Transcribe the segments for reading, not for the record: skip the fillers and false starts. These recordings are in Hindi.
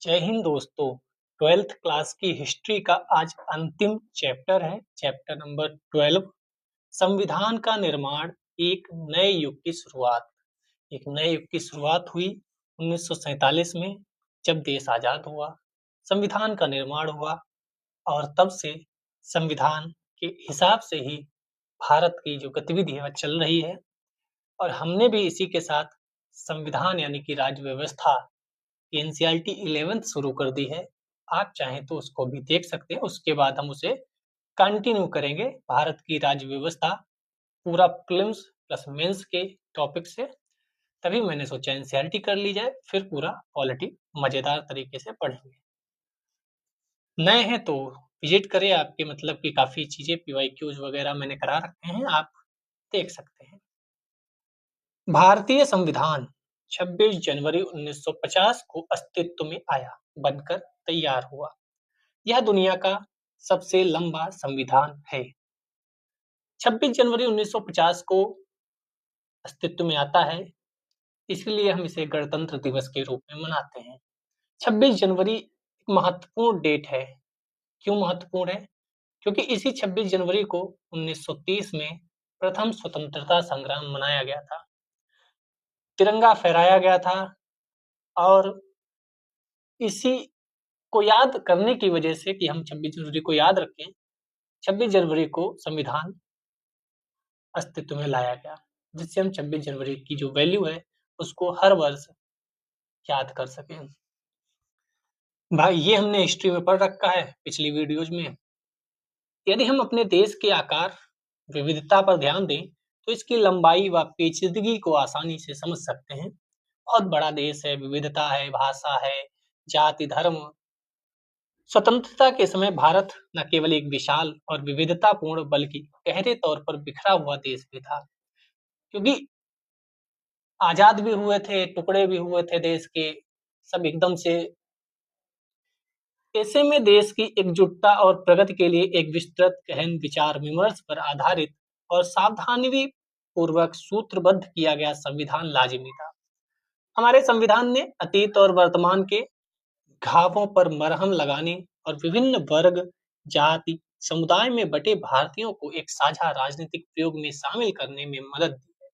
जय हिंद दोस्तों। 12th क्लास की हिस्ट्री का आज अंतिम चैप्टर है, चैप्टर नंबर 12। संविधान का निर्माण, एक नए युग की शुरुआत। एक नए युग की शुरुआत हुई 1947 में, जब देश आजाद हुआ, संविधान का निर्माण हुआ और तब से संविधान के हिसाब से ही भारत की जो गतिविधि है वह चल रही है। और हमने भी इसी के साथ संविधान यानी कि राज्य व्यवस्था एनसीईआरटी 11th शुरू कर दी है। आप चाहें तो उसको भी देख सकते हैं, उसके बाद हम उसे कंटिन्यू करेंगे। भारत की राज्य व्यवस्था पूरा प्रीलिम्स प्लस मेंस के टॉपिक से, तभी मैंने सोचा एनसीईआरटी कर ली जाए, फिर पूरा पॉलिटी मजेदार तरीके से पढ़ेंगे। नए हैं तो विजिट करें, आपके मतलब की काफी चीजें पीवाईक्यूज वगैरह मैंने करा रखे हैं, आप देख सकते हैं। भारतीय संविधान 26 जनवरी 1950 को अस्तित्व में आया, बनकर तैयार हुआ। यह दुनिया का सबसे लंबा संविधान है। 26 जनवरी 1950 को अस्तित्व में आता है, इसलिए हम इसे गणतंत्र दिवस के रूप में मनाते हैं। 26 जनवरी एक महत्वपूर्ण डेट है। क्यों महत्वपूर्ण है? क्योंकि इसी 26 जनवरी को 1930 में प्रथम स्वतंत्रता संग्राम मनाया गया था, तिरंगा फहराया गया था। और इसी को याद करने की वजह से कि हम 26 जनवरी को याद रखें, 26 जनवरी को संविधान अस्तित्व में लाया गया, जिससे हम 26 जनवरी की जो वैल्यू है उसको हर वर्ष याद कर सकें। भाई ये हमने हिस्ट्री में पढ़ रखा है पिछली वीडियोज में। यदि हम अपने देश के आकार विविधता पर ध्यान दें तो इसकी लंबाई व पेचीदगी को आसानी से समझ सकते हैं। बहुत बड़ा देश है, विविधता है, भाषा है, जाति धर्म। स्वतंत्रता के समय भारत न केवल एक विशाल और विविधतापूर्ण बल्कि गहरे तौर पर बिखरा हुआ देश भी था। क्योंकि आजाद भी हुए थे, टुकड़े भी हुए थे देश के, सब एकदम से। ऐसे में देश की एकजुटता और प्रगति के लिए एक विस्तृत गहन विचार विमर्श पर आधारित और सावधानी पूर्वक सूत्रबद्ध किया गया संविधान लाजिमी था। हमारे संविधान ने अतीत और वर्तमान के घावों पर मरहम लगाने और विभिन्न वर्ग, जाति, समुदाय में बटे भारतीयों को एक साझा राजनीतिक प्रयोग में शामिल करने में मदद दी।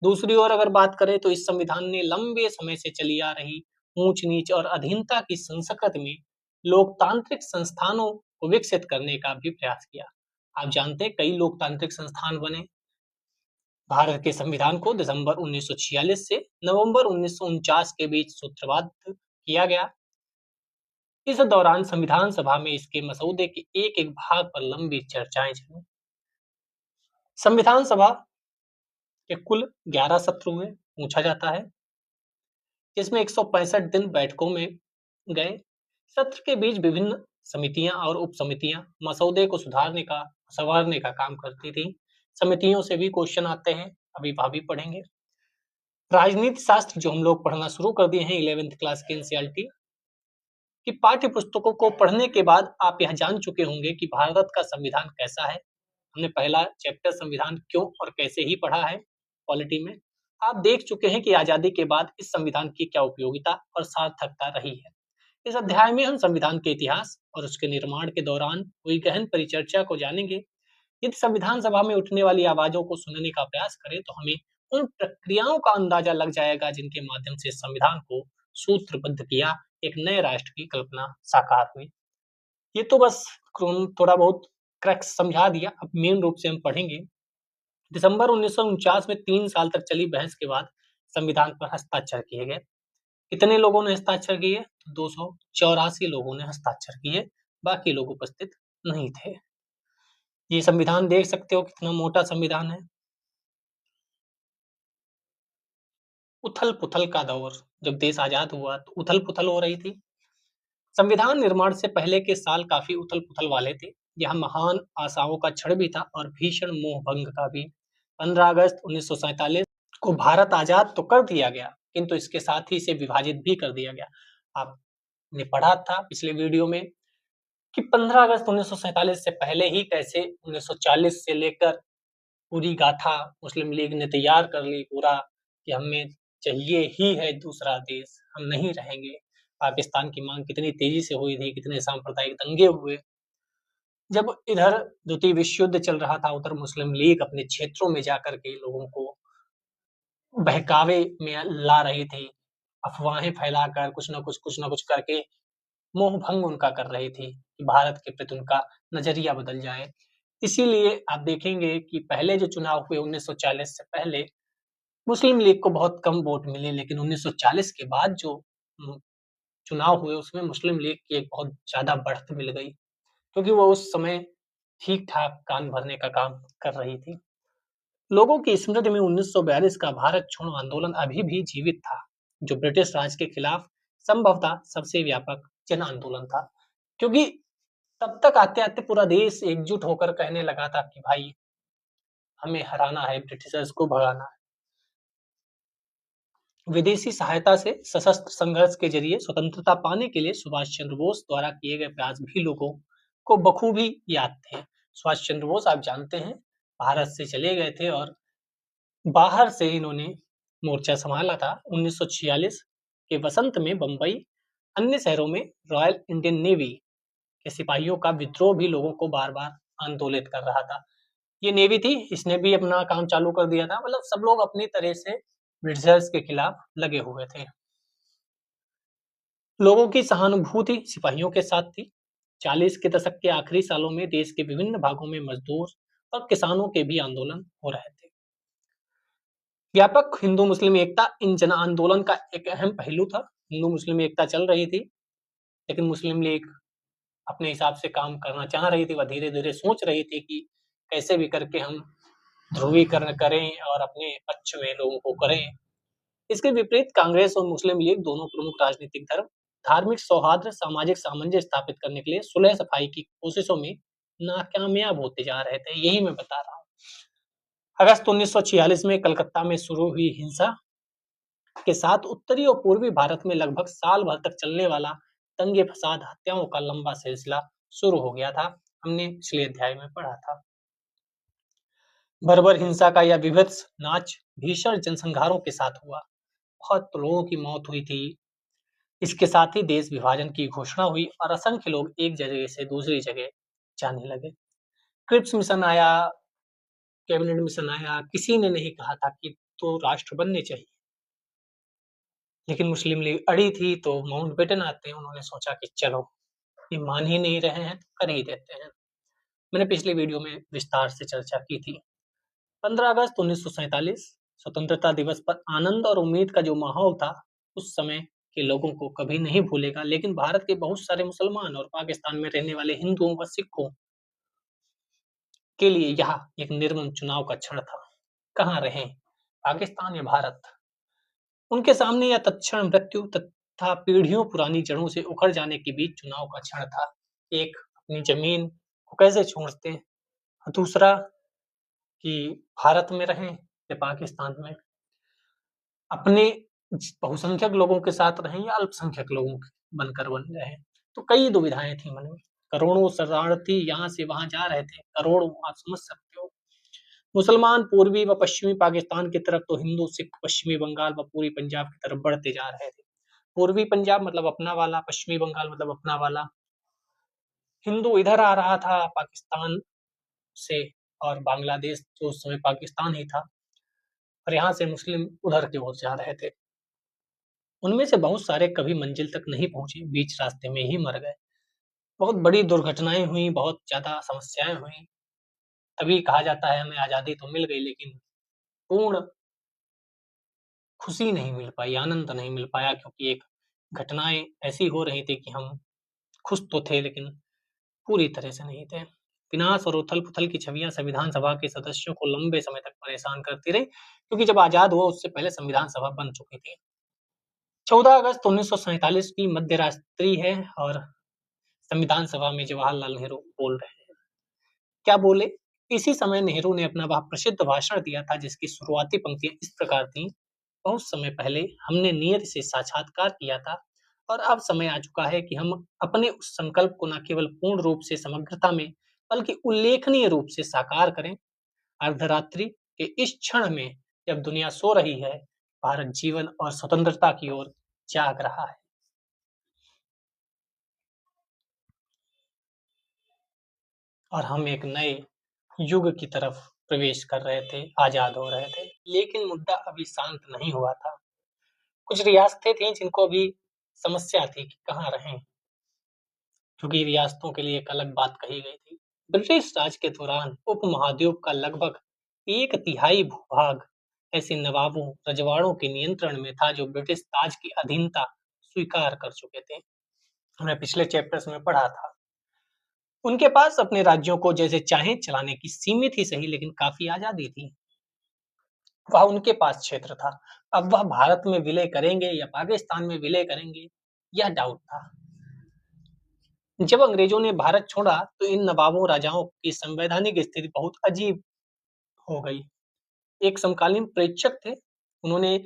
दूसरी ओर अगर बात करें तो इस संविधान ने लंबे समय से चली आ रही ऊंच नीच और अधीनता की संस्कृति में लोकतांत्रिक संस्थानों को विकसित करने का भी प्रयास किया। आप जानते हैं कई लोकतांत्रिक संस्थान बने। भारत के संविधान को दिसंबर 1946 से नवंबर 1949 के बीच सूत्रबद्ध किया गया। इस दौरान संविधान सभा में इसके मसौदे के एक एक भाग पर लंबी चर्चाएं चली। संविधान सभा के कुल 11 सत्र हुए, पूछा जाता है, जिसमें 165 दिन बैठकों में गए। सत्र के बीच विभिन्न समितियां और उप समितियां मसौदे को सुधारने का, संवारने का काम करती थी। समितियों से भी क्वेश्चन आते हैं, अभी भाभी पढ़ेंगे। राजनीति शास्त्र जो हम लोग पढ़ना शुरू कर दिए हैं 11th क्लास के एनसीईआरटी की पाठ्य पुस्तकों को पढ़ने के बाद आप यह जान चुके होंगे कि भारत का संविधान कैसा है। हमने पहला चैप्टर संविधान क्यों और कैसे ही पढ़ा है पॉलिटी में। आप देख चुके हैं कि आजादी के बाद इस संविधान की क्या उपयोगिता और सार्थकता रही है। इस अध्याय में हम संविधान के इतिहास और उसके निर्माण के दौरान हुई गहन परिचर्चा को जानेंगे। यदि संविधान सभा में उठने वाली आवाजों को सुनने का प्रयास करें तो हमें उन प्रक्रियाओं का अंदाजा लग जाएगा जिनके माध्यम से संविधान को सूत्रबद्ध किया, एक नए राष्ट्र की कल्पना साकार हुई। ये तो बस थोड़ा बहुत क्रैक्स समझा दिया, अब मेन रूप से हम पढ़ेंगे। दिसंबर 1949 में 3 साल तक चली बहस के बाद संविधान पर हस्ताक्षर किए गए। कितने लोगों ने हस्ताक्षर किए? 284 लोगों ने हस्ताक्षर किए, बाकी लोग उपस्थित नहीं थे। ये संविधान देख सकते हो कितना मोटा संविधान है। उथल पुथल का दौर, जब देश आजाद हुआ तो उथल पुथल हो रही थी। संविधान निर्माण से पहले के साल काफी उथल पुथल वाले थे। यह महान आशाओं का क्षण भी था और भीषण मोह भंग का भी। 15 अगस्त 1947 को भारत आजाद तो कर दिया गया, किंतु इसके साथ ही इसे विभाजित भी कर दिया गया। आपने पढ़ा था पिछले वीडियो में कि 15 अगस्त 1947 से पहले ही कैसे 1940 से लेकर पूरी गाथा मुस्लिम लीग ने तैयार कर ली पूरा, कि हमें चाहिए ही है दूसरा देश, हम नहीं रहेंगे। पाकिस्तान की मांग कितनी तेजी से हुई थी, कितने सांप्रदायिक दंगे हुए। जब इधर द्वितीय विश्व युद्ध चल रहा था, उधर मुस्लिम लीग अपने क्षेत्रों में जाकर के लोगों को बहकावे में ला रही थी, अफ़वाहें फैलाकर कुछ न कुछ करके मोह भंग उनका कर रही थी कि भारत के प्रति उनका नज़रिया बदल जाए। इसीलिए आप देखेंगे कि पहले जो चुनाव हुए 1940 से पहले मुस्लिम लीग को बहुत कम वोट मिले, लेकिन 1940 के बाद जो उम, चुनाव हुए उसमें मुस्लिम लीग की एक बहुत ज़्यादा बढ़त मिल गई, क्योंकि वो उस समय ठीक-ठाक कान भरने का काम कर रही थी। लोगों की स्मृति में 1942 का भारत छोड़ो आंदोलन अभी भी जीवित था, जो ब्रिटिश राज के खिलाफ संभवतः सबसे व्यापक जन आंदोलन था। क्योंकि तब तक आते-आते पूरा देश एकजुट होकर कहने लगा था कि भाई हमें हराना है, ब्रिटिशर्स को भगाना है। विदेशी सहायता से सशस्त्र संघर्ष के जरिए स्वतंत्रता पाने के लिए सुभाष चंद्र बोस द्वारा किए गए प्रयास भी लोगों को बखूबी याद थे। सुभाष चंद्र बोस आप जानते हैं, भारत से चले गए थे और बाहर से इन्होंने मोर्चा संभाला था। 1946 के वसंत में बम्बई, अन्य शहरों में रॉयल इंडियन नेवी के सिपाहियों का विद्रोह भी लोगों को बार-बार आंदोलित कर रहा था। ये नेवी थी, इसने भी अपना काम चालू कर दिया था। मतलब सब लोग अपनी तरह से ब्रिटिशर्स के खिलाफ लगे हुए थे। लोगों की सहानुभूति सिपाहियों के साथ थी। 40 के दशक के आखिरी सालों में देश के विभिन्न भागों में मजदूर और किसानों के भी आंदोलन हो रहे थे। व्यापक हिंदू मुस्लिम एकता इन जन आंदोलन का एक अहम पहलू था। हिंदू मुस्लिम एकता चल रही थी, लेकिन मुस्लिम लीग अपने हिसाब से काम करना चाह रही थी। वह धीरे-धीरे सोच रही थी कि कैसे भी करके हम ध्रुवीकरण करें और अपने पक्ष में लोगों को करें। इसके विपरीत कांग्रेस और मुस्लिम लीग दोनों प्रमुख राजनीतिक दल धार्मिक सौहार्द, सामाजिक सामंजस्य स्थापित करने के लिए सुलह सफाई की कोशिशों में नाकामयाब होते जा रहे थे। यही मैं बता रहा हूँ। अगस्त 1946 में कलकत्ता में शुरू हुई हिंसा के साथ उत्तरी और पूर्वी भारत में लगभग साल भर तक चलने वाला दंगे फसाद हत्याओं का लंबा सिलसिला शुरू हो गया था। हमने पिछले अध्याय में पढ़ा था। बर्बर हिंसा का यह विभत्स नाच भीषण जनसंहारों के साथ हुआ। बहुत लोगों की मौत हुई थी। इसके साथ ही देश विभाजन की घोषणा हुई और असंख्य लोग एक जगह से दूसरी जगह जाने लगे। क्रिप्स मिशन आया, कैबिनेट मिशन आया, किसी ने नहीं कहा था कि तो राष्ट्र बनने चाहिए। लेकिन मुस्लिम लीग अड़ी थी, तो माउंटबेटन आते हैं, उन्होंने सोचा कि चलो ये मान ही नहीं रहे हैं तो कर ही देते हैं। मैंने पिछली वीडियो में विस्तार से चर्चा की थी। 15 अगस्त 1947 स्वतंत्रता दिवस पर आनंद और उम्मीद का जो माहौल था, उस समय के लोगों को कभी नहीं भूलेगा। लेकिन भारत के बहुत सारे मुसलमान और पाकिस्तान में रहने वाले हिंदुओं व सिखों के लिए यह एक निर्मम चुनाव का क्षण था। कहाँ रहें, पाकिस्तान या भारत? उनके सामने यह तत्क्षण मृत्यु तथा पीढ़ियों पुरानी जड़ों से उखड़ जाने के बीच चुनाव का क्षण था। एक, अपनी जमीन को कैसे छोड़ते हैं, दूसरा कि भारत में रहें या पाकिस्तान में, अपने बहुसंख्यक लोगों के साथ रहें या अल्पसंख्यक लोगों के बनकर बन रहें। तो कई दुविधाएं थी मन में। करोड़ों शरणार्थी यहाँ से वहां जा रहे थे, करोड़ों, आप समझ सकते हो। मुसलमान पूर्वी व पश्चिमी पाकिस्तान की तरफ, तो हिंदू सिख पश्चिमी बंगाल व पूरी पंजाब की तरफ बढ़ते जा रहे थे। पूर्वी पंजाब मतलब अपना वाला, पश्चिमी बंगाल मतलब अपना वाला। हिंदू इधर आ रहा था पाकिस्तान से, और बांग्लादेश जो उस समय पाकिस्तान ही था, और यहाँ से मुस्लिम उधर की ओर जा रहे थे। उनमें से बहुत सारे कभी मंजिल तक नहीं पहुंचे, बीच रास्ते में ही मर गए। बहुत बड़ी दुर्घटनाएं हुई, बहुत ज्यादा समस्याएं हुई। तभी कहा जाता है हमें आजादी तो मिल गई, लेकिन पूर्ण खुशी नहीं मिल पाई, आनंद नहीं मिल पाया, क्योंकि एक घटनाएं ऐसी हो रही थी कि हम खुश तो थे, लेकिन पूरी तरह से नहीं थे। विनाश और उथल-पुथल की छवियां संविधान सभा के सदस्यों को लंबे समय तक परेशान करती रही, क्योंकि जब आजाद हुआ उससे पहले संविधान सभा बन चुकी थी। 14 अगस्त 1947 की मध्य रात्रि है और संविधान सभा में जवाहरलाल नेहरू बोल रहे हैं। क्या बोले? इसी समय नेहरू ने अपना वह प्रसिद्ध भाषण दिया था, जिसकी शुरुआती पंक्तियां इस प्रकार थी: बहुत समय पहले हमने नियति से साक्षात्कार किया था, और अब समय आ चुका है कि हम अपने उस संकल्प को न केवल पूर्ण रूप से समग्रता में, बल्कि उल्लेखनीय रूप से साकार करें। अर्धरात्रि के इस क्षण में, जब दुनिया सो रही है, भारत जीवन और स्वतंत्रता की ओर जाग रहा है। और हम एक नए युग की तरफ प्रवेश कर रहे थे, आज़ाद हो रहे थे। लेकिन मुद्दा अभी शांत नहीं हुआ था। कुछ रियासतें थीं जिनको अभी समस्या थी कि कहाँ रहें, क्योंकि रियासतों के लिए एक अलग बात कही गई थी। ब्रिटिश राज के दौरान उपमहाद्वीप का लगभग 1/3 भूभाग ऐसे नवाबों, रजवाड़ों के नियंत्रण में था जो ब्रिटिश ताज की अधीनता स्वीकार कर चुके थे। हमने पिछले चैप्टर्स में पढ़ा था। उनके पास अपने राज्यों को जैसे चाहें चलाने की सीमित ही सही लेकिन काफ़ी आज़ादी थी। वह उनके पास क्षेत्र था। अब वह भारत में विलय करेंगे या पाकिस्तान में विलय करेंगे, यह डाउट था। जब अंग्रेजों ने भारत छोड़ा तो इन नवाबों राजाओं की संवैधानिक स्थिति बहुत अजीब हो गई। एक समकालीन प्रेक्षक थे, उन्होंने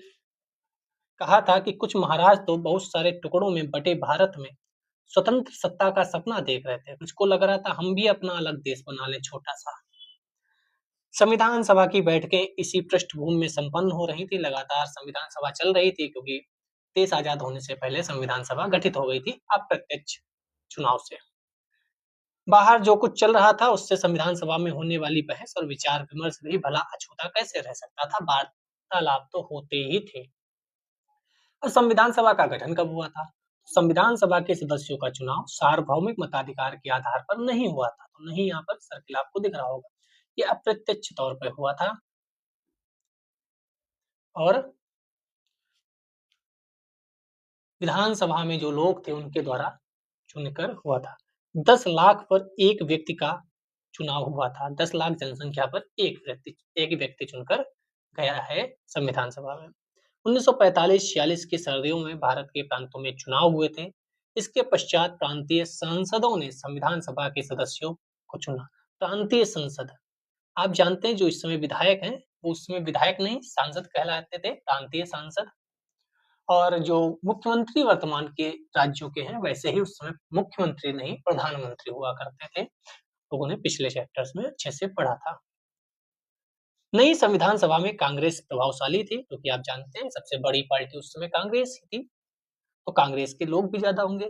कहा था कि कुछ महाराज तो बहुत सारे टुकड़ों में बटे भारत में स्वतंत्र सत्ता का सपना देख रहे थे। कुछ को लग रहा था हम भी अपना अलग देश बना लें छोटा सा। संविधान सभा की बैठकें इसी पृष्ठभूमि में संपन्न हो रही थी। लगातार संविधान सभा चल रही थी क्योंकि देश आजाद होने से पहले संविधान सभा गठित हो गई थी अप्रत्यक्ष चुनाव से। बाहर जो कुछ चल रहा था उससे संविधान सभा में होने वाली बहस और विचार विमर्श भी भला अछूता कैसे रह सकता था। वार्तालाप तो होते ही थे। और संविधान सभा का गठन कब हुआ था? संविधान सभा के सदस्यों का चुनाव सार्वभौमिक मताधिकार के आधार पर नहीं हुआ था। तो नहीं, यहाँ पर सर्किल आपको दिख रहा होगा। ये अप्रत्यक्ष तौर पर हुआ था और विधानसभा में जो लोग थे उनके द्वारा चुनकर हुआ था। 10 लाख पर एक व्यक्ति का चुनाव हुआ था। 10 लाख जनसंख्या पर एक व्यक्ति चुनकर गया है संविधान सभा में। 1945-46 की सर्दियों में भारत के प्रांतों में चुनाव हुए थे। इसके पश्चात प्रांतीय सांसदों ने संविधान सभा के सदस्यों को चुना। प्रांतीय संसद, आप जानते हैं जो इस समय विधायक हैं, वो उस समय विधायक नहीं सांसद कहलाते थे, प्रांतीय सांसद। और जो मुख्यमंत्री वर्तमान के राज्यों के हैं वैसे ही उस समय मुख्यमंत्री नहीं प्रधानमंत्री हुआ करते थे। लोगों ने पिछले चैप्टर्स में अच्छे से पढ़ा था। नई संविधान सभा में कांग्रेस प्रभावशाली थी क्योंकि आप जानते हैं सबसे बड़ी पार्टी उस समय कांग्रेस ही थी, तो कांग्रेस के लोग भी ज्यादा होंगे।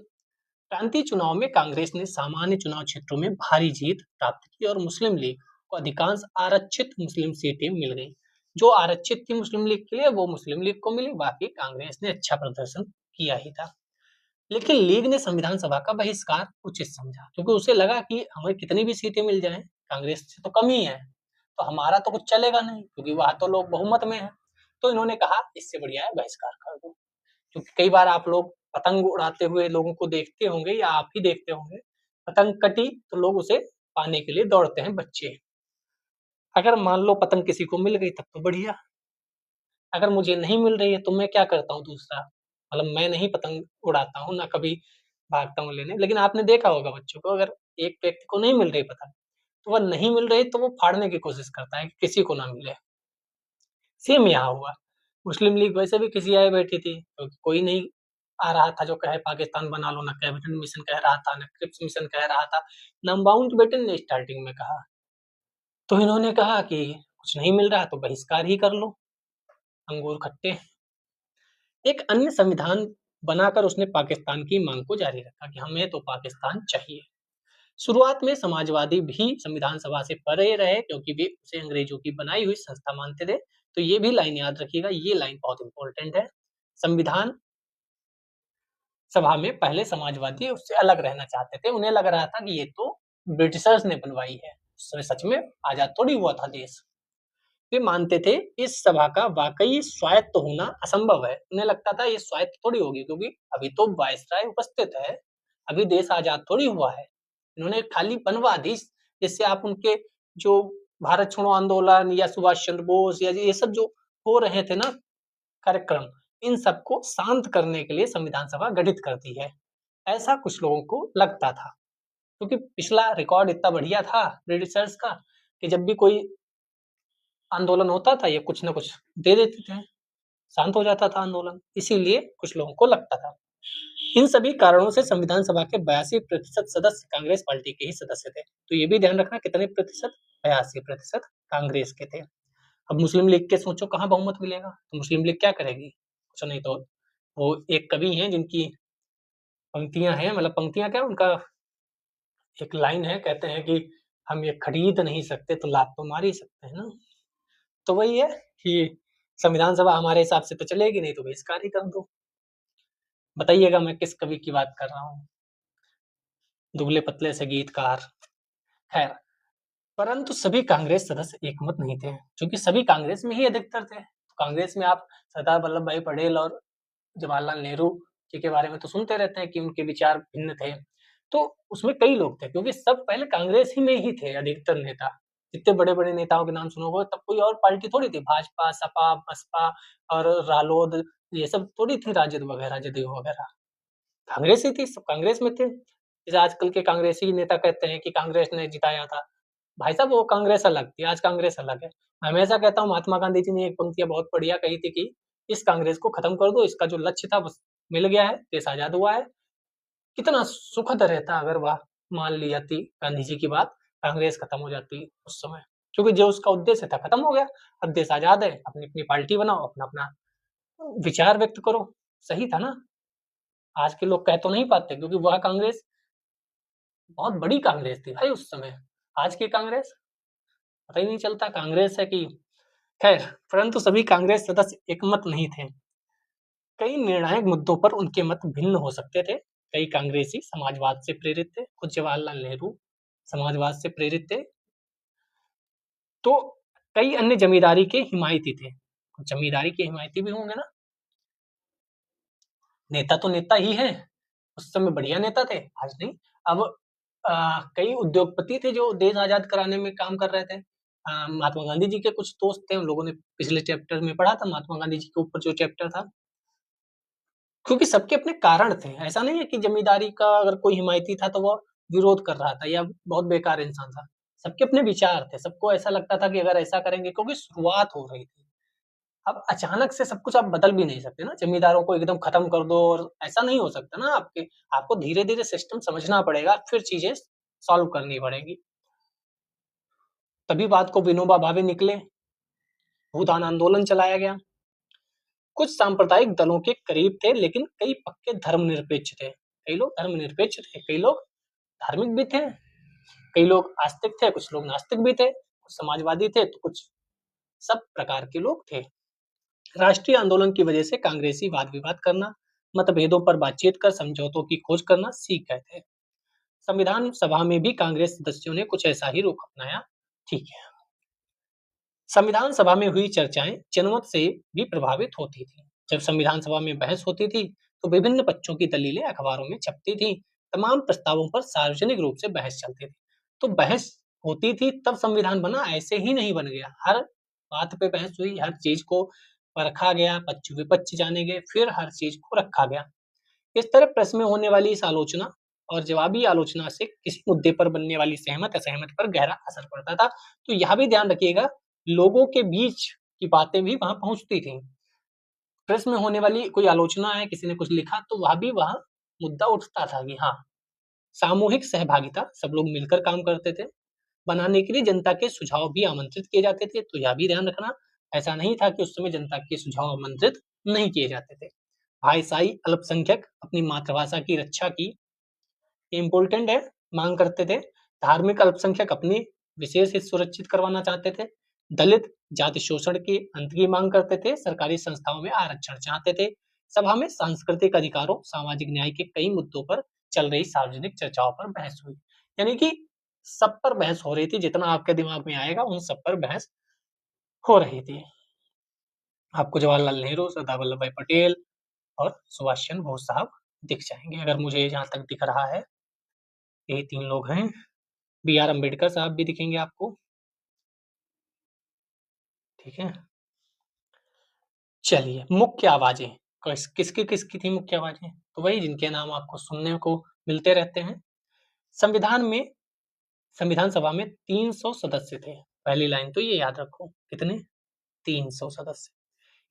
प्रांतीय चुनाव में कांग्रेस ने सामान्य चुनाव क्षेत्रों में भारी जीत प्राप्त की और मुस्लिम लीग को अधिकांश आरक्षित मुस्लिम सीटें मिल गई। जो आरक्षित थी मुस्लिम लीग के लिए वो मुस्लिम लीग को मिली, बाकी कांग्रेस ने अच्छा प्रदर्शन किया ही था। लेकिन लीग ने संविधान सभा का बहिष्कार उचित समझा क्योंकि उसे लगा कि हमें कितनी भी सीटें मिल जाएं, कांग्रेस से तो कम ही है, तो हमारा तो कुछ चलेगा नहीं क्योंकि वहां तो लोग बहुमत में हैं। तो इन्होंने कहा इससे बढ़िया है बहिष्कार कर दो। क्योंकि कई बार आप लोग पतंग उड़ाते हुए लोगों को देखते होंगे या आप ही देखते होंगे, पतंग कटी तो लोग उसे पाने के लिए दौड़ते हैं बच्चे। अगर मान लो पतंग किसी को मिल गई तब तो बढ़िया, अगर मुझे नहीं मिल रही है तो मैं क्या करता हूँ दूसरा, मतलब मैं नहीं पतंग उड़ाता हूँ ना कभी भागता हूँ लेने। लेकिन आपने देखा होगा बच्चों को, अगर एक व्यक्ति को नहीं मिल रही पतंग तो वह नहीं मिल रही तो वो फाड़ने की कोशिश करता है कि किसी को ना मिले। सेम यहाँ हुआ। मुस्लिम लीग वैसे भी किसी आए बैठी थी तो कोई नहीं आ रहा था जो कहे पाकिस्तान बना लो, ना कैबिनेट मिशन कह रहा था, ना क्रिप्स मिशन कह रहा था, ना माउंटबेटन ने स्टार्टिंग में कहा। तो इन्होंने कहा कि कुछ नहीं मिल रहा तो बहिष्कार ही कर लो, अंगूर खट्टे। एक अन्य संविधान बनाकर उसने पाकिस्तान की मांग को जारी रखा कि हमें तो पाकिस्तान चाहिए। शुरुआत में समाजवादी भी संविधान सभा से परे रहे क्योंकि वे उसे अंग्रेजों की बनाई हुई संस्था मानते थे। तो ये भी लाइन याद रखिएगा, ये लाइन बहुत इंपॉर्टेंट है। संविधान सभा में पहले समाजवादी उससे अलग रहना चाहते थे, उन्हें लग रहा था कि ये तो ब्रिटिशर्स ने बनवाई है, उस समय सच में आजाद थोड़ी हुआ था देश। वे मानते थे इस सभा का वाकई स्वायत्त होना असंभव है। उन्हें लगता था ये स्वायत्त थोड़ी होगी क्योंकि अभी तो वायसराय उपस्थित है, अभी देश आजाद थोड़ी हुआ है। इन्होंने खाली बनवा दी जिससे आप उनके जो भारत छोड़ो आंदोलन या सुभाष चंद्र बोस या ये सब जो हो रहे थे ना कार्यक्रम, इन सबको शांत करने के लिए संविधान सभा गठित करती है, ऐसा कुछ लोगों को लगता था। क्योंकि पिछला रिकॉर्ड इतना बढ़िया था ब्रिटिशर्स का कि जब भी कोई आंदोलन होता था ये कुछ ना कुछ दे देते थे, शांत हो जाता था आंदोलन, इसीलिए कुछ लोगों को लगता था। इन सभी कारणों से संविधान सभा के 82% सदस्य कांग्रेस पार्टी के ही सदस्य थे। तो ये भी ध्यान रखना कितने प्रतिशत, 82% कांग्रेस के थे। अब मुस्लिम लीग के सोचो कहाँ बहुमत मिलेगा, तो मुस्लिम लीग क्या करेगी, कुछ नहीं। तो वो एक कवि हैं जिनकी पंक्तियां हैं, मतलब पंक्तियां क्या, उनका एक लाइन है, कहते हैं कि हम ये खरीद नहीं सकते तो लात तो मार ही सकते हैं ना। तो वही है कि संविधान सभा हमारे हिसाब से तो चलेगी नहीं तो बहिष्कार ही कर दो। बताइएगा मैं किस कवि की बात कर रहा हूँ? दुबले पतले से गीतकार। खैर, परंतु सभी कांग्रेस सदस्य एकमत नहीं थे, क्योंकि सभी कांग्रेस में ही अधिकतर थे। तो कांग्रेस में आप सरदार वल्लभ भाई पटेल और जवाहरलाल नेहरू जी के बारे में तो सुनते रहते हैं कि उनके विचार भिन्न थे। तो उसमें कई लोग थे, क्योंकि सब पहले कांग्रेस ही में ही थे अधिकतर नेता। जितने बड़े-बड़े नेताओं के नाम सुनोगे तब कोई और पार्टी थोड़ी थी, भाजपा, सपा, बसपा और रालोद, ये सब थोड़ी थी, राजद वगैरह, जदयू वगैरह। कांग्रेस ही थी, सब कांग्रेस में थे। जैसे आजकल के कांग्रेसी नेता कहते हैं कि कांग्रेस ने जिताया था। भाई साहब, वो कांग्रेस अलग थी, आज कांग्रेस अलग है। मैं हमेशा कहता हूँ, महात्मा गांधी जी ने एक पंक्तियाँ बहुत बढ़िया कही थी कि इस कांग्रेस को खत्म कर दो, इसका जो लक्ष्य था बस मिल गया है, देश आजाद हुआ है। कितना सुखद रहता अगर वह मान ली जाती गांधी जी की बात, कांग्रेस खत्म हो जाती उस समय, क्योंकि जो उसका उद्देश्य था खत्म हो गया। अब देश आजाद है, अपनी अपनी पार्टी बनाओ, अपना अपना विचार व्यक्त करो। सही था ना? आज के लोग कह तो नहीं पाते, क्योंकि वह कांग्रेस बहुत बड़ी कांग्रेस थी भाई उस समय। आज की कांग्रेस पता ही नहीं चलता कांग्रेस है कि। खैर, परंतु सभी कांग्रेस सदस्य एकमत नहीं थे। कई निर्णायक मुद्दों पर उनके मत भिन्न हो सकते थे। कई कांग्रेसी समाजवाद से प्रेरित थे, खुद जवाहरलाल नेहरू समाजवाद से प्रेरित थे, तो कई अन्य जमींदारी के हिमायती थे। जमींदारी के हिमायती भी होंगे ना, नेता तो नेता ही है। उस समय बढ़िया नेता थे, आज नहीं। अब कई उद्योगपति थे जो देश आजाद कराने में काम कर रहे थे। महात्मा गांधी जी के कुछ दोस्त थे, उन लोगों ने पिछले चैप्टर में पढ़ा था महात्मा गांधी जी के ऊपर जो चैप्टर था। क्योंकि सबके अपने कारण थे, ऐसा नहीं है कि जमींदारी का अगर कोई हिमायती था तो वो विरोध कर रहा था या बहुत बेकार इंसान था। सबके अपने विचार थे, सबको ऐसा लगता था कि अगर ऐसा करेंगे, क्योंकि शुरुआत हो रही थी। अब अचानक से सब कुछ आप बदल भी नहीं सकते ना, जमींदारों को एकदम खत्म कर दो, और ऐसा नहीं हो सकता ना। आपको धीरे-धीरे सिस्टम समझना पड़ेगा, फिर चीजें सॉल्व करनी पड़ेंगी। तभी बात को विनोबा भावे निकले, भूदान आंदोलन चलाया गया। कुछ सांप्रदायिक दलों के करीब थे, लेकिन कई पक्के धर्मनिरपेक्ष थे। कई लोग धर्मनिरपेक्ष थे, कई लोग धार्मिक भी थे, कई लोग आस्तिक थे, कुछ लोग नास्तिक भी थे, कुछ समाजवादी थे, तो कुछ सब प्रकार के लोग थे। राष्ट्रीय आंदोलन की वजह से कांग्रेसी वाद विवाद करना, मतभेदों पर बातचीत कर समझौतों की खोज करना सीख गए थे। संविधान सभा में भी कांग्रेस सदस्यों ने कुछ ऐसा ही रुख अपनाया। ठीक है। संविधान सभा में हुई चर्चाएं जनमत से भी प्रभावित होती थी। जब संविधान सभा में बहस होती थी तो विभिन्न पक्षों की दलीलें अखबारों में छपती थी। तमाम प्रस्तावों पर सार्वजनिक रूप से बहस चलती थी। तो बहस होती थी तब संविधान बना, ऐसे ही नहीं बन गया। हर बात पे बहस हुई, हर चीज को परखा गया, पक्ष विपक्ष जाने गए, फिर हर चीज को रखा गया। इस तरह प्रेस में होने वाली इस आलोचना और जवाबी आलोचना से किसी मुद्दे पर बनने वाली सहमत असहमत पर गहरा असर पड़ता था। तो यह भी ध्यान रखिएगा, लोगों के बीच की बातें भी वहां पहुंचती थी। प्रेस में होने वाली कोई आलोचना है, किसी ने कुछ लिखा, तो वह भी वहां मुद्दा उठता था कि हाँ, सामूहिक सहभागिता, सब लोग मिलकर काम करते थे। बनाने के लिए जनता के सुझाव भी आमंत्रित किए जाते थे, तो यह भी ध्यान रखना, ऐसा नहीं था कि उस समय जनता के सुझाव आमंत्रित नहीं किए जाते थे। भाईसाई अल्पसंख्यक अपनी मातृभाषा की रक्षा की इम्पोर्टेंट है, मांग करते थे। धार्मिक अल्पसंख्यक अपने विशेष हित सुरक्षित करवाना चाहते थे। दलित जाति शोषण के अंत की मांग करते थे। सरकारी संस्थाओं में आरक्षण चाहते थे। सभा में सांस्कृतिक अधिकारों, सामाजिक न्याय के कई मुद्दों पर चल रही सार्वजनिक चर्चाओं पर बहस हुई। यानी कि सब पर बहस हो रही थी, जितना आपके दिमाग में आएगा उन सब पर बहस हो रही थी। आपको जवाहरलाल नेहरू, सरदार वल्लभ भाई पटेल और सुभाष चंद्र बोस साहब दिख जाएंगे, अगर मुझे जहां तक दिख रहा है। यही तीन लोग हैं। बी आर अम्बेडकर साहब भी दिखेंगे आपको। ठीक है। चलिए, मुख्य आवाजें किसकी किसकी थी मुख्य आवाजें? तो वही जिनके नाम आपको सुनने को मिलते रहते हैं। संविधान में संविधान सभा में 300 सदस्य थे। पहली लाइन तो ये याद रखो, कितने? 300 सदस्य।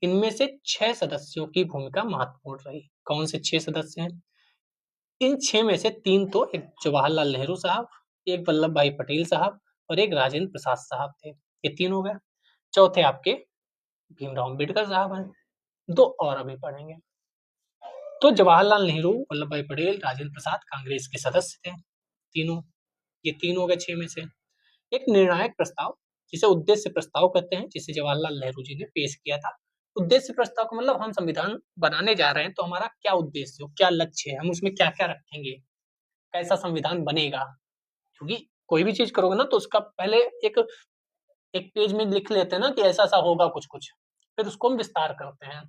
इनमें से 6 सदस्यों की भूमिका महत्वपूर्ण रही। कौन से 6 सदस्य हैं? इन 6 में से 3 तो एक जवाहरलाल नेहरू साहब, एक वल्लभ भाई पटेल साहब और एक राजेंद्र प्रसाद साहब थे। ये 3 हो गए। चौथे आपके भीमराव अम्बेडकर साहब हैं। 2 और अभी पढ़ेंगे। तो जवाहरलाल नेहरू, वल्लभ भाई पटेल, राजेंद्र प्रसाद कांग्रेस के सदस्य थे, तीनों। ये 3 हो गए 6 में से। एक निर्णायक प्रस्ताव, जिसे उद्देश्य प्रस्ताव कहते हैं, जिसे जवाहरलाल नेहरू जी ने पेश किया था। उद्देश्य प्रस्ताव का मतलब हम संविधान बनाने जा रहे हैं तो हमारा क्या उद्देश्य हो, क्या लक्ष्य है, हम उसमें क्या-क्या रखेंगे, कैसा संविधान बनेगा। क्योंकि कोई भी चीज़ करोगे ना तो उसका पहले एक एक पेज में लिख लेते हैं ना कि ऐसा-ऐसा होगा कुछ-कुछ, फिर उसको हम विस्तार करते हैं।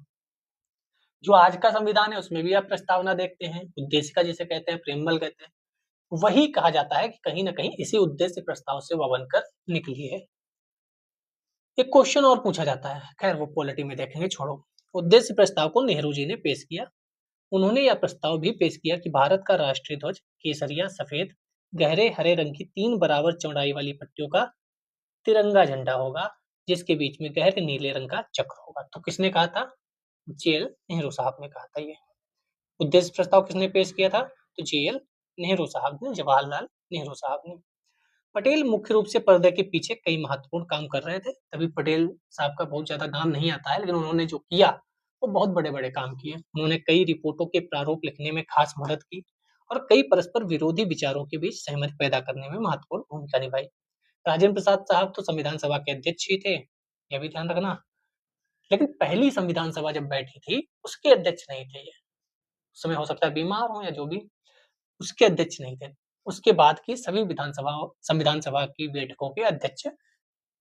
जो आज का संविधान है उसमें भी आप प्रस्तावना देखते हैं, उद्देशिका जिसे कहते हैं, प्रेमबल कहते हैं। वही कहा जाता है कि कहीं न कहीं इसी उद्देश्य प्रस्ताव से वह बनकर निकली है। एक क्वेश्चन और पूछा जाता है, खैर वो पॉलिटी में देखेंगे, छोड़ो। उद्देश्य प्रस्ताव को नेहरू जी ने पेश किया। उन्होंने यह प्रस्ताव भी पेश किया कि भारत का राष्ट्रीय ध्वज केसरिया सफेद गहरे हरे रंग की 3 बराबर चौड़ाई वाली पट्टियों का तिरंगा झंडा होगा, जिसके बीच में गहरे नीले रंग का चक्र होगा। तो किसने कहा था? जेएल नेहरू साहब ने कहा था ये। उद्देश्य प्रस्ताव किसने पेश किया था? तो जेएल नेहरू साहब ने, जवाहरलाल नेहरू साहब ने। पटेल मुख्य रूप से पर्दे के पीछे कई महत्वपूर्ण काम कर रहे थे, तभी पटेल साहब का बहुत ज्यादा नाम नहीं आता है, लेकिन उन्होंने जो किया वो बहुत बड़े-बड़े काम किए। उन्होंने कई रिपोर्टों के प्रारूप लिखने में खास मदद की और कई परस्पर विरोधी विचारों के बीच सहमति पैदा करने में महत्वपूर्ण भूमिका निभाई। राजेंद्र प्रसाद साहब तो संविधान सभा के अध्यक्ष ही थे, यह भी ध्यान रखना। लेकिन पहली संविधान सभा जब बैठी थी, उसके अध्यक्ष नहीं थे ये। उस समय हो सकता है बीमार हो या जो भी, उसके अध्यक्ष नहीं थे। उसके बाद की सभी संविधान सभा की बैठकों के अध्यक्ष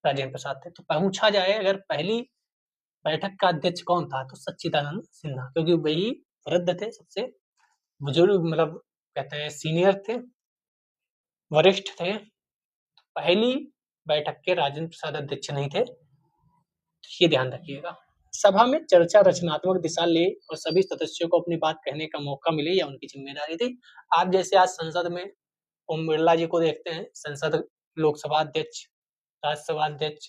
राजेंद्र प्रसाद थे। तो पूछा जाए अगर पहली बैठक का अध्यक्ष कौन था, तो सच्चिदानंद सिन्हा, क्योंकि वही वृद्ध थे, सबसे बुजुर्ग, मतलब कहते हैं सीनियर थे, वरिष्ठ थे। पहली बैठक के राजेंद्र प्रसाद अध्यक्ष नहीं थे, तो ये ध्यान रखिएगा। सभा में चर्चा रचनात्मक दिशा ले और सभी सदस्यों को अपनी बात कहने का मौका मिले, यह उनकी जिम्मेदारी थी। आप जैसे आज संसद में ओम बिरला जी को देखते हैं, संसद लोकसभा अध्यक्ष, राज्यसभा अध्यक्ष,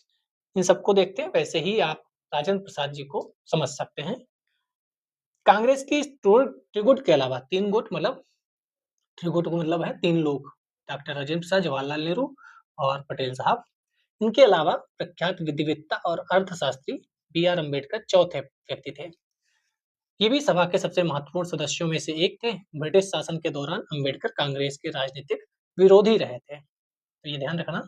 इन सबको देखते हैं, वैसे ही आप राजेंद्र प्रसाद जी को समझ सकते हैं। कांग्रेस की त्रिगुट के अलावा 3 गुट, मतलब त्रिगुट का मतलब है 3 लोग, डॉक्टर राजेंद्र प्रसाद, जवाहरलाल नेहरू और पटेल साहब। इनके अलावा प्रख्यात विधिवेत्ता और अर्थशास्त्री बी आर अम्बेडकर चौथे व्यक्ति थे। ये भी सभा के सबसे महत्वपूर्ण सदस्यों में से एक थे। ब्रिटिश शासन के दौरान अम्बेडकर कांग्रेस के राजनीतिक विरोधी रहे थे, तो ये ध्यान रखना।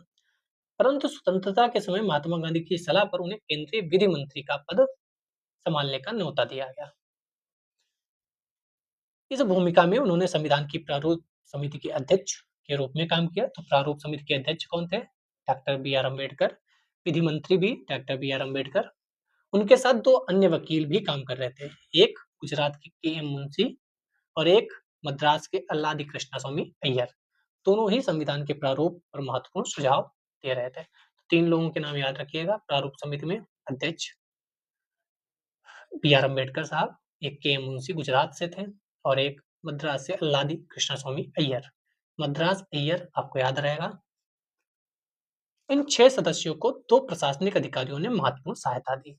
परंतु स्वतंत्रता के समय महात्मा गांधी की सलाह पर उन्हें केंद्रीय विधि मंत्री का पद संभालने का न्योता दिया गया। इस भूमिका में उन्होंने संविधान की प्रारूप समिति के अध्यक्ष के रूप में काम किया। तो प्रारूप समिति के अध्यक्ष कौन थे? Doctor B R Ambedkar. विधि मंत्री भी डॉक्टर बी आर अम्बेडकर। उनके साथ 2 अन्य वकील भी काम कर रहे थे। एक गुजरात के के.एम. मुंशी और एक मद्रास के अल्लादी कृष्णस्वामी अय्यर। दोनों ही संविधान के प्रारूप पर महत्वपूर्ण सुझाव दे रहे थे। 3 लोगों के नाम याद रखिएगा प्रारूप समिति में। अध्यक्ष बी आर अम्बेडकर साहब, एक के एम मुंशी गुजरात से थे और एक मद्रास से अल्लादी कृष्णस्वामी अय्यर। मद्रास अय्यर आपको याद रहेगा। इन 6 सदस्यों को 2 प्रशासनिक अधिकारियों ने महत्वपूर्ण सहायता दी।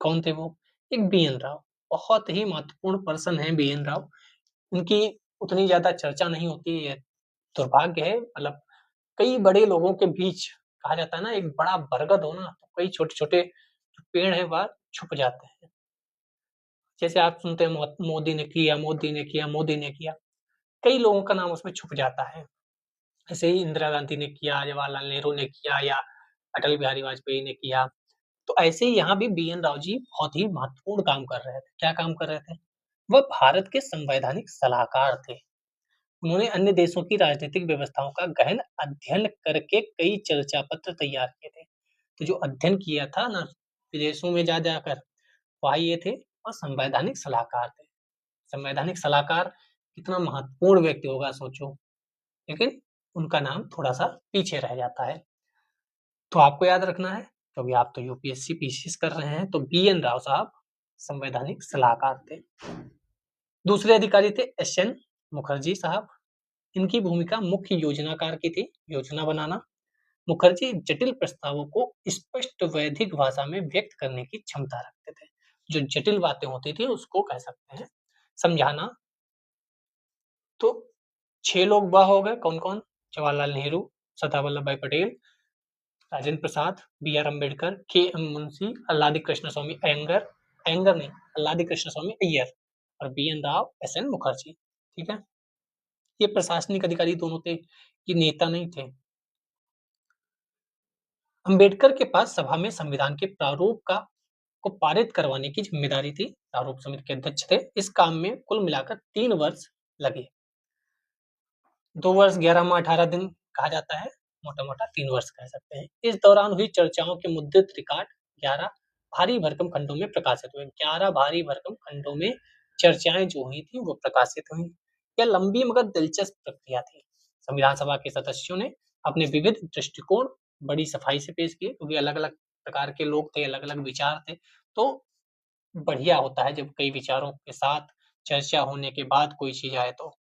कौन थे वो? एक बी एन राव, बहुत ही महत्वपूर्ण पर्सन है बी एन राव। उनकी उतनी ज्यादा चर्चा नहीं होती है, दुर्भाग्य है। मतलब कई बड़े लोगों के बीच, कहा जाता है ना, एक बड़ा बरगद हो ना, तो कई छोटे-छोटे जो पेड़ हैं वह छुप जाते हैं। जैसे आप सुनते हैं मोदी ने किया, मोदी ने किया, मोदी ने किया, कई लोगों का नाम उसमें छुप जाता है। ऐसे ही इंदिरा गांधी ने किया, जवाहरलाल नेहरू ने किया या अटल बिहारी वाजपेयी ने किया। तो ऐसे ही यहाँ भी बी एन राव जी बहुत ही महत्वपूर्ण काम कर रहे थे। क्या काम कर रहे थे? वह भारत के संवैधानिक सलाहकार थे। उन्होंने अन्य देशों की राजनीतिक व्यवस्थाओं का गहन अध्ययन करके कई चर्चा पत्र तैयार किए थे। तो जो अध्ययन किया था ना विदेशों में जा जाकर, वह ये थे और संवैधानिक सलाहकार थे। संवैधानिक सलाहकार कितना महत्वपूर्ण व्यक्ति होगा सोचो, लेकिन उनका नाम थोड़ा-सा पीछे रह जाता है। तो आपको याद रखना है, क्योंकि आप तो यूपीएससी पीसीएस कर रहे हैं, तो बी एन राव साहब संवैधानिक सलाहकार थे। दूसरे अधिकारी थे एस एन मुखर्जी साहब। इनकी भूमिका मुख्य योजनाकार की थी, योजना बनाना। मुखर्जी जटिल प्रस्तावों को स्पष्ट वैदिक भाषा में व्यक्त करने की क्षमता रखते थे। जो जटिल बातें होती थी उसको कह सकते हैं समझाना। तो 6 लोग वह हो गए, कौन-कौन? Jawaharlal Nehru, Sardar Vallabh Bhai Patel, Rajendra Prasad, B R Ambedkar, K M Munshi, Alladi Krishnaswami Ayyangar, Ayyangar नहीं, अल्लादी कृष्ण स्वामी अय्यर और B N Rau, S N Mukherjee. ठीक है, ये प्रशासनिक अधिकारी दोनों थे, ये नेता नहीं थे। अंबेडकर के पास सभा में संविधान के प्रारूप को पारित करवाने की जिम्मेदारी थी। प्रारूप समिति के अध्यक्ष थे। इस काम में कुल मिलाकर 3 वर्ष लगे। 2 वर्ष 11 माह 18 दिन कहा जाता है, मोटा-मोटा 3 वर्ष कह सकते हैं। इस दौरान हुई चर्चाओं के मुद्रित रिकॉर्ड 11 भारी भरकम खंडों में प्रकाशित हुए। 11 भारी भरकम खंडों में चर्चाएं जो हुई थी वो प्रकाशित हुई। यह लंबी मगर दिलचस्प प्रक्रिया थी। संविधान सभा के सदस्यों ने अपने विविध दृष्टिकोण बड़ी सफाई से पेश किए, क्योंकि अलग-अलग प्रकार के लोग थे, अलग-अलग विचार थे। तो बढ़िया होता है जब कई विचारों के साथ चर्चा होने के बाद कोई चीज आए तो।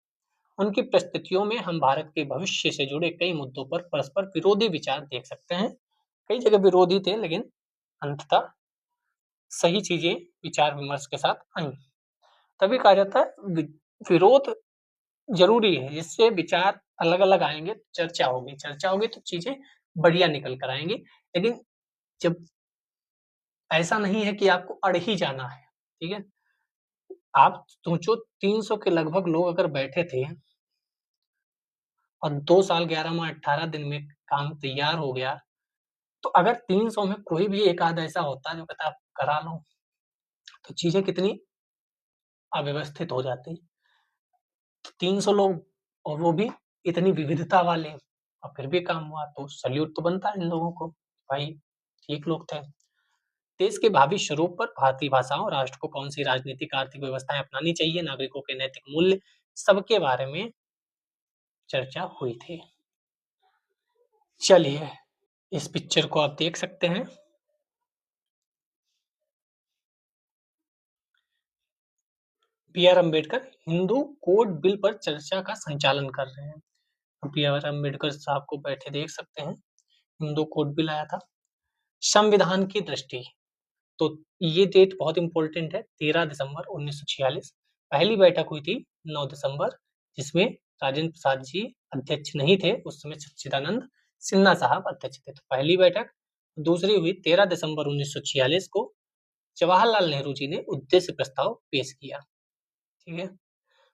उनकी प्रस्तुतियों में हम भारत के भविष्य से जुड़े कई मुद्दों पर परस्पर विरोधी विचार देख सकते हैं। कई जगह विरोधी थे, लेकिन अंततः सही चीजें विचार विमर्श के साथ आई। तभी कहा जाता है विरोध जरूरी है, जिससे विचार अलग-अलग आएंगे, चर्चा होगी तो चीजें बढ़िया निकल कर आएंगी। लेकिन जब ऐसा नहीं है कि आपको अड़ ही जाना है, ठीक है? आप सोचो 300 के लगभग लोग अगर बैठे थे और 2 साल 11 माह 18 दिन में काम तैयार हो गया, तो अगर 300 में कोई भी एक आध ऐसा होता जो कहता करा लो, तो चीजें कितनी अव्यवस्थित हो जाती। 300 लोग और वो भी इतनी विविधता वाले, और फिर भी काम हुआ, तो सैल्यूट तो बनता है इन लोगों को। भाई ठीक लोग थे। देश के भावी स्वरूप पर भारतीय भाषाओं, राष्ट्र को कौन सी राजनीतिक आर्थिक व्यवस्थाएं अपनानी चाहिए, नागरिकों के नैतिक मूल्य, सबके बारे में चर्चा हुई थी। चलिए, इस पिक्चर को आप देख सकते हैं। B R Ambedkar Hindu code bill पर चर्चा का संचालन कर रहे हैं। बी आर अम्बेडकर साहब को बैठे देख सकते हैं। हिंदू कोड बिल आया था। संविधान की दृष्टि, तो ये डेट बहुत इंपॉर्टेंट है। 13 दिसंबर 1946 पहली बैठक हुई थी। 9 दिसंबर, जिसमें राजेंद्र प्रसाद जी अध्यक्ष नहीं थे, उस समय सच्चिदानंद सिन्हा साहब अध्यक्ष थे। तो पहली बैठक। दूसरी हुई 13 दिसंबर 1946 को। जवाहरलाल नेहरू जी ने उद्देश्य प्रस्ताव पेश किया। ठीक है,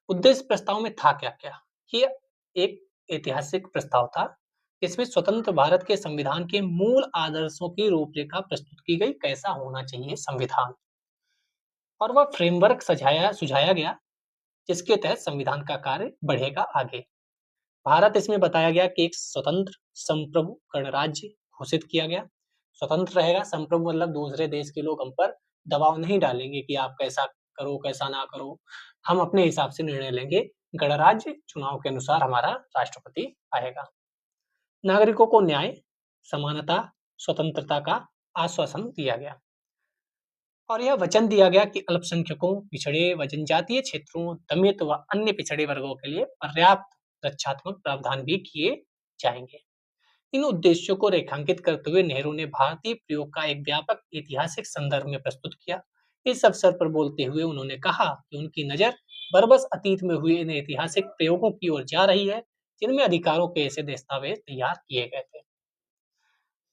उद्देश्य प्रस्ताव में था क्या क्या? ये एक ऐतिहासिक प्रस्ताव था, इसमें स्वतंत्र भारत के संविधान के मूल आदर्शों की रूपरेखा प्रस्तुत की गई, कैसा होना चाहिए संविधान, और वह फ्रेमवर्क सुझाया गया जिसके तहत संविधान का कार्य बढ़ेगा आगे। भारत इसमें बताया गया कि एक स्वतंत्र संप्रभु गणराज्य घोषित किया गया। स्वतंत्र रहेगा, संप्रभु मतलब दूसरे देश के लोग हम पर दबाव नहीं डालेंगे कि आप कैसा करो कैसा ना करो, हम अपने हिसाब से निर्णय लेंगे। गणराज्य चुनाव के अनुसार हमारा राष्ट्रपति आएगा। नागरिकों को न्याय, समानता, स्वतंत्रता का आश्वासन दिया गया, और यह वचन दिया गया कि अल्पसंख्यकों, पिछड़े व जनजातीय क्षेत्रों, दलित व अन्य पिछड़े वर्गों के लिए पर्याप्त रक्षात्मक प्रावधान भी किए जाएंगे। इन उद्देश्यों को रेखांकित करते हुए नेहरू ने भारतीय प्रयोग का एक व्यापक ऐतिहासिक संदर्भ में प्रस्तुत किया। इस अवसर पर बोलते हुए उन्होंने कहा कि उनकी नजर बरबस अतीत में हुए इन ऐतिहासिक प्रयोगों की ओर जा रही है, जिनमें अधिकारों के ऐसे दस्तावेज तैयार किए गए थे।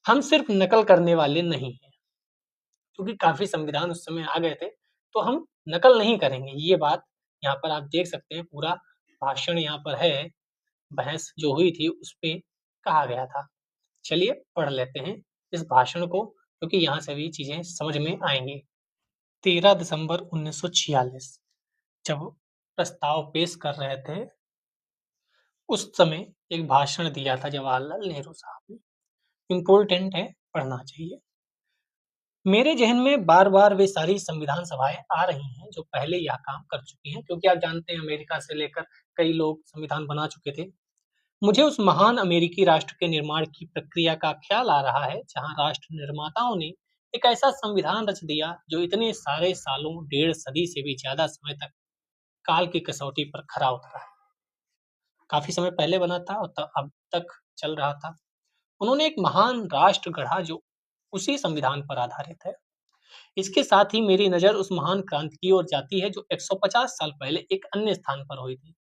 हम सिर्फ नकल करने वाले नहीं हैं, क्योंकि काफी संविधान उस समय आ गए थे, तो हम नकल नहीं करेंगे। ये बात यहाँ पर आप देख सकते हैं, पूरा भाषण यहाँ पर है, बहस जो हुई थी उस पे कहा गया था। चलिए पढ़ लेते हैं इस भाषण को, क्योंकि यहाँ से भी चीजें समझ में आएंगी। 13 दिसंबर 1946 जब प्रस्ताव पेश कर रहे थे, उस समय एक भाषण दिया था जवाहरलाल नेहरू साहब ने। इम्पोर्टेंट है, पढ़ना चाहिए। मेरे ज़हन में बार-बार वे सारी संविधान सभाएँ आ रही हैं, जो पहले यह काम कर चुकी हैं, क्योंकि आप जानते हैं अमेरिका से लेकर कई लोग संविधान बना चुके थे। मुझे उस महान अमेरिकी राष्ट्र के निर्माण की प्रक्रिया का ख्याल आ रहा है, जहाँ राष्ट्र निर्माताओं ने एक ऐसा संविधान रच दिया, जो इतने सारे सालों, डेढ़ सदी से भी ज़्यादा समय तक काल की कसौटी पर खरा उतरा है। काफ़ी समय पहले बना था और अब तक चल रहा था। उन्होंने एक महान राष्ट्र गढ़ा, जो उसी संविधान पर आधारित है। इसके साथ ही मेरी नज़र उस महान क्रांति की ओर जाती है, जो 150 साल पहले एक अन्य स्थान पर हुई थी।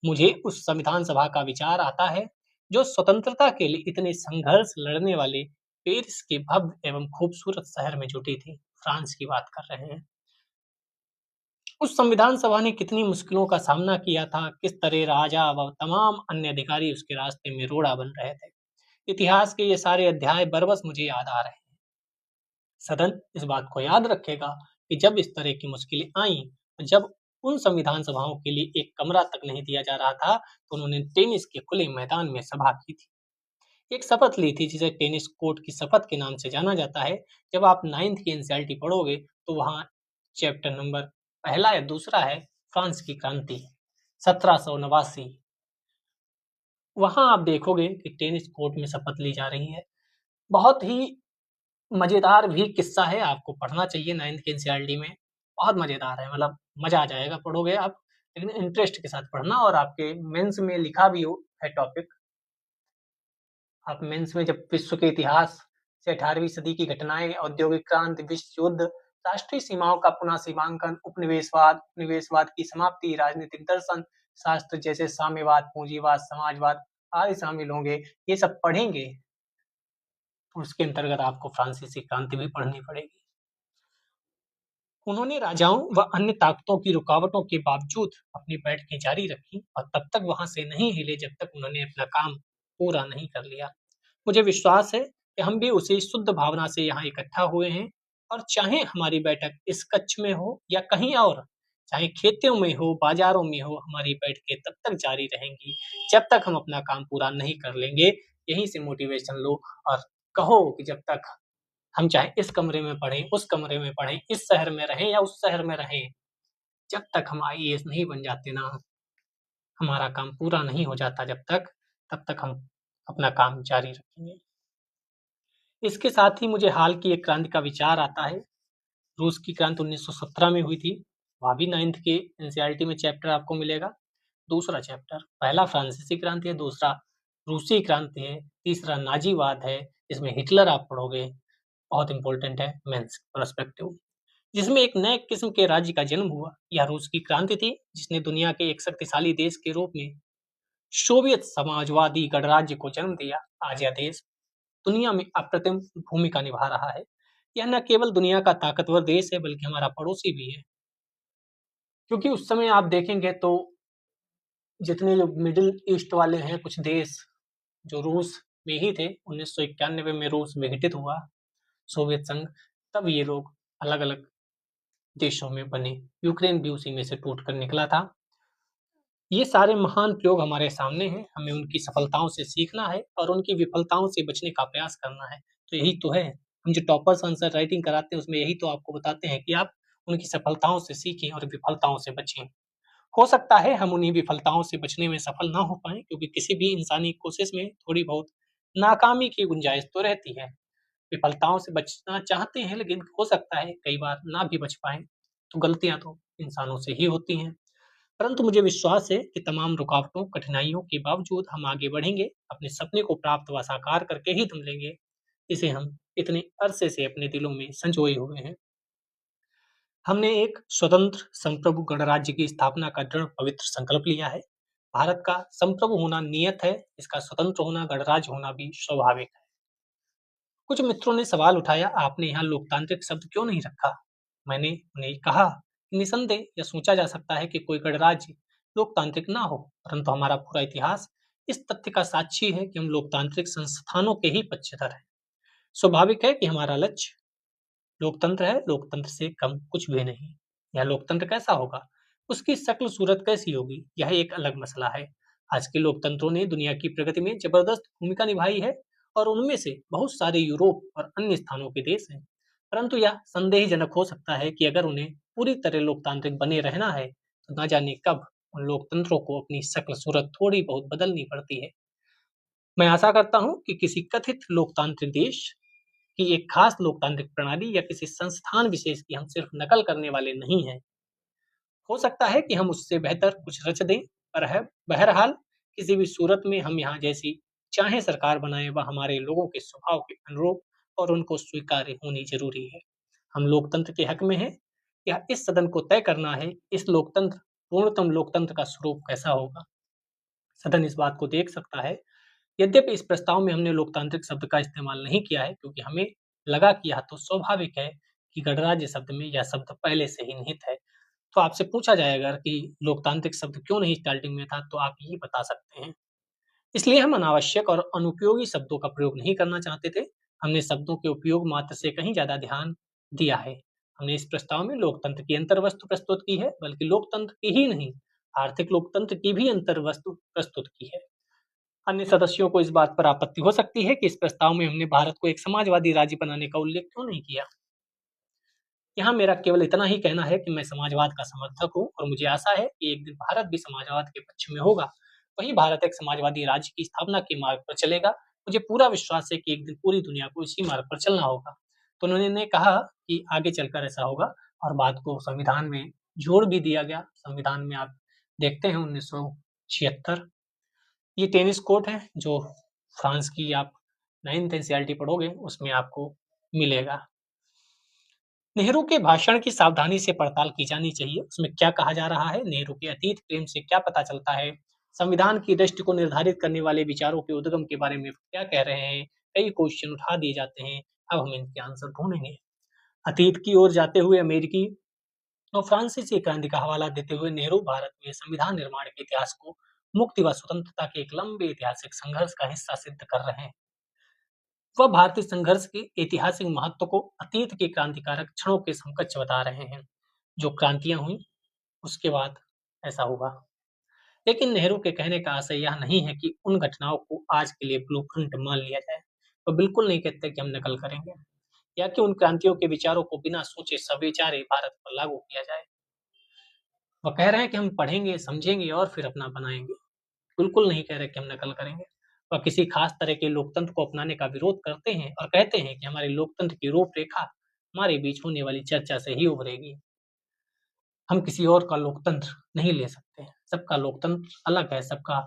मुझे उस संविधान सभा का विचार आता है, जो स्वतंत्रता के लिए इतने संघर्ष लड़ने वाले पेरिस के भव्य एवं खूबसूरत शहर में जुटी थी। फ्रांस की बात कर रहे हैं। उस संविधान सभा ने कितनी मुश्किलों का सामना किया था, किस तरह राजा व तमाम अन्य अधिकारी उसके रास्ते में रोड़ा बन रहे थे। इतिहास के ये सारे अध्याय बरबस मुझे याद आ रहे हैं। सदन इस बात को याद रखेगा कि जब इस तरह की मुश्किलें आईं, जब उन संविधान सभाओं के लिए एक कमरा तक नहीं दिया जा रहा था, तो उन्होंने टेनिस के खुले मैदान में सभा की थी। एक शपथ ली थी जिसे टेनिस कोर्ट की शपथ के नाम से जाना जाता है। जब आप 9th की एनसीईआरटी पढ़ोगे तो वहाँ चैप्टर नंबर पहला या दूसरा है फ्रांस की क्रांति 1789। वहाँ आप देखोगे कि टेनिस कोर्ट में शपथ ली जा रही है। बहुत ही मजेदार भी किस्सा है, आपको पढ़ना चाहिए 9th की एनसीईआरटी में। बहुत मजेदार है, मतलब मजा आ जाएगा पढ़ोगे आप, लेकिन इंटरेस्ट के साथ पढ़ना। और आपके मेंस में लिखा भी हो है टॉपिक। आप मेंस में जब विश्व के इतिहास से 18वीं सदी की घटनाएं, औद्योगिक क्रांति, विश्व युद्ध, राष्ट्रीय सीमाओं का पुनः सीमांकन, उपनिवेशवाद, उपनिवेशवाद की समाप्ति, राजनीतिक दर्शन शास्त्र जैसे साम्यवाद, पूंजीवाद, समाजवाद आदि शामिल होंगे। ये सब पढ़ेंगे तो उसके अंतर्गत आपको फ्रांसीसी क्रांति भी पढ़नी पड़ेगी। उन्होंने राजाओं व अन्य ताकतों की रुकावटों के बावजूद अपनी बैठकें जारी रखी और तब तक वहां से नहीं हिले जब तक उन्होंने अपना काम पूरा नहीं कर लिया। मुझे विश्वास है कि हम भी उसी शुद्ध भावना से यहाँ इकट्ठा हुए हैं, और चाहे हमारी बैठक इस कक्ष में हो या कहीं और, चाहे खेतों में हो, बाजारों में हो, हमारी बैठकें तब तक जारी रहेंगी जब तक हम अपना काम पूरा नहीं कर लेंगे। यहीं से मोटिवेशन लो और कहो कि जब तक हम चाहे इस कमरे में पढ़ें, उस कमरे में पढ़ें, इस शहर में रहें या उस शहर में रहें, जब तक हम आईएएस नहीं बन जाते ना, हमारा काम पूरा नहीं हो जाता जब तक, तब तक हम अपना काम जारी रखेंगे। इसके साथ ही मुझे हाल की एक क्रांति का विचार आता है। रूस की क्रांति 1917 में हुई थी। वहाँ भी 9th के एनसीईआरटी में चैप्टर आपको मिलेगा। दूसरा चैप्टर, पहला फ्रांसीसी क्रांति है, दूसरा रूसी क्रांति है, तीसरा नाजीवाद है, इसमें हिटलर आप पढ़ोगे। बहुत इंपॉर्टेंट है मेंस पर्सपेक्टिव, जिसमें एक नए किस्म के राज्य का जन्म हुआ। यह रूस की क्रांति थी जिसने दुनिया के एक शक्तिशाली देश के रूप में सोवियत समाजवादी गणराज्य को जन्म दिया। आज यह देश दुनिया में अप्रतिम भूमिका निभा रहा है। यह न केवल दुनिया का ताकतवर देश है बल्कि हमारा पड़ोसी भी है, क्योंकि उस समय आप देखेंगे तो जितने जो मिडिल ईस्ट वाले हैं कुछ देश जो रूस में ही थे, 1991 में रूस विघटित हुआ, सोवियत संघ, तब ये लोग अलग अलग देशों में बने। यूक्रेन भी उसी में से टूट कर निकला था। ये सारे महान प्रयोग हमारे सामने हैं, हमें उनकी सफलताओं से सीखना है और उनकी विफलताओं से बचने का प्रयास करना है। तो यही तो है, हम जो टॉपर्स आंसर राइटिंग कराते हैं उसमें यही तो आपको बताते हैं कि आप उनकी सफलताओं से सीखें और विफलताओं से बचें। हो सकता है हम उन्हीं विफलताओं से बचने में सफल ना हो पाएं, क्योंकि किसी भी इंसानी कोशिश में थोड़ी बहुत नाकामी की गुंजाइश तो रहती है। विफलताओं से बचना चाहते हैं लेकिन हो सकता है कई बार ना भी बच पाएं, तो गलतियां तो इंसानों से ही होती हैं। परंतु मुझे विश्वास है कि तमाम रुकावटों, कठिनाइयों के बावजूद हम आगे बढ़ेंगे, अपने सपने को प्राप्त व साकार करके ही दम लेंगे, जिसे हम इतने अरसे से अपने दिलों में संजोए हुए हैं। हमने एक स्वतंत्र संप्रभु गणराज्य की स्थापना का दृढ़ पवित्र संकल्प लिया है। भारत का संप्रभु होना नियत है, इसका स्वतंत्र होना, गणराज्य होना भी स्वाभाविक है। कुछ मित्रों ने सवाल उठाया, आपने यहाँ लोकतांत्रिक शब्द क्यों नहीं रखा? मैंने उन्हें कहा, निसंदेह यह सोचा जा सकता है कि कोई गणराज्य लोकतांत्रिक ना हो, परंतु हमारा पूरा इतिहास इस तथ्य का साक्षी है कि हम लोकतांत्रिक संस्थानों के ही पक्षधर हैं। स्वाभाविक है कि हमारा लक्ष्य लोकतंत्र है, लोकतंत्र से कम कुछ भी नहीं। यह लोकतंत्र कैसा होगा, उसकी शक्ल सूरत कैसी होगी, यह एक अलग मसला है। आज के लोकतंत्रों ने दुनिया की प्रगति में जबरदस्त भूमिका निभाई है और उनमें से बहुत सारे यूरोप और अन्य स्थानों के देश हैं। परंतु यह संदेहजनक हो सकता है कि अगर उन्हें पूरी तरह लोकतांत्रिक बने रहना है तो न जाने कब उन लोकतंत्रों को अपनी शक्ल सूरत थोड़ी बहुत बदलनी पड़ती है। मैं आशा करता हूँ कि किसी कथित लोकतांत्रिक देश कि एक खास लोकतांत्रिक प्रणाली या किसी संस्थान विशेष की हम सिर्फ नकल करने वाले नहीं हैं। हो सकता है कि हम उससे बेहतर कुछ रच दें, पर है बहरहाल किसी भी सूरत में हम यहाँ जैसी चाहे सरकार बनाए वह हमारे लोगों के स्वभाव के अनुरूप और उनको स्वीकार्य होनी जरूरी है। हम लोकतंत्र के हक में हैं। या इस सदन को तय करना है इस लोकतंत्र, पूर्णतम लोकतंत्र का स्वरूप कैसा होगा। सदन इस बात को देख सकता है। यद्यपि इस प्रस्ताव में हमने लोकतांत्रिक शब्द का इस्तेमाल नहीं किया है, क्योंकि हमें लगा कि यह तो स्वाभाविक है कि गणराज्य शब्द में यह शब्द पहले से ही निहित है। तो आपसे पूछा जाएगा कि लोकतांत्रिक शब्द क्यों नहीं स्टार्टिंग में था, तो आप यही बता सकते हैं। इसलिए हम अनावश्यक और अनुपयोगी शब्दों का प्रयोग नहीं करना चाहते थे। हमने शब्दों के उपयोग मात्र से कहीं ज़्यादा ध्यान दिया है। हमने इस प्रस्ताव में लोकतंत्र की अंतर्वस्तु प्रस्तुत की है, बल्कि लोकतंत्र की ही नहीं, आर्थिक लोकतंत्र की भी अंतर्वस्तु प्रस्तुत की है। अन्य सदस्यों को इस बात पर आपत्ति हो सकती है कि इस प्रस्ताव में हमने भारत को एक समाजवादी राज्य बनाने का उल्लेख क्यों नहीं किया। यहाँ मेरा केवल इतना ही कहना है कि मैं समाजवाद का समर्थक हूँ और मुझे आशा है कि एक दिन भारत भी समाजवाद के पक्ष में होगा। वही भारत एक समाजवादी राज्य की स्थापना के मार्ग पर चलेगा। मुझे पूरा विश्वास है कि एक दिन पूरी दुनिया को इसी मार्ग पर चलना होगा। तो उन्होंने कहा कि आगे चलकर ऐसा होगा और बात को संविधान में जोड़ भी दिया गया। संविधान में आप देखते हैं 1976 ये टेनिस कोर्ट है जो फ्रांस की आप 9th एनसीईआरटी पढ़ोगे उसमें आपको मिलेगा। नेहरू के भाषण की सावधानी से पड़ताल की जानी चाहिए। उसमें क्या कहा जा रहा है, नेहरू के अतीत प्रेम से क्या पता चलता है, संविधान की दृष्टि को निर्धारित करने वाले विचारों के उद्गम के बारे में क्या कह रहे हैं। कई क्वेश्चन उठा दिए जाते हैं। अब हम इनके आंसर ढूंढेंगे। अतीत की ओर जाते हुए अमेरिकी और फ्रांसीसी क्रांति का हवाला देते हुए नेहरू भारत में संविधान निर्माण के इतिहास को मुक्ति व स्वतंत्रता के एक लंबे ऐतिहासिक संघर्ष का हिस्सा सिद्ध कर रहे हैं। वह भारतीय संघर्ष के ऐतिहासिक महत्व को अतीत के क्रांतिकारक क्षणों के समकक्ष बता रहे हैं। जो क्रांतियां हुई उसके बाद ऐसा हुआ। लेकिन नेहरू के कहने का आशय यह नहीं है कि उन घटनाओं को आज के लिए ब्लूप्रिंट मान लिया जाए। वह बिल्कुल नहीं कहते कि हम नकल करेंगे या कि उन क्रांतियों के विचारों को बिना सोचे सविचारे भारत पर लागू किया जाए। वह कह रहे हैं कि हम पढ़ेंगे, समझेंगे और फिर अपना बनाएंगे। बिल्कुल नहीं कह रहे कि हम नकल करेंगे। वह किसी खास तरह के लोकतंत्र को अपनाने का विरोध करते हैं और कहते हैं कि हमारे लोकतंत्र की रूपरेखा हमारे बीच होने वाली चर्चा से ही उभरेगी। हम किसी और का लोकतंत्र नहीं ले सकते। सबका लोकतंत्र अलग है, सबका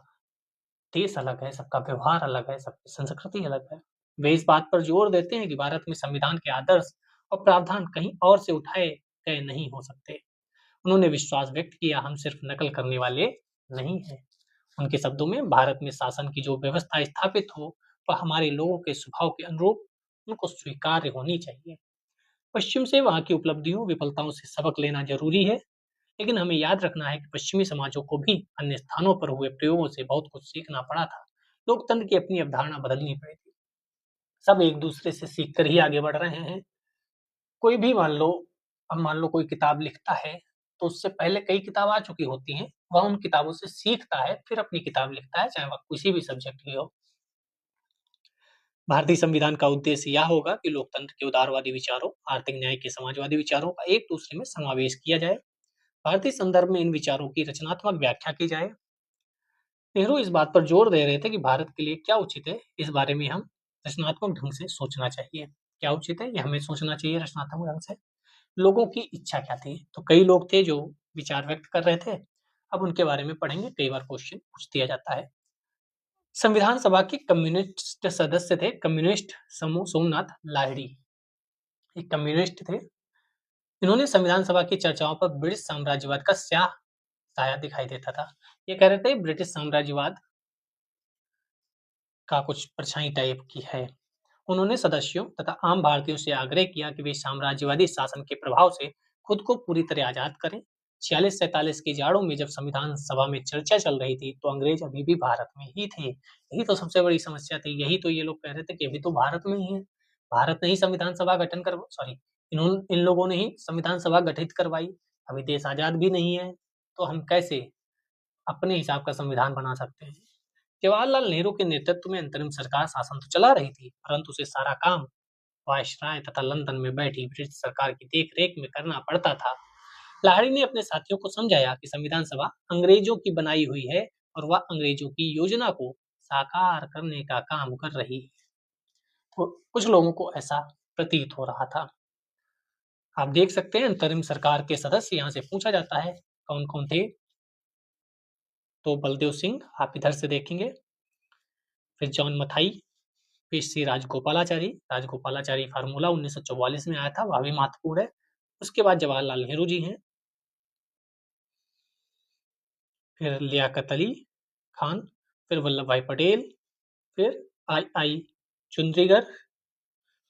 देश अलग है, सबका व्यवहार अलग है, सबकी संस्कृति अलग है। वे इस बात पर जोर देते हैं कि भारत में संविधान के आदर्श और प्रावधान कहीं और से उठाए गए नहीं हो सकते। उन्होंने विश्वास व्यक्त किया, हम सिर्फ नकल करने वाले नहीं हैं। उनके शब्दों में भारत में शासन की जो व्यवस्था स्थापित हो वह हमारे लोगों के स्वभाव के अनुरूप उनको स्वीकार्य होनी चाहिए। पश्चिम से वहाँ की उपलब्धियों विफलताओं से सबक लेना जरूरी है, लेकिन हमें याद रखना है कि पश्चिमी समाजों को भी अन्य स्थानों पर हुए प्रयोगों से बहुत कुछ सीखना पड़ा था। लोकतंत्र की अपनी अवधारणा बदलनी पड़ी थी। सब एक दूसरे से सीख कर ही आगे बढ़ रहे हैं। कोई भी मान लो, अब मान लो कोई किताब लिखता है तो उससे पहले कई किताब आ चुकी होती हैं। वह उन किताबों से सीखता है फिर अपनी किताब लिखता है, चाहे वह किसी भी सब्जेक्ट की हो। भारतीय संविधान का उद्देश्य यह होगा कि लोकतंत्र के उदारवादी विचारों, आर्थिक न्याय के समाजवादी विचारों का एक दूसरे में समावेश किया जाए। भारतीय संदर्भ में इन विचारों की रचनात्मक व्याख्या की जाए। नेहरू इस बात पर जोर दे रहे थे कि भारत के लिए क्या उचित है, इस बारे में हम रचनात्मक ढंग से सोचना चाहिए। क्या उचित है, ये हमें सोचना चाहिए रचनात्मक ढंग से। लोगों की इच्छा क्या थी? तो कई लोग थे जो विचार व्यक्त कर रहे थे। अब उनके बारे में पढ़ेंगे। कई बार क्वेश्चन पूछ दिया जाता है। संविधान सभा के कम्युनिस्ट सदस्य थे कम्युनिस्ट समूह सोमनाथ लाहिड़ी। एक कम्युनिस्ट थे। इन्होंने संविधान सभा की चर्चाओं पर ब्रिटिश साम्राज्यवाद का स्याह साया दिखाई देता था। ये कह रहे थे ब्रिटिश साम्राज्यवाद का कुछ परछाई टाइप की है। उन्होंने सदस्यों तथा आम भारतीयों से आग्रह किया कि वे साम्राज्यवादी शासन के प्रभाव से खुद को पूरी तरह आजाद करें। 46-47 की जाड़ों में जब संविधान सभा में चर्चा चल रही थी तो अंग्रेज अभी भी भारत में ही थे। यही तो सबसे बड़ी समस्या थी। यही तो ये लोग कह रहे थे कि अभी तो भारत में ही है। भारत ने ही संविधान सभा गठन कर सॉरी इन लोगों ने ही संविधान सभा गठित करवाई। अभी देश आजाद भी नहीं है तो हम कैसे अपने हिसाब का संविधान बना सकते हैं। जवाहरलाल नेहरू के नेतृत्व में अंतरिम सरकार शासन तो चला रही थी, परंतु उसे सारा काम वायसराय तथा लंदन में बैठी ब्रिटिश सरकार की देख-रेख में करना पड़ता था। लाहिड़ी ने अपने साथियों को समझाया कि संविधान सभा अंग्रेजों की बनाई हुई है और वह अंग्रेजों की योजना को साकार करने का काम कर रही है। तो कुछ लोगों को ऐसा प्रतीत हो रहा था। आप देख सकते हैं अंतरिम सरकार के सदस्य यहाँ से पूछा जाता है कौन-कौन थे। तो बलदेव सिंह आप इधर से देखेंगे, फिर जॉन मथाई, फिर श्री राजगोपालाचारी। राजगोपालाचारी फार्मूला 1944 में आया था, वह भी महत्वपूर्ण है। उसके बाद जवाहरलाल नेहरू जी हैं, फिर लियाकत अली खान, फिर वल्लभ भाई पटेल, फिर आई चुंद्रीगर,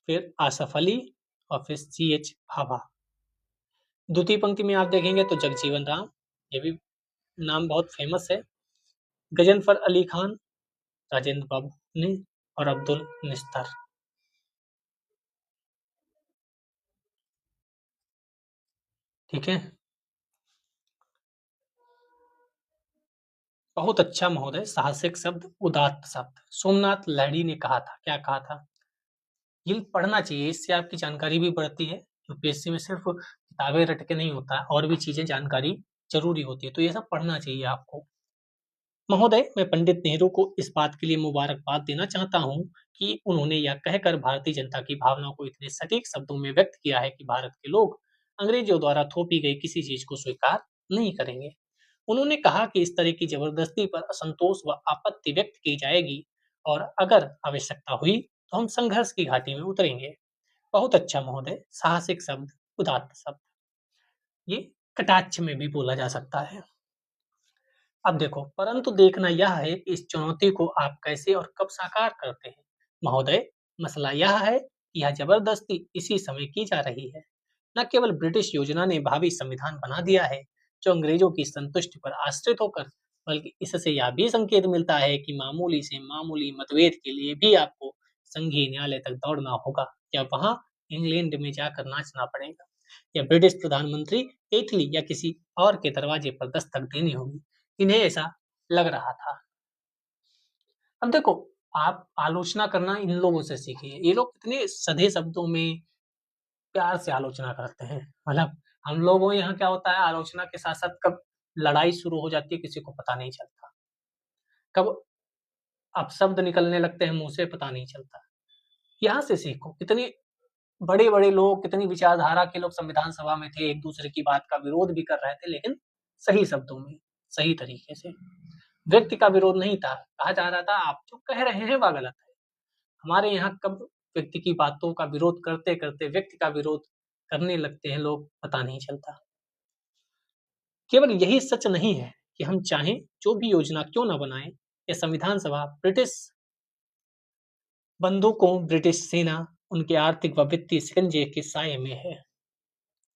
फिर आसफ अली और फिर CH भाभा। द्वितीय पंक्ति में आप देखेंगे तो जगजीवन राम, ये भी नाम बहुत फेमस है। गजनफर अली खान, राजेंद्र बाबू ने और अब्दुल निस्तर। ठीक है, बहुत अच्छा महोदय। साहसिक शब्द, उदात्त शब्द। सोमनाथ लाहिड़ी ने कहा था, क्या कहा था? ये पढ़ना चाहिए, इससे आपकी जानकारी भी बढ़ती है। यूपीएससी में सिर्फ किताबें रट के नहीं होता, और भी चीजें जानकारी जरूरी होती है, तो ये सब पढ़ना चाहिए आपको। महोदय, मैं पंडित नेहरू को इस बात के लिए मुबारकबाद देना चाहता हूँ कि उन्होंने यह कहकर भारतीय जनता की भावनाओं को इतने सटीक शब्दों में व्यक्त किया है कि भारत के लोग अंग्रेजों द्वारा थोपी गई किसी चीज को स्वीकार नहीं करेंगे। उन्होंने कहा कि इस तरह की जबरदस्ती पर असंतोष व आपत्ति व्यक्त की जाएगी, और अगर आवश्यकता हुई तो हम संघर्ष की घाटी में उतरेंगे। बहुत अच्छा महोदय, साहसिक शब्द, उदात्त शब्द, ये कटाक्ष में भी बोला जा सकता है। अब देखो, परंतु देखना यह है कि इस चुनौती को आप कैसे और कब साकार करते हैं। महोदय, मसला यह है कि यह जबरदस्ती इसी समय की जा रही है। न केवल ब्रिटिश योजना ने भावी संविधान बना दिया है जो अंग्रेजों की संतुष्टि पर आश्रित होकर, बल्कि इससे यह भी संकेत मिलता है कि मामूली से मामूली मतभेद के लिए भी आपको संघीय न्यायालय तक दौड़ना होगा, या वहां इंग्लैंड में जाकर नाचना पड़ेगा, या ब्रिटिश प्रधानमंत्री इटली या किसी और के दरवाजे पर दस्तक देनी होगी। इन्हें ऐसा लग रहा था। अब देखो, आप आलोचना करना इन लोगों से सीखिए। ये लोग कितने सधे शब्दों में प्यार से आलोचना करते हैं। मतलब हम लोगों यहाँ क्या होता है, आलोचना के साथ साथ कब लड़ाई शुरू हो जाती है किसी को पता नहीं चलता, कब अपशब्द निकलने लगते हैं मुंह से पता नहीं चलता। यहाँ से सीखो, कितने बड़े बड़े लोग, कितनी विचारधारा के लोग संविधान सभा में थे, एक दूसरे की बात का विरोध भी कर रहे थे, लेकिन सही शब्दों में, सही तरीके से। व्यक्ति का विरोध नहीं था, कहा जा रहा था आप जो कह रहे हैं वह गलत है। हमारे यहाँ कब व्यक्ति की बातों का विरोध करते करते व्यक्ति का विरोध करने लगते हैं लोग, पता नहीं चलता। केवल यही सच नहीं है कि हम चाहें जो भी योजना क्यों ना बनाएं, यह संविधान सभा ब्रिटिश बंदूकों, ब्रिटिश सेना, उनके आर्थिक व वित्तीय शिकंजे के साये में है।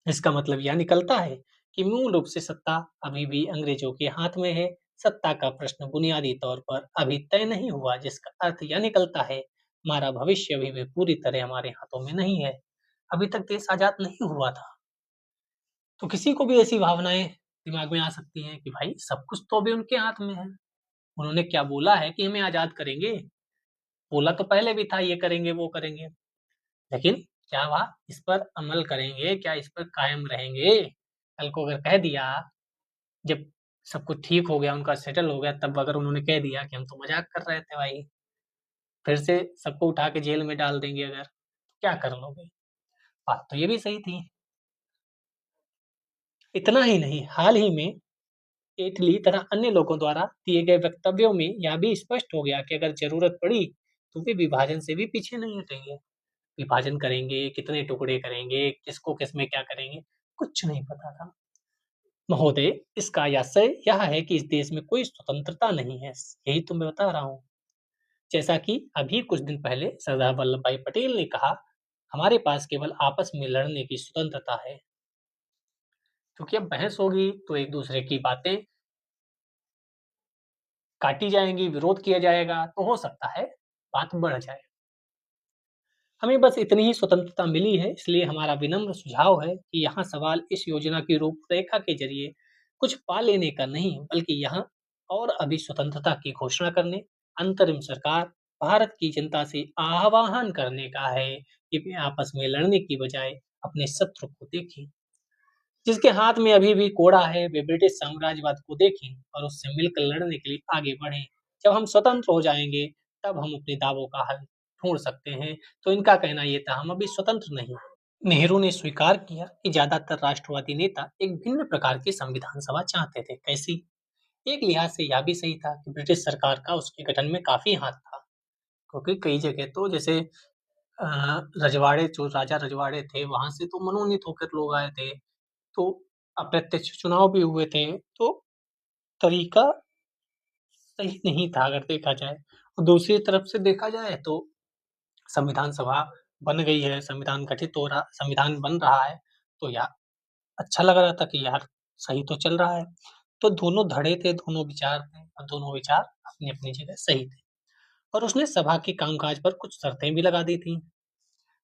इसका मतलब यह निकलता है कि मूल रूप से सत्ता अभी भी अंग्रेजों के हाथ में है। सत्ता का प्रश्न बुनियादी तौर पर अभी तय नहीं हुआ, जिसका अर्थ यह निकलता है हमारा भविष्य अभी भी पूरी तरह हमारे हाथों में नहीं है। अभी तक देश आजाद नहीं हुआ था। तो किसी को भी ऐसी भावनाएं दिमाग में आ सकती हैं कि भाई सब कुछ तो अभी उनके हाथ में है। उन्होंने क्या बोला है कि हमें आजाद करेंगे? बोला तो पहले भी था ये करेंगे वो करेंगे, लेकिन क्या वह इस पर अमल करेंगे? क्या इस पर कायम रहेंगे? कल को अगर कह दिया, जब सब कुछ ठीक हो गया, उनका सेटल हो गया, तब अगर उन्होंने कह दिया कि हम तो मजाक कर रहे थे भाई, फिर से सबको उठा के जेल में डाल देंगे अगर, तो क्या कर लोगे? बात तो ये भी सही थी। इतना ही नहीं, हाल ही में इटली तथा अन्य लोगों द्वारा दिए गए वक्तव्यों में यह भी स्पष्ट हो गया कि अगर जरूरत पड़ी तो वे विभाजन से भी पीछे नहीं हटेंगे। विभाजन करेंगे, कितने टुकड़े करेंगे, किसको किसमें क्या करेंगे, कुछ नहीं पता था। महोदय, इसका आशय यह है कि इस देश में कोई स्वतंत्रता नहीं है, यही तो मैं बता रहा हूँ। जैसा कि अभी कुछ दिन पहले सरदार वल्लभ भाई पटेल ने कहा, हमारे पास केवल आपस में लड़ने की स्वतंत्रता है। क्योंकि अब बहस होगी तो एक दूसरे की बातें काटी जाएंगी, विरोध किया जाएगा, तो हो सकता है बात बढ़ जाए। हमें बस इतनी ही स्वतंत्रता मिली है, इसलिए हमारा विनम्र सुझाव है कि यहाँ सवाल इस योजना की रूपरेखा के जरिए कुछ पा लेने का नहीं, बल्कि यहाँ और अभी स्वतंत्रता की घोषणा करने, अंतरिम सरकार, भारत की जनता से आह्वान करने का है कि वे आपस में लड़ने की बजाय अपने शत्रु को देखें। जिसके हाथ में अभी भी कोड़ा है, वे ब्रिटिश साम्राज्यवाद को देखें और उससे मिलकर लड़ने के लिए आगे बढ़ें। जब हम स्वतंत्र हो जाएंगे, तब हम अपने दावों का हल ढूंढ सकते हैं। तो इनका कहना ये था, हम अभी स्वतंत्र नहीं। नेहरू ने स्वीकार किया कि ज्यादातर राष्ट्रवादी नेता एक भिन्न प्रकार की संविधान सभा चाहते थे। कैसी? एक लिहाज से यह भी सही था कि ब्रिटिश सरकार का उसके गठन में काफी हाथ था, क्योंकि कई जगह तो जैसे रजवाड़े, जो राजा रजवाड़े थे, वहां से तो मनोनीत होकर लोग आए थे, तो अप्रत्यक्ष चुनाव भी हुए थे। तो तरीका सही नहीं था अगर देखा जाए। और दूसरी तरफ से देखा जाए तो संविधान सभा बन गई है, संविधान गठित हो रहा, संविधान बन रहा है, तो यार अच्छा लग रहा था कि यार सही तो चल रहा है। तो दोनों धड़े थे, दोनों विचार थे, और दोनों विचार अपनी अपनी जगह सही थे। और उसने सभा के कामकाज पर कुछ शर्तें भी लगा दी थीं।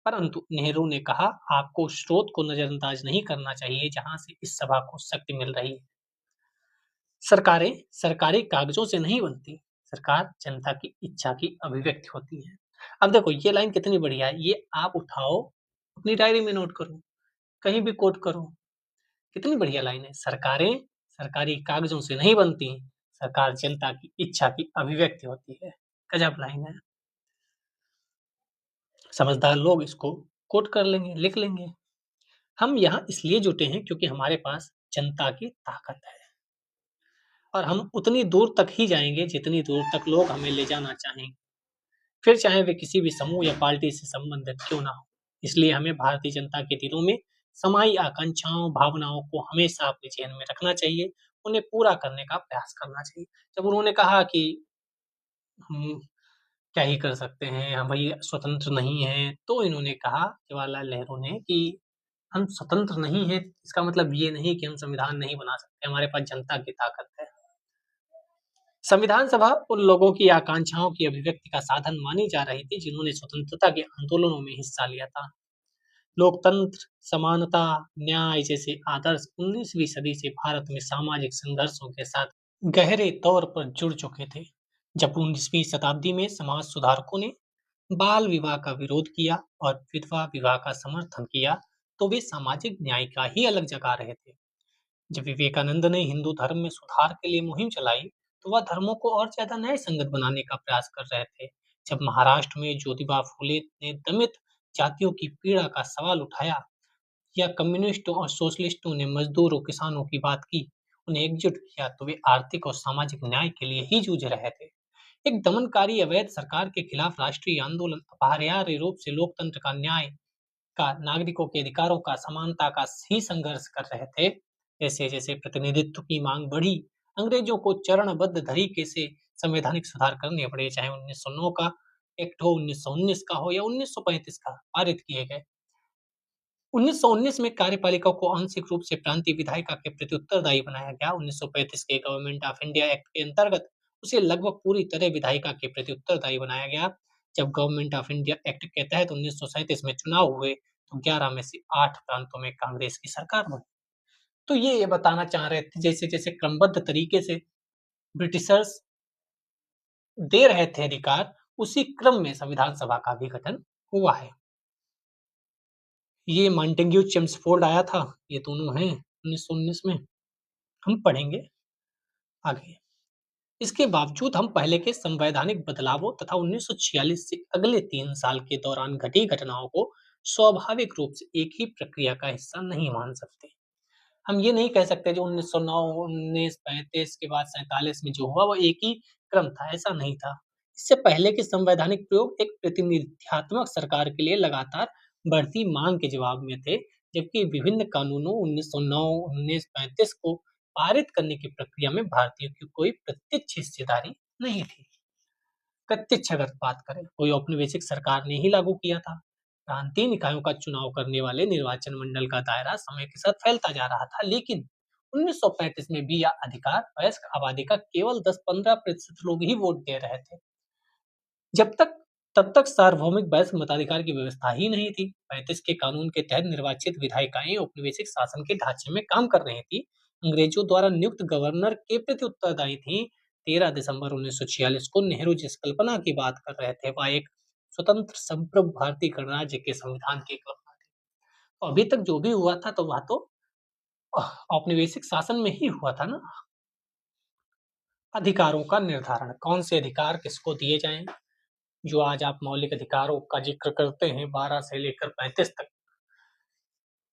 परंतु नेहरू ने कहा, आपको उस स्रोत को नजरअंदाज नहीं करना चाहिए जहां से इस सभा को शक्ति मिल रही है। सरकारें सरकारी कागजों से नहीं बनती, सरकार जनता की इच्छा की अभिव्यक्ति होती है। अब देखो ये लाइन कितनी बढ़िया है, ये आप उठाओ, अपनी डायरी में नोट करो, कहीं भी कोट करो। कितनी बढ़िया लाइन है। सरकारें सरकारी कागजों से नहीं बनती, सरकार जनता की इच्छा की अभिव्यक्ति होती है। गजब लाइन है। समझदार लोग इसको कोट कर लेंगे, लिख लेंगे। हम यहाँ इसलिए जुटे हैं क्योंकि हमारे पास जनता की ताकत है और हम उतनी दूर तक ही जाएंगे जितनी दूर तक लोग हमें ले जाना चाहेंगे, फिर चाहे वे किसी भी समूह या पार्टी से संबंधित क्यों ना हो। इसलिए हमें भारतीय जनता के दिलों में समाई आकांक्षाओं, भावनाओं को हमेशा अपने जेहन में रखना चाहिए, उन्हें पूरा करने का प्रयास करना चाहिए। जब उन्होंने कहा कि हम क्या ही कर सकते हैं, हम भाई स्वतंत्र नहीं हैं, तो इन्होंने कहा, जवाहरलाल नेहरू ने, कि हम स्वतंत्र नहीं हैं, इसका मतलब ये नहीं कि हम संविधान नहीं बना सकते, हमारे पास जनता की ताकत है। संविधान सभा उन लोगों की आकांक्षाओं की अभिव्यक्ति का साधन मानी जा रही थी जिन्होंने स्वतंत्रता के आंदोलनों में हिस्सा लिया था। लोकतंत्र, समानता, न्याय जैसे आदर्श 19वीं सदी से भारत में सामाजिक संघर्षों के साथ गहरे तौर पर जुड़ चुके थे। जब 19वीं शताब्दी में समाज सुधारकों ने बाल विवाह का विरोध किया और विधवा विवाह का समर्थन किया, तो वे सामाजिक न्याय का ही अलग जगा रहे थे। जब विवेकानंद ने हिंदू धर्म में सुधार के लिए मुहिम चलाई, तो वह धर्मों को और ज्यादा न्याय संगत बनाने का प्रयास कर रहे थे। जब महाराष्ट्र में ज्योतिबा फूले ने दलित जातियों की पीड़ा का सवाल उठाया, या कम्युनिस्टों और सोशलिस्टों ने मजदूरों किसानों की बात की, उन्हें एकजुट किया, तो वे आर्थिक और सामाजिक न्याय के लिए ही जूझ रहे थे। एक दमनकारी अवैध सरकार के खिलाफ राष्ट्रीय आंदोलन अपरिहार्य रूप से लोकतंत्र का, न्याय का, नागरिकों के अधिकारों का, समानता का ही संघर्ष कर रहे थे। जैसे जैसे प्रतिनिधित्व की मांग बढ़ी, अंग्रेजों को चरणबद्ध तरीके से संवैधानिक सुधार करने पड़े, चाहे 1909 का एक्ट हो, 1919 का हो या 1935 का, पारित किए गए। 1919 में कार्यपालिका को आंशिक रूप से प्रांतीय विधायिका के प्रति उत्तरदायी बनाया गया। 1935 के गवर्नमेंट ऑफ इंडिया एक्ट के अंतर्गत उसे लगभग पूरी तरह विधायिका के प्रति उत्तरदायी बनाया गया। जब गवर्नमेंट ऑफ इंडिया एक्ट के तहत 1937 में चुनाव हुए, तो 11 में से 8 प्रांतों में कांग्रेस की सरकार बनी। तो ये बताना चाह रहे थे, जैसे जैसे क्रमबद्ध तरीके से ब्रिटिशर्स दे रहे थे अधिकार, उसी क्रम में संविधान सभा का भी गठन हुआ है। ये मॉन्टेग्यू चेम्सफोर्ड आया था, ये दोनों हैं 1919 में, हम पढ़ेंगे आगे। इसके बावजूद हम पहले के संवैधानिक बदलावों तथा 1946 से अगले 3 साल के दौरान घटी घटनाओं को स्वाभाविक रूप से एक ही प्रक्रिया का हिस्सा नहीं मान सकते। हम ये नहीं कह सकते जो 1909, 1935 के बाद 47 में जो हुआ वो एक ही क्रम था, ऐसा नहीं था। इससे पहले के संवैधानिक प्रयोग एक प्रतिनिधित्वात्मक सरकार के लिए लगातार बढ़ती मांग के जवाब में थे, जबकि विभिन्न कानूनों 1909, 1935 को पारित करने की प्रक्रिया में भारतीयों की कोई प्रत्यक्ष हिस्सेदारी नहीं थी। प्रत्यक्ष अगर बात करें, कोई औपनिवेशिक सरकार ने ही लागू किया था। प्रांतीय निकायों का चुनाव करने वाले निर्वाचन मंडल का दायरा समय के साथ फैलता जा रहा था, लेकिन 1935 में भी यह अधिकार वयस्क आबादी का केवल 10-15% लोग ही वोट दे रहे थे। जब तक तब तक सार्वभौमिक वयस्क मताधिकार की व्यवस्था ही नहीं थी। 35 के कानून के तहत निर्वाचित विधायिकाएं औपनिवेशिक शासन के ढांचे में काम कर रही थी, अंग्रेजों द्वारा नियुक्त गवर्नर के प्रति उत्तरदायी थी। 13 दिसंबर 1946 को नेहरू जिस कल्पना की बात कर रहे थे, वह एक स्वतंत्र संप्रभु भारतीय गणराज्य के संविधान की कल्पना थी। तो अभी तक जो भी हुआ था, तो वह तो औपनिवेशिक शासन में ही हुआ था ना। अधिकारों का निर्धारण, कौन से अधिकार किसको दिए जाएं, जो आज आप मौलिक अधिकारों का जिक्र करते हैं 12 से लेकर 35 तक,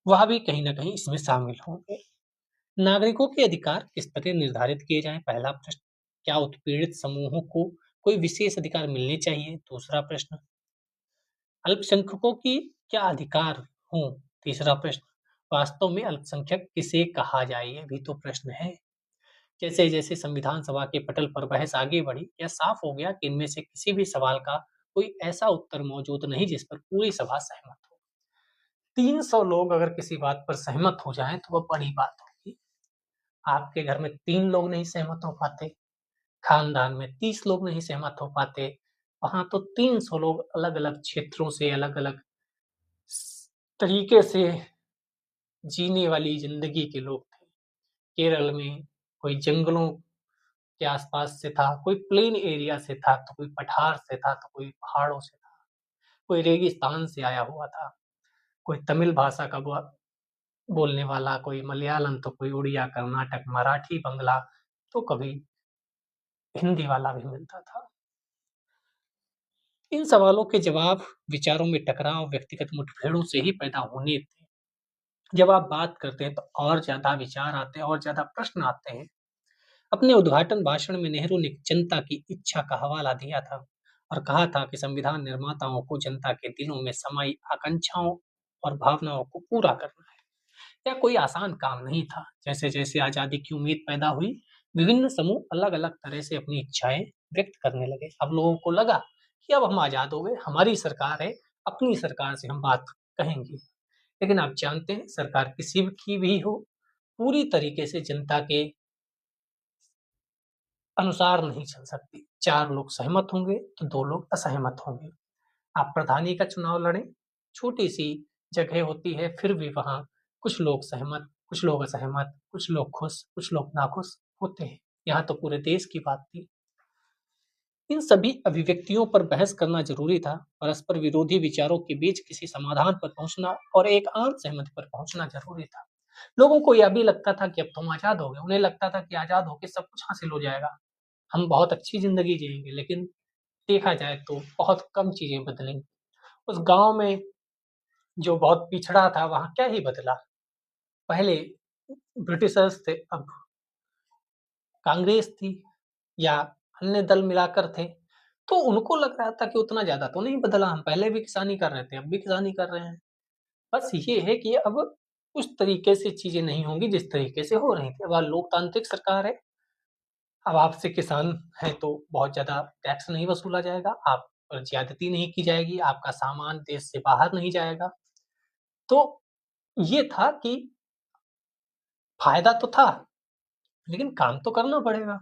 वह भी कहीं ना कहीं इसमें शामिल होंगे। नागरिकों के अधिकार किस तरह निर्धारित किए जाएं, पहला प्रश्न। क्या उत्पीड़ित समूहों को कोई विशेष अधिकार मिलने चाहिए, दूसरा प्रश्न। अल्पसंख्यकों की क्या अधिकार हों, तीसरा प्रश्न। वास्तव में अल्पसंख्यक किसे कहा जाए, यह भी तो प्रश्न है। जैसे जैसे संविधान सभा के पटल पर बहस आगे बढ़ी, यह साफ हो गया कि इनमें से किसी भी सवाल का कोई ऐसा उत्तर मौजूद नहीं जिस पर पूरी सभा सहमत हो। 300 लोग अगर किसी बात पर सहमत हो जाएं, तो वह बड़ी बात होगी। आपके घर में 3 लोग नहीं सहमत हो पाते, खानदान में 30 लोग नहीं सहमत हो पाते, वहाँ तो 300 लोग अलग-अलग क्षेत्रों से, अलग-अलग तरीके से जीने वाली ज़िंदगी के लोग थे। केरल में कोई जंगलों के आस-पास से था, कोई प्लेन एरिया से था, तो कोई पठार से था, तो कोई पहाड़ों से था, कोई रेगिस्तान से आया हुआ था, कोई तमिल भाषा का बोलने वाला, कोई मलयालम, तो कोई उड़िया, कर्नाटक, मराठी, बंगला, तो कभी हिंदी वाला भी मिलता था। इन सवालों के जवाब विचारों में टकराव, व्यक्तिगत मुठभेड़ों से ही पैदा होने थे। जब आप बात करते हैं तो और ज़्यादा विचार आते हैं और ज़्यादा प्रश्न आते हैं। अपने उद्घाटन भाषण में नेहरू ने जनता की इच्छा का हवाला दिया था और कहा था कि संविधान निर्माताओं को जनता के दिलों में समाई आकांक्षाओं और भावनाओं को पूरा करना है। यह कोई आसान काम नहीं था। जैसे-जैसे आज़ादी की उम्मीद पैदा हुई, विभिन्न समूह अलग-अलग तरह से अपनी इच्छाएँ व्यक्त करने लगे। अब लोगों को लगा कि अब हम आज़ाद हो गए, हमारी सरकार है, अपनी सरकार से हम बात कहेंगे। लेकिन आप जानते हैं, सरकार किसी की भी हो, पूरी तरीके से जनता के अनुसार नहीं चल सकती। 4 लोग सहमत होंगे, तो 2 लोग असहमत होंगे। आप प्रधानी का चुनाव लड़ें, छोटी-सी जगह होती है, फिर भी वहाँ कुछ लोग सहमत, कुछ लोग असहमत, कुछ लोग खुश, कुछ लोग नाखुश होते हैं। यहाँ तो पूरे देश की बात थी। इन सभी अभिव्यक्तियों पर बहस करना ज़रूरी था। परस्पर विरोधी विचारों के बीच किसी समाधान पर पहुँचना और एक आम सहमति पर पहुँचना ज़रूरी था। लोगों को यह भी लगता था कि अब तो हम आज़ाद हो गए। उन्हें लगता था कि आज़ाद होके सब कुछ हासिल हो जाएगा। हम बहुत अच्छी ज़िंदगी जिएँगे, लेकिन देखा जाए तो बहुत कम चीज़ें बदली। उस गाँव में जो बहुत पिछड़ा था, वहाँ क्या ही बदला। पहले ब्रिटिशर्स थे, अब कांग्रेस थी या अन्य दल मिलाकर थे, तो उनको लग रहा था कि उतना ज़्यादा तो नहीं बदला, हम पहले भी किसानी कर रहे थे, अब भी किसानी कर रहे हैं। बस ये है कि अब उस तरीके से चीज़ें नहीं होंगी जिस तरीके से हो रही थी। अब लोकतांत्रिक सरकार है, अब आपसे किसान हैं तो बहुत ज़्यादा टैक्स नहीं वसूला जाएगा, आप पर ज़्यादती नहीं की जाएगी, आपका सामान देश से बाहर नहीं जाएगा। तो ये था कि फ़ायदा तो था, लेकिन काम तो करना पड़ेगा।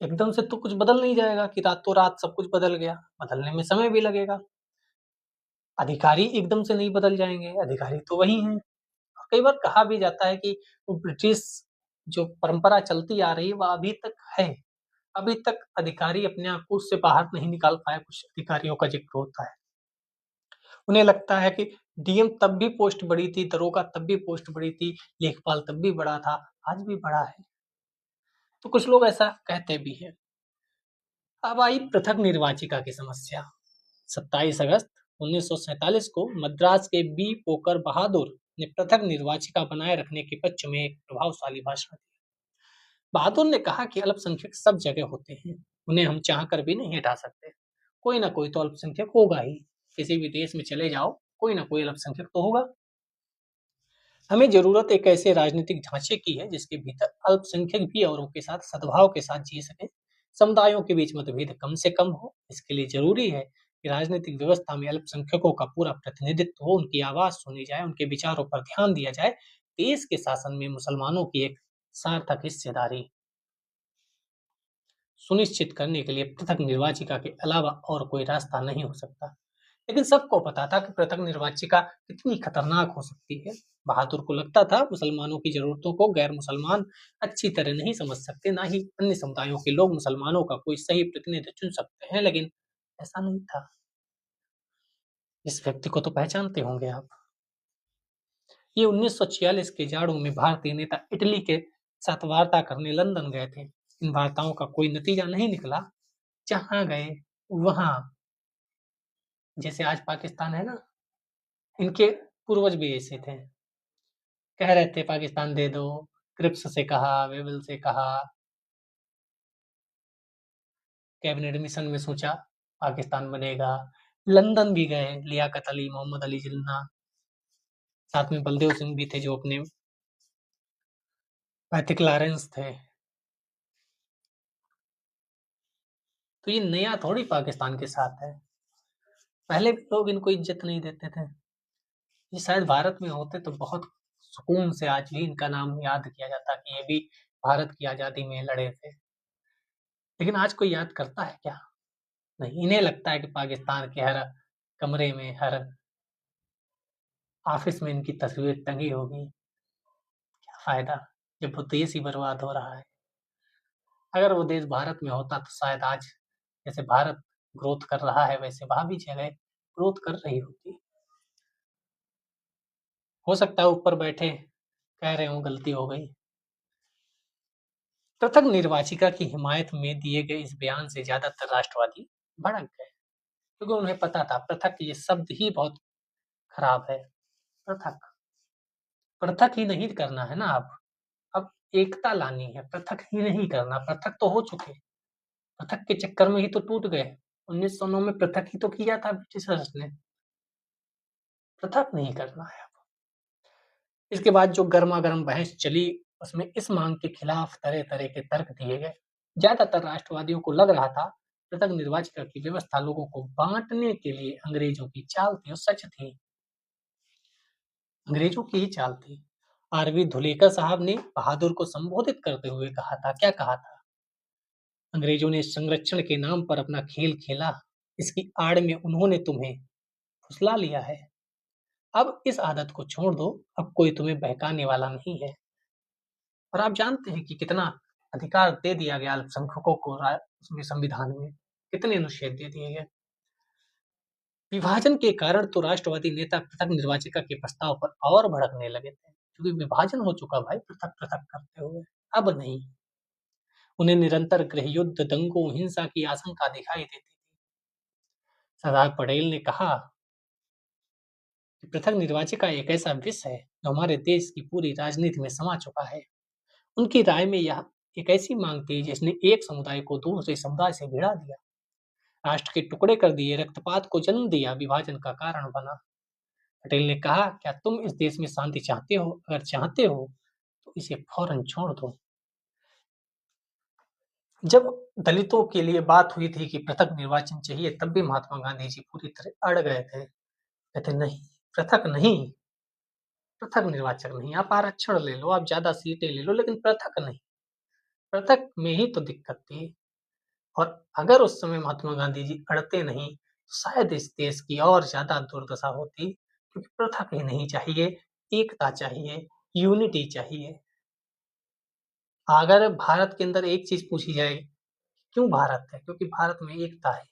एकदम से तो कुछ बदल नहीं जाएगा कि रातों-रात सब कुछ बदल गया, बदलने में समय भी लगेगा। अधिकारी एकदम से नहीं बदल जाएँगे, अधिकारी तो वही हैं। कई बार कहा भी जाता है कि वो ब्रिटिश जो परंपरा चलती आ रही है, वह अभी तक है। अभी तक अधिकारी अपने आप को उससे बाहर नहीं निकाल पाए, कुछ अधिकारियों का ज़िक्र होता है। उन्हें लगता है कि डीएम तब भी पोस्ट बड़ी थी, दरोगा तब भी पोस्ट बड़ी थी, लेखपाल तब भी बड़ा था, आज भी बड़ा है। तो कुछ लोग ऐसा कहते भी हैं। अब आई पृथक निर्वाचिका की समस्या। 27 अगस्त 1947 को मद्रास के बी पोकर बहादुर ने पृथक निर्वाचिका बनाए रखने के पक्ष में एक प्रभावशाली भाषण दिया। बहादुर ने कहा कि अल्पसंख्यक सब जगह होते हैं, उन्हें हम चाहकर भी नहीं हटा सकते। कोई ना कोई तो अल्पसंख्यक होगा ही। किसी भी देश में चले जाओ, कोई ना कोई अल्पसंख्यक तो होगा। हमें जरूरत एक ऐसे राजनीतिक ढांचे की है जिसके भीतर अल्पसंख्यक भी औरों के साथ सद्भाव के साथ जी सके, समुदायों के बीच मतभेद कम से कम हो। इसके लिए जरूरी है कि राजनीतिक व्यवस्था में अल्पसंख्यकों का पूरा प्रतिनिधित्व हो, उनकी आवाज सुनी जाए, उनके विचारों पर ध्यान दिया जाए। देश के शासन में मुसलमानों की एक सार्थक हिस्सेदारी सुनिश्चित करने के लिए पृथक निर्वाचिका के अलावा और कोई रास्ता नहीं हो सकता। लेकिन सबको पता था कि पृथक निर्वाचिका कितनी खतरनाक हो सकती है। बहादुर को लगता था मुसलमानों की जरूरतों को गैर मुसलमान अच्छी तरह नहीं समझ सकते, ना ही अन्य समुदायों के लोग मुसलमानों का कोई सही प्रतिनिधि चुन सकते हैं, लेकिन ऐसा नहीं था। इस व्यक्ति को तो पहचानते होंगे आप। ये 1946 के जाड़ों में भारतीय नेता इटली के साथ वार्ता करने लंदन गए थे। इन वार्ताओं का कोई नतीजा नहीं निकला। जहाँ गए वहाँ, जैसे आज पाकिस्तान है ना, इनके पूर्वज भी ऐसे थे। कह रहे थे पाकिस्तान दे दो, क्रिप्स से कहा, वेबल से कहा, कैबिनेट मिशन में सोचा पाकिस्तान बनेगा। लंदन भी गए, लियाकत अली, मोहम्मद अली जिन्ना, साथ में बलदेव सिंह भी थे जो अपने पैथिक लॉरेंस थे। तो ये नया थोड़ी पाकिस्तान के साथ है। पहले भी लोग इनको इज्जत नहीं देते थे। ये शायद भारत में होते तो बहुत सुकून से आज भी इनका नाम याद किया जाता कि ये भी भारत की आज़ादी में लड़े थे। लेकिन आज कोई याद करता है क्या? नहीं, इन्हें लगता है कि पाकिस्तान के हर कमरे में, हर ऑफिस में इनकी तस्वीर टंगी होगी। क्या फ़ायदा जब वो देश ही बर्बाद हो रहा है। अगर वो देश भारत में होता तो शायद आज जैसे भारत ग्रोथ कर रहा है वैसे वहाँ भी जगह ग्रोथ कर रही होती। हो सकता है ऊपर बैठे कह रहे हों गलती हो गई। पृथक निर्वाचिका की हिमायत में दिए गए इस बयान से ज्यादातर राष्ट्रवादी भड़क गए, क्योंकि उन्हें पता था पृथक ये शब्द ही बहुत खराब है। पृथक पृथक ही नहीं करना है ना। अब एकता लानी है, पृथक ही नहीं करना। पृथक तो हो चुके, पृथक के चक्कर में ही तो टूट गए। 1909 में पृथक ही तो किया था ब्रिटिशर्स ने, पृथक नहीं करना है। इसके बाद जो गर्मा-गर्म बहस चली, उसमें इस मांग के खिलाफ तरह-तरह के तर्क दिए गए। ज्यादातर राष्ट्रवादियों को लग रहा था पृथक निर्वाचिका की व्यवस्था लोगों को बांटने के लिए अंग्रेजों की चाल थी और सच थी। अंग्रेजों की ही चाल थी। आरवी धुलेकर साहब ने बहादुर को संबोधित करते हुए कहा था, क्या कहा था? अंग्रेजों ने संरक्षण के नाम पर अपना खेल खेला, इसकी आड़ में उन्होंने तुम्हें फुसला लिया है। अब इस आदत को छोड़ दो, अब कोई तुम्हें बहकाने वाला नहीं है। और आप जानते हैं कि कितना अधिकार दे दिया गया अल्पसंख्यकों को उसमें संविधान में, कितने अनुच्छेद दे दिए गए। विभाजन के कारण तो राष्ट्रवादी नेता पृथक निर्वाचिका के प्रस्ताव पर और भड़कने लगे थे, क्योंकि विभाजन हो चुका भाई पृथक पृथक करते हुए। अब नहीं, उन्हें निरंतर गृहयुद्ध, दंगों, हिंसा की आशंका दिखाई देती थी। सरदार पटेल ने कहा कि पृथक निर्वाचिका एक ऐसा विष है जो हमारे देश की पूरी राजनीति में समा चुका है। उनकी राय में यह एक ऐसी मांग थी जिसने एक समुदाय को दूसरे समुदाय से भिड़ा दिया, राष्ट्र के टुकड़े कर दिए, रक्तपात को जन्म दिया, विभाजन का कारण बना। पटेल ने कहा, क्या तुम इस देश में शांति चाहते हो? अगर चाहते हो तो इसे फौरन छोड़ दो। जब दलितों के लिए बात हुई थी कि पृथक निर्वाचन चाहिए, तब भी महात्मा गांधी जी पूरी तरह अड़ गए थे। कहते नहीं, पृथक नहीं, पृथक निर्वाचन नहीं। आप आरक्षण ले लो, आप ज्यादा सीटें ले लो, लेकिन पृथक नहीं। पृथक में ही तो दिक्कत थी। और अगर उस समय महात्मा गांधी जी अड़ते नहीं, तो शायद इस देश की और ज्यादा दुर्दशा होती, क्योंकि पृथक ही नहीं चाहिए, एकता चाहिए, यूनिटी चाहिए। अगर भारत के अंदर एक चीज पूछी जाए, क्यों भारत है? क्योंकि भारत में एकता है।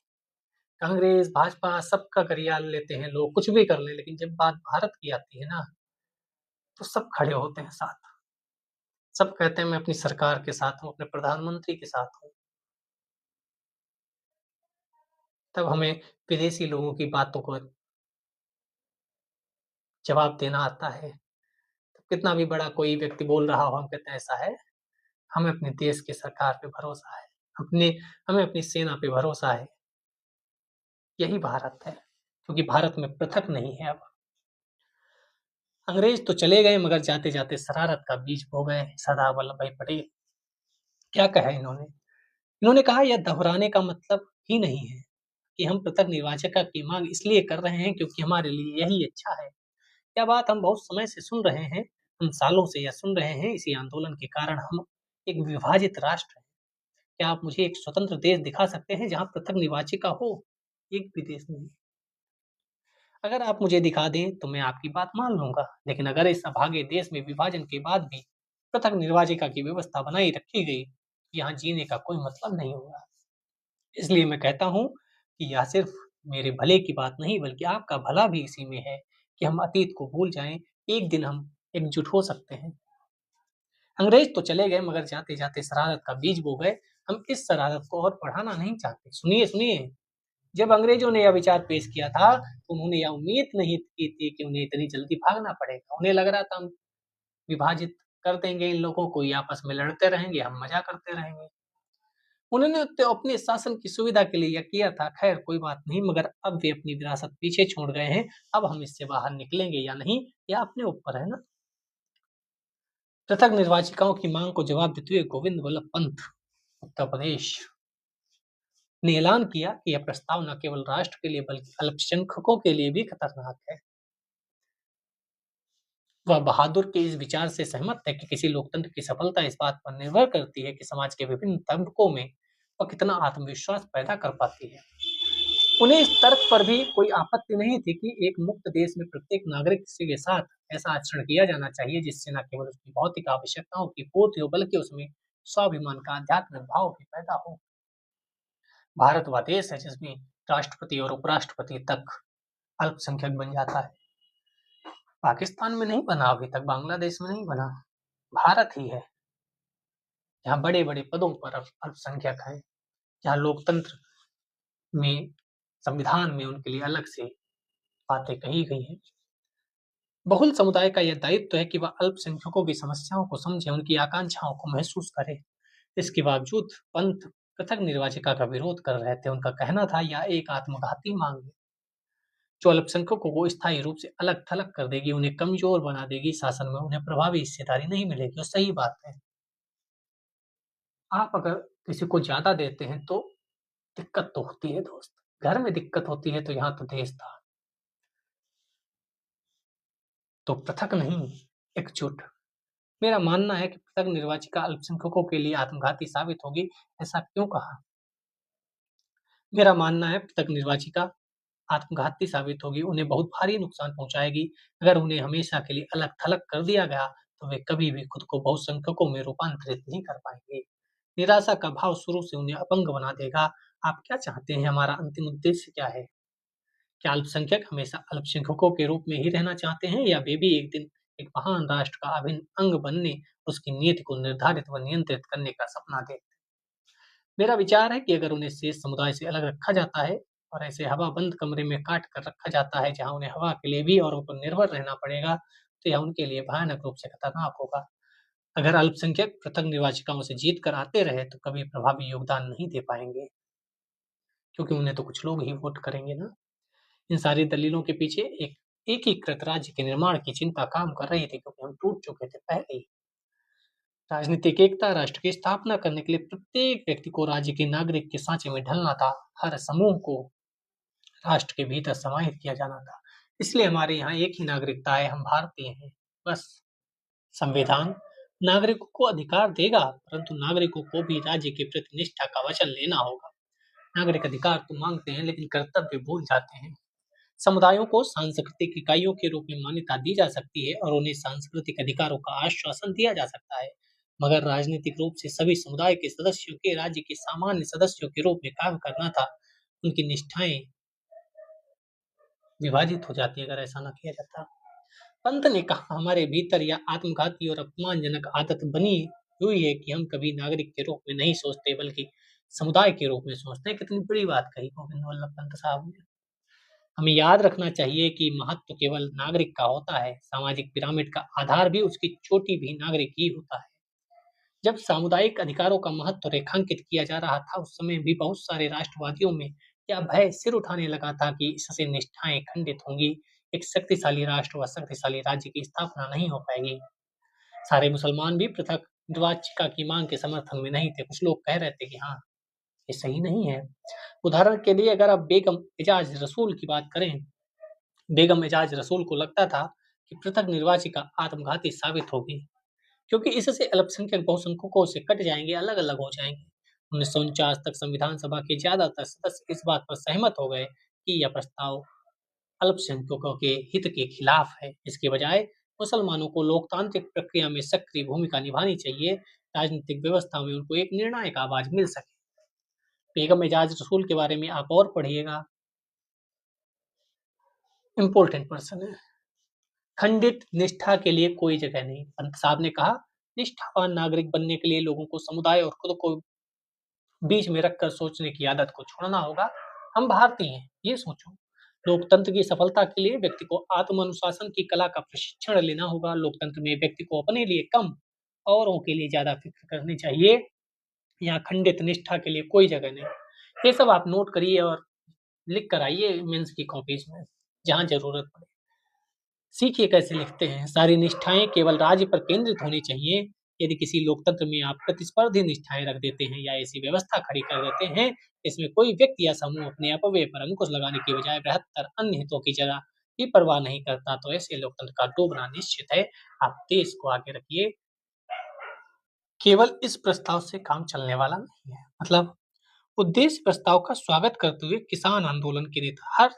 कांग्रेस, भाजपा सबका करियाल लेते हैं लोग, कुछ भी कर ले, लेकिन जब बात भारत की आती है ना, तो सब खड़े होते हैं साथ। सब कहते हैं मैं अपनी सरकार के साथ हूँ, अपने प्रधानमंत्री के साथ हूँ। तब हमें विदेशी लोगों की बातों को जवाब देना आता है। तो कितना भी बड़ा कोई व्यक्ति बोल रहा हो, हम कहते हैं ऐसा है, हमें अपने देश की सरकार पे भरोसा है, अपने हमें अपनी सेना पे भरोसा है। यही भारत है, क्योंकि भारत में पृथक नहीं है अब। अंग्रेज तो चले गए, मगर जाते जाते शरारत का बीज बो गए सरदार वल्लभ भाई पटेल। क्या कहा इन्होंने? इन्होंने कहा यह दोहराने का मतलब ही नहीं है कि हम पृथक निर्वाचिका की मांग इसलिए कर रहे हैं क्योंकि हमारे लिए यही अच्छा है। यह बात हम बहुत समय से सुन रहे हैं, हम सालों से यह सुन रहे हैं, इसी आंदोलन के कारण हम एक विभाजित राष्ट्र हैं। क्या आप मुझे एक स्वतंत्र देश दिखा सकते हैं जहाँ पृथक निर्वाचिका हो? एक भी देश नहीं। अगर आप मुझे दिखा दें तो मैं आपकी बात मान लूँगा, लेकिन अगर इस अभागे देश में विभाजन के बाद भी पृथक निर्वाचिका की व्यवस्था बनाई रखी गई, तो यहाँ जीने का कोई मतलब नहीं होगा। इसलिए मैं कहता हूँ कि यह सिर्फ मेरे भले की बात नहीं, बल्कि आपका भला भी इसी में है कि हम अतीत को भूल जाएँ, एक दिन हम एकजुट हो सकते हैं। अंग्रेज तो चले गए, मगर जाते-जाते शरारत का बीज बो गए। हम इस शरारत को और बढ़ाना नहीं चाहते। सुनिए, सुनिए, जब अंग्रेजों ने यह विचार पेश किया था, तो उन्होंने यह उम्मीद नहीं की थी कि उन्हें इतनी जल्दी भागना पड़ेगा। उन्हें लग रहा था हम विभाजित कर देंगे इन लोगों को, ये आपस में लड़ते रहेंगे, हम मज़ा करते रहेंगे। उन्होंने तो अपने शासन की सुविधा के लिए यह किया था, खैर कोई बात नहीं, मगर अब वे अपनी विरासत पीछे छोड़ गए हैं। अब हम इससे बाहर निकलेंगे या नहीं, यह अपने ऊपर है ना। पृथक निर्वाचिकाओं की मांग को जवाब देते हुए गोविंद वल्लभ पंत, उत्तर प्रदेश, ने ऐलान किया कि यह प्रस्ताव न केवल राष्ट्र के लिए बल्कि अल्पसंख्यकों के लिए भी खतरनाक है। वह बहादुर के इस विचार से सहमत है कि किसी लोकतंत्र की सफलता इस बात पर निर्भर करती है कि समाज के विभिन्न तबकों में और कितना आत्मविश्वास पैदा कर पाती है। उन्हें इस तर्क पर भी कोई आपत्ति नहीं थी कि एक मुक्त देश में प्रत्येक नागरिक के साथ ऐसा आचरण किया जाना चाहिए जिससे न केवल उसकी भौतिक आवश्यकताओं की पूर्ति हो बल्कि उसमें स्वाभिमान का आध्यात्मिक भाव भी पैदा हो। भारत वह देश है जिसमें राष्ट्रपति और उपराष्ट्रपति तक अल्पसंख्यक बन जाता है। पाकिस्तान में नहीं बना अभी तक, बांग्लादेश में नहीं बना, भारत ही है जहाँ बड़े बड़े पदों पर अल्पसंख्यक है, जहाँ लोकतंत्र में संविधान में उनके लिए अलग से बातें कही गई हैं। बहुल समुदाय का यह दायित्व है कि वह अल्पसंख्यकों की समस्याओं को समझे, उनकी आकांक्षाओं को महसूस करे। इसके बावजूद पंत पृथक निर्वाचिका का विरोध कर रहे थे। उनका कहना था यह एक आत्मघाती मांग है जो अल्पसंख्यकों को स्थायी रूप से अलग थलग कर देगी, उन्हें कमजोर बना देगी, शासन में उन्हें प्रभावी हिस्सेदारी नहीं मिलेगी। और सही बात है, आप अगर किसी को ज्यादा देते हैं तो दिक्कत तो होती है दोस्त, घर में दिक्कत होती है, तो यहाँ तो देश था। तो पृथक नहीं, एकजुट। मेरा मानना है कि पृथक निर्वाचिका अल्पसंख्यकों के लिए आत्मघाती साबित होगी। ऐसा क्यों कहा? मेरा मानना है पृथक निर्वाचिका आत्मघाती साबित होगी, उन्हें बहुत भारी नुकसान पहुंचाएगी। अगर उन्हें हमेशा के लिए अलग थलग कर दिया गया तो वे कभी भी खुद को बहुसंख्यकों में रूपांतरित नहीं कर पाएंगे। निराशा का भाव शुरू से उन्हें अपंग बना देगा। आप क्या चाहते हैं? हमारा अंतिम उद्देश्य क्या है? क्या अल्पसंख्यक हमेशा अल्पसंख्यकों के रूप में ही रहना चाहते हैं, या वे भी एक दिन एक महान राष्ट्र का अभिन्न अंग बनने, उसकी नीति को निर्धारित व नियंत्रित करने का सपना देखते हैं? मेरा विचार है कि अगर उन्हें शेष समुदाय से अलग रखा जाता है और ऐसे हवा बंद कमरे में काट कर रखा जाता है जहां उन्हें हवा के लिए भी और ऊपर निर्भर रहना पड़ेगा, तो यह उनके लिए भयानक रूप से खतरनाक होगा। अगर अल्पसंख्यक पृथक निर्वाचिकाओं से जीत कर आते रहे तो कभी प्रभावी योगदान नहीं दे पाएंगे, क्योंकि उन्हें तो कुछ लोग ही वोट करेंगे ना। इन सारी दलीलों के पीछे एक एकीकृत राज्य के निर्माण की चिंता काम कर रही थी, क्योंकि हम टूट चुके थे पहले ही। राजनीतिक एकता राष्ट्र की स्थापना करने के लिए प्रत्येक व्यक्ति को राज्य के नागरिक के सांचे में ढलना था। हर समूह को राष्ट्र के भीतर समाहित किया जाना था। इसलिए हमारे यहाँ एक ही नागरिकता है, हम भारतीय हैं, बस। संविधान नागरिकों को अधिकार देगा, परंतु नागरिकों को भी राज्य के प्रति निष्ठा का वचन लेना होगा। नागरिक अधिकार तो मांगते हैं लेकिन कर्तव्य भूल जाते हैं। समुदायों को सांस्कृतिक इकाइयों के रूप में मान्यता दी जा सकती है और उन्हें सांस्कृतिक अधिकारों का आश्वासन दिया जा सकता है, मगर राजनीतिक रूप से सभी समुदाय के सदस्यों के राज्य के सामान्य सदस्यों के रूप में काम करना था। उनकी निष्ठाएं विभाजित हो जाती अगर ऐसा न किया जाता। पंत ने कहा हमारे भीतर यह आत्मघाती और अपमानजनक आदत बनी हुई है कि हम कभी नागरिक के रूप में नहीं सोचते बल्कि समुदाय के रूप में सोचते हैं। कितनी बड़ी बात कही गोविंद वल्लभ पंत साहब ने। हमें याद रखना चाहिए कि महत्व केवल नागरिक का होता है, सामाजिक पिरामिड का आधार भी, उसकी चोटी भी नागरिक ही होता है। जब सामुदायिक अधिकारों का महत्व रेखांकित किया जा रहा था उस समय भी बहुत सारे राष्ट्रवादियों में यह भय सिर उठाने लगा था कि इससे निष्ठाएं खंडित होंगी, एक शक्तिशाली राष्ट्र व शक्तिशाली राज्य की स्थापना नहीं हो पाएगी। सारे मुसलमान भी पृथक निर्वाचिका की मांग के समर्थन में नहीं थे। कुछ लोग कह रहे थे कि हाँ, ये सही नहीं है। उदाहरण के लिए अगर आप बेगम एजाज रसूल की बात करें, बेगम एजाज रसूल को लगता था कि पृथक निर्वाचिका आत्मघाती साबित होगी, क्योंकि इससे अल्पसंख्यक बहुसंख्यकों से कट जाएंगे, अलग अलग हो जाएंगे। 1949 तक संविधान सभा के ज्यादातर सदस्य इस बात पर सहमत हो गए कि यह प्रस्ताव अल्पसंख्यकों के हित के खिलाफ है। इसके बजाय मुसलमानों को लोकतांत्रिक प्रक्रिया में सक्रिय भूमिका निभानी चाहिए, राजनीतिक व्यवस्था में उनको एक निर्णायक आवाज मिल सके। बेगम एजाज रसूल के बारे में आप और पढ़िएगा, इंपॉर्टेंट पर्सन है। खंडित निष्ठा के लिए कोई जगह नहीं। पंत साहब ने कहा निष्ठावान नागरिक बनने के लिए लोगों को समुदाय और खुद को बीच में रखकर सोचने की आदत को छोड़ना होगा। हम भारतीय हैं, ये सोचो। लोकतंत्र की सफलता के लिए व्यक्ति को आत्म अनुशासन की कला का प्रशिक्षण लेना होगा। लोकतंत्र में व्यक्ति को अपने लिए कम, औरों के लिए ज्यादा फिक्र करनी चाहिए। यहाँ खंडित निष्ठा के लिए कोई जगह नहीं। ये सब आप नोट करिए और लिख कर आइए मेंस की कॉपीज में जहां जरूरत पड़े। सीखिए कैसे लिखते हैं। सारी निष्ठाएं केवल राज्य पर केंद्रित होनी चाहिए। यदि किसी लोकतंत्र में आप प्रतिस्पर्धी निष्ठाएं रख देते हैं या ऐसी व्यवस्था खड़ी कर देते हैं इसमें कोई व्यक्ति या समूह अपने अपव्यय पर अंकुश लगाने की बजाय बृहत्तर अन्य हितों की जगह की परवाह नहीं करता, तो ऐसे लोकतंत्र का डूबना निश्चित है। आप देश को आगे रखिए। केवल इस प्रस्ताव से काम चलने वाला नहीं है। मतलब उद्देश्य प्रस्ताव का स्वागत करते हुए किसान आंदोलन के नेता हर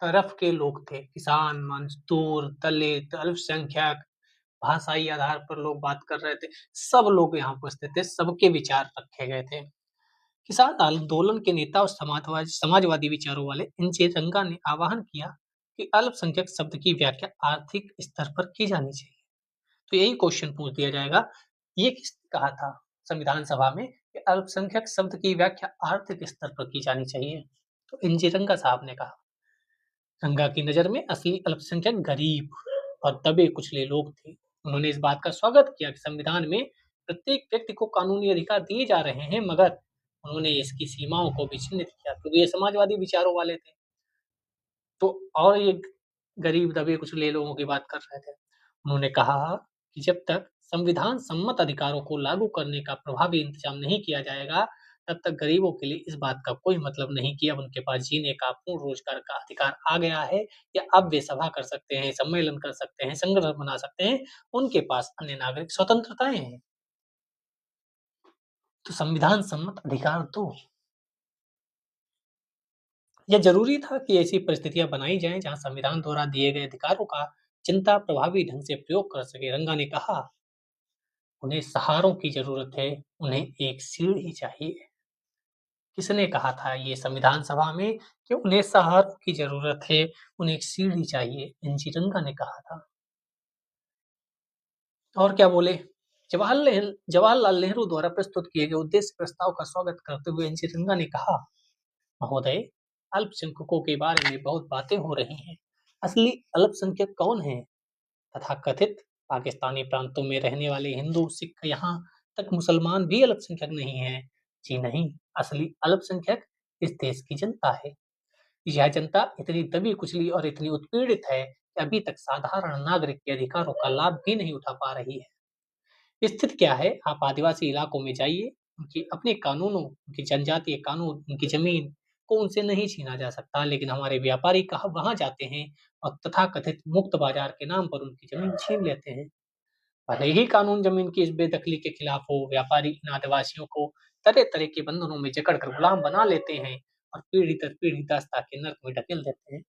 तरफ के लोग थे। किसान, मजदूर, दलित, अल्पसंख्यक, भाषाई आधार पर लोग बात कर रहे थे। सब लोग यहाँ उपस्थित थे, सबके विचार रखे गए थे। किसान आंदोलन के नेता और समाजवादी विचारों वाले एन.जे. रंगा ने आह्वान किया कि अल्पसंख्यक शब्द की व्याख्या आर्थिक स्तर पर की जानी चाहिए। तो यही क्वेश्चन पूछ दिया जाएगा, ये किसने कहा था संविधान सभा में कि अल्पसंख्यक शब्द की व्याख्या आर्थिक स्तर पर की जानी चाहिए? तो एन.जे. रंगा साहब ने कहा। रंगा की नजर में असली अल्पसंख्यक गरीब और दबे कुचले लोग थे। उन्होंने इस बात का स्वागत किया कि संविधान में प्रत्येक व्यक्ति को कानूनी अधिकार दिए जा रहे हैं, मगर उन्होंने इसकी सीमाओं को भी चिन्हित किया क्योंकि ये समाजवादी विचारों वाले थे। तो और ये गरीब दबे कुचले लोगों की बात कर रहे थे। उन्होंने कहा कि जब तक संविधान सम्मत अधिकारों को लागू करने का प्रभावी इंतजाम नहीं किया जाएगा, तब तक गरीबों के लिए इस बात का कोई मतलब नहीं कि अब उनके पास जीने का पूर्ण रोजगार का अधिकार आ गया है या अब वे सभा कर सकते हैं, सम्मेलन कर सकते हैं, संगठन बना सकते हैं, उनके पास अन्य नागरिक स्वतंत्रताएं हैं। तो संविधान सम्मत अधिकार दो। यह जरूरी था कि ऐसी परिस्थितियां बनाई जाएं जहां संविधान द्वारा दिए गए अधिकारों का जनता प्रभावी ढंग से प्रयोग कर सके। रंगा ने कहा, उन्हें सहारों की जरूरत है, उन्हें एक सीढ़ी चाहिए। किसने कहा था ये संविधान सभा में कि उन्हें सहारों की जरूरत है, उन्हें एक सीढ़ी चाहिए? एन.जी. रंगा ने कहा था। और क्या बोले? जवाहरलाल नेहरू द्वारा प्रस्तुत किए गए उद्देश्य प्रस्ताव का स्वागत करते हुए एन.जी. रंगा ने कहा, महोदय, अल्पसंख्यकों के बारे में बहुत बातें हो रही हैं। असली अल्पसंख्यक कौन है? तथाकथित पाकिस्तानी प्रांतों में रहने वाले हिंदू, सिख, यहाँ तक मुसलमान भी अल्पसंख्यक नहीं हैं। जी नहीं, असली अल्पसंख्यक इस देश की जनता है। यह जनता इतनी दबी कुचली और इतनी उत्पीड़ित है कि अभी तक साधारण नागरिक के अधिकारों का लाभ भी नहीं उठा पा रही है। स्थिति क्या है? आप आदिवासी इलाकों में जाइए, उनकी अपने कानूनों, उनकी जनजातीय कानून, उनकी जमीन को उनसे नहीं छीना जा सकता, लेकिन हमारे व्यापारी कहा वहां जाते हैं और तथाकथित मुक्त बाजार के नाम पर उनकी जमीन छीन लेते हैं। भले ही कानून जमीन की इस बेदखली के खिलाफ हो, व्यापारी इन आदिवासियों को तरह तरह के बंधनों में जकड़कर गुलाम बना लेते हैं और पीढ़ी दर पीढ़ी दास्ता के नर्क में ढकेल देते हैं।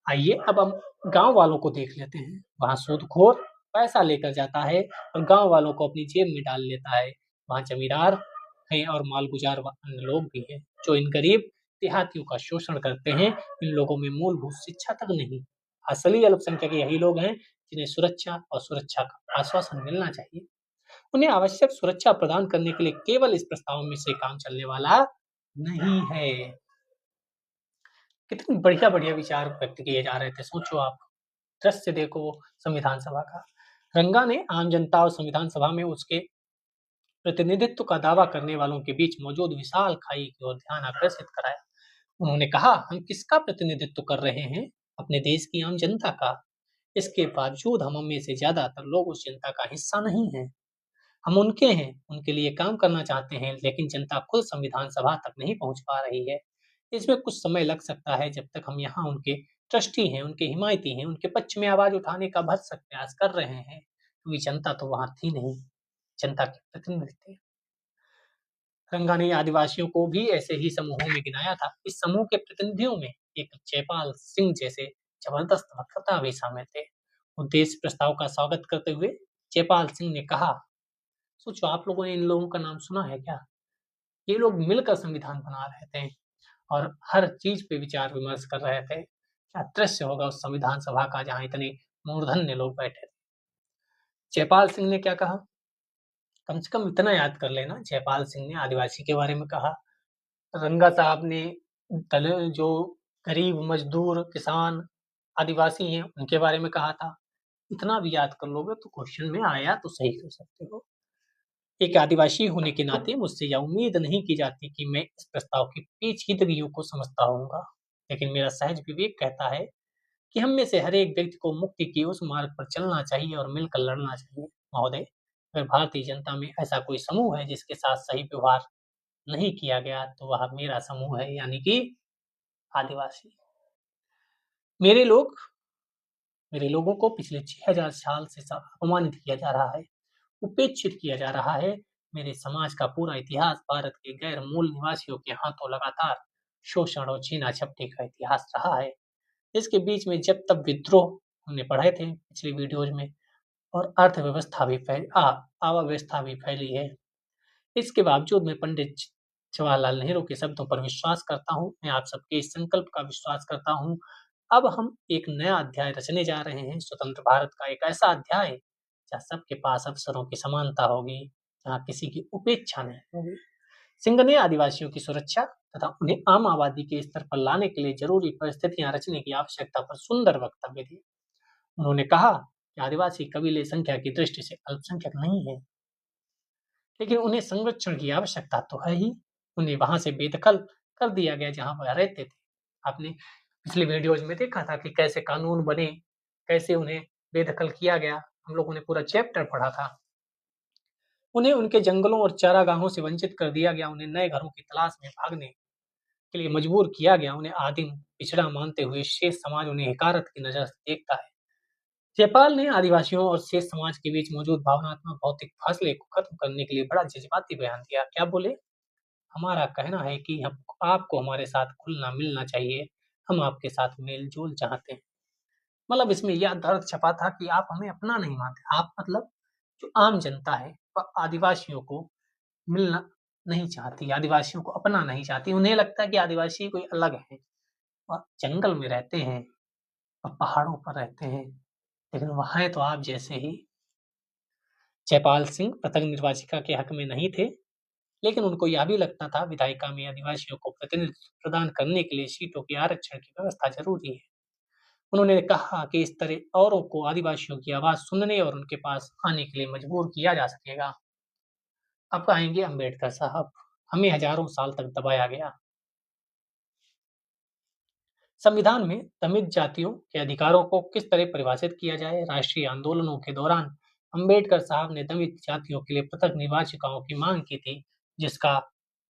आइए अब हम गांव वालों को देख लेते हैं। वहां सूदखोर पैसा लेकर जाता है और गांव वालों को अपनी जेब में डाल लेता है। वहां जमींदार हैं और मालगुजार अन्य लोग भी हैं जो इन गरीब देहातियों का शोषण करते हैं। इन लोगों में मूलभूत शिक्षा तक नहीं। असली अल्पसंख्यक यही लोग हैं जिन्हें सुरक्षा और सुरक्षा का आश्वासन मिलना चाहिए। उन्हें आवश्यक सुरक्षा प्रदान करने के लिए केवल इस प्रस्ताव में से काम चलने वाला नहीं है। कितने बढ़िया-बढ़िया विचार व्यक्त किए जा रहे थे, सोचो आप। दृश्य देखो संविधान सभा का। रंगा ने आम जनता और संविधान सभा में उसके प्रतिनिधित्व का दावा करने वालों के बीच मौजूद विशाल खाई की ओर ध्यान आकर्षित कराया। उन्होंने कहा, हम किसका प्रतिनिधित्व कर रहे हैं? अपने देश की आम जनता का। इसके बावजूद हम में से ज्यादातर लोग उस जनता का हिस्सा नहीं हैं। हम उनके हैं, उनके लिए काम करना चाहते हैं, लेकिन जनता खुद संविधान सभा तक नहीं पहुंच पा रही है। इसमें कुछ समय लग सकता है जब तक हम यहाँ उनके ट्रस्टी हैं, उनके हिमायती हैं, उनके पक्ष में आवाज उठाने का भरसक प्रयास कर रहे हैं, क्योंकि जनता तो वहां थी नहीं, जनता के प्रतिनिधि थे। रंगा ने आदिवासियों को भी ऐसे ही समूहों में गिनाया था। इस समूह के प्रतिनिधियों में एक जयपाल सिंह जैसे जबरदस्त वक्ता भी शामिल थे। उद्देश्य प्रस्ताव का स्वागत करते हुए जयपाल सिंह ने कहा, सोचो आप लोगों ने इन लोगों का नाम सुना है क्या? ये लोग मिलकर संविधान बना रहे थे और हर चीज पे विचार विमर्श कर रहे थे। क्या दृश्य होगा उस संविधान सभा का जहां इतने मूर्धन्य लोग बैठे थे। जयपाल सिंह ने क्या कहा? कम से कम इतना याद कर लेना, जयपाल सिंह ने आदिवासी के बारे में कहा, रंगा साहब ने जो गरीब मजदूर किसान आदिवासी हैं उनके बारे में कहा था। इतना भी याद कर लोगे तो क्वेश्चन में आया तो सही कर सकते हो। एक आदिवासी होने के नाते मुझसे यह उम्मीद नहीं की जाती कि मैं इस प्रस्ताव की पेचीदगियों को समझता होऊंगा, लेकिन मेरा सहज विवेक कहता है कि हम में से हर एक व्यक्ति को मुक्ति की उस मार्ग पर चलना चाहिए और मिलकर लड़ना चाहिए। महोदय, अगर भारतीय जनता में ऐसा कोई समूह है जिसके साथ सही व्यवहार नहीं किया गया, तो वह मेरा समूह है, यानी कि आदिवासी। मेरे लोग मेरे लोगों को पिछले 6000 साल से अपमानित किया जा रहा है, उपेक्षित किया जा रहा है। मेरे समाज का पूरा इतिहास भारत के गैर मूल निवासियों के हाथों लगातार शोषण और छीना झपटी का इतिहास रहा है। इसके बीच में जब तब विद्रोह हमने पढ़े थे पिछली वीडियोज में, और अर्थव्यवस्था भी अव्यवस्था भी फैली है। इसके बावजूद मैं पंडित जवाहरलाल नेहरू के शब्दों पर विश्वास करता हूँ। मैं आप सबके इस संकल्प का विश्वास करता हूँ। अब हम एक नया अध्याय रचने जा रहे हैं, स्वतंत्र भारत का एक ऐसा अध्याय जहाँ सबके पास अवसरों की समानता होगी, जहाँ किसी की उपेक्षा नहीं होगी। सिंह ने आदिवासियों की सुरक्षा तथा उन्हें आम आबादी के स्तर पर लाने के लिए जरूरी परिस्थितियां रचने की आवश्यकता पर सुंदर वक्तव्य दिए। उन्होंने कहा कि आदिवासी कबीले संख्या की दृष्टि से अल्पसंख्यक नहीं है, लेकिन उन्हें संरक्षण की आवश्यकता तो है ही। उन्हें वहां से बेदखल कर दिया गया जहां वह रहते थे। आपने पिछले वीडियोज में देखा था कि कैसे कानून बने, कैसे उन्हें बेदखल किया गया। हम लोगों ने पूरा चैप्टर पढ़ा था। उन्हें उनके जंगलों और चारागाहों से वंचित कर दिया गया। उन्हें नए घरों की तलाश में भागने के लिए मजबूर किया गया। उन्हें आदिम पिछड़ा मानते हुए शेष समाज उन्हें हकारत की नजर से देखता है। जयपाल ने आदिवासियों और शेष समाज के बीच मौजूद भावनात्मक भौतिक फासले को खत्म करने के लिए बड़ा जज्बाती बयान दिया। क्या बोले? हमारा कहना है कि हम आपको हमारे साथ खुलना मिलना चाहिए। हम आपके साथ मेल जोल चाहते हैं। मतलब इसमें यह दर्द छपा था कि आप हमें अपना नहीं मानते। आप मतलब जो आम जनता है वह आदिवासियों को मिलना नहीं चाहती, आदिवासियों को अपना नहीं चाहती। उन्हें लगता है कि आदिवासी कोई अलग है। वह जंगल में रहते हैं, वह पहाड़ों पर रहते हैं, लेकिन वह हैं तो आप जैसे ही। जयपाल सिंह पृथक निर्वाचिका के हक में नहीं थे, लेकिन उनको यह भी लगता था विधायिका में आदिवासियों को प्रतिनिधित्व प्रदान करने के लिए सीटों के आरक्षण की व्यवस्था जरूरी है। उन्होंने कहा कि इस तरह औरों को आदिवासियों की आवाज सुनने और उनके पास आने के लिए मजबूर किया जा सकेगा। अब आएंगे अंबेडकर साहब। हमें हजारों साल तक दबाया गया। संविधान में दमित जातियों के अधिकारों को किस तरह परिभाषित किया जाए? राष्ट्रीय आंदोलनों के दौरान अंबेडकर साहब ने दमित जातियों के लिए पृथक निर्वाचिकाओं की मांग की थी, जिसका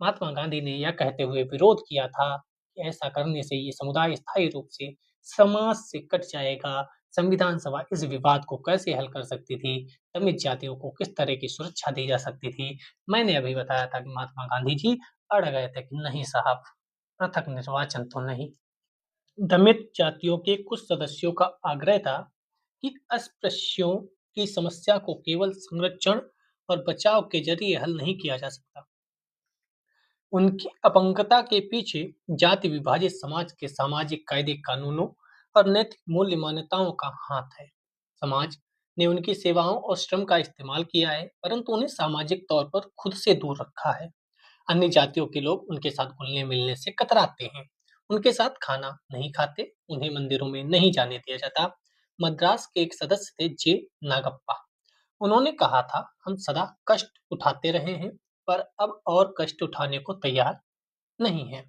महात्मा गांधी ने यह कहते हुए विरोध किया था कि ऐसा करने से ये समुदाय स्थायी रूप से समाज से कट जाएगा। संविधान सभा इस विवाद को कैसे हल कर सकती थी? दमित जातियों को किस तरह की सुरक्षा दी जा सकती थी? मैंने अभी बताया था कि महात्मा गांधी जी अड़ गए थे कि नहीं साहब, पृथक निर्वाचन तो नहीं। दमित जातियों के कुछ सदस्यों का आग्रह था कि अस्पृश्यों की समस्या को केवल संरक्षण और बचाव के जरिए हल नहीं किया जा सकता। उनकी अपंगता के पीछे जाति विभाजित समाज के सामाजिक कायदे कानूनों और नैतिक मूल्य मान्यताओं का हाथ है। समाज ने उनकी सेवाओं और श्रम का इस्तेमाल किया है, परंतु उन्हें सामाजिक तौर पर खुद से दूर रखा है। अन्य जातियों के लोग उनके साथ घुलने मिलने से कतराते हैं, उनके साथ खाना नहीं खाते, उन्हें मंदिरों में नहीं जाने दिया जाता। मद्रास के एक सदस्य थे जे नागप्पा। उन्होंने कहा था, हम सदा कष्ट उठाते रहे हैं, पर अब और कष्ट उठाने को तैयार नहीं है।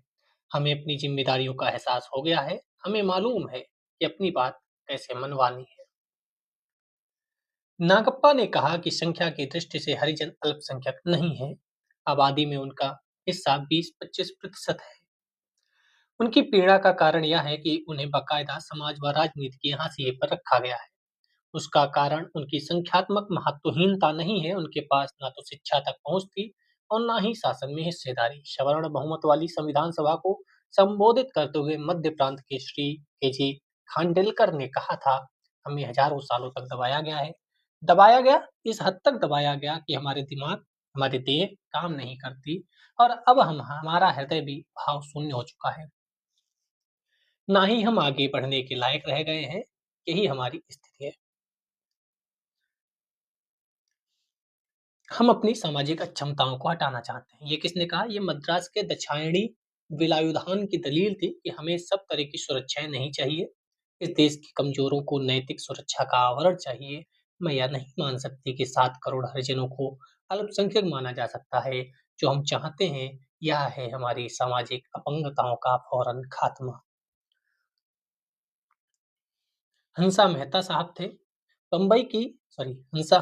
हमें अपनी जिम्मेदारियों का एहसास हो गया है। हमें मालूम है कि अपनी बात कैसे मनवानी है। नागप्पा ने कहा कि संख्या की दृष्टि से हरिजन अल्पसंख्यक नहीं है। आबादी में उनका हिस्सा 20-25% है। उनकी पीड़ा का कारण यह है कि उन्हें बाकायदा समाज व राजनीति के हाशिए पर रखा गया है। उसका कारण उनकी संख्यात्मक महत्वहीनता नहीं है। उनके पास ना तो शिक्षा तक पहुंच थी और ना ही शासन में हिस्सेदारी। सवर्ण बहुमत वाली संविधान सभा को संबोधित करते हुए मध्य प्रांत के श्री के.जे. खांडेलकर ने कहा था, हमें हजारों सालों तक दबाया गया है। दबाया गया, इस हद तक दबाया गया कि हमारे दिमाग, हमारी देह काम नहीं करती, और अब हमारा हृदय भी भाव शून्य हो चुका है। ना ही हम आगे बढ़ने के लायक रह गए हैं। यही हमारी स्थिति है। हम अपनी सामाजिक अक्षमताओं को हटाना चाहते हैं। ये किसने कहा? ये मद्रास के दक्षायणी विलायुधान की दलील थी कि हमें सब तरह की सुरक्षाएं नहीं चाहिए। इस देश के कमजोरों को नैतिक सुरक्षा का आवरण चाहिए। मैं यह नहीं मान सकती कि 7 करोड़ हरिजनों को अल्पसंख्यक माना जा सकता है। जो हम चाहते हैं यह है हमारी सामाजिक अपंगताओं का फौरन खात्मा। हंसा मेहता साहब थे बम्बई की सॉरी हंसा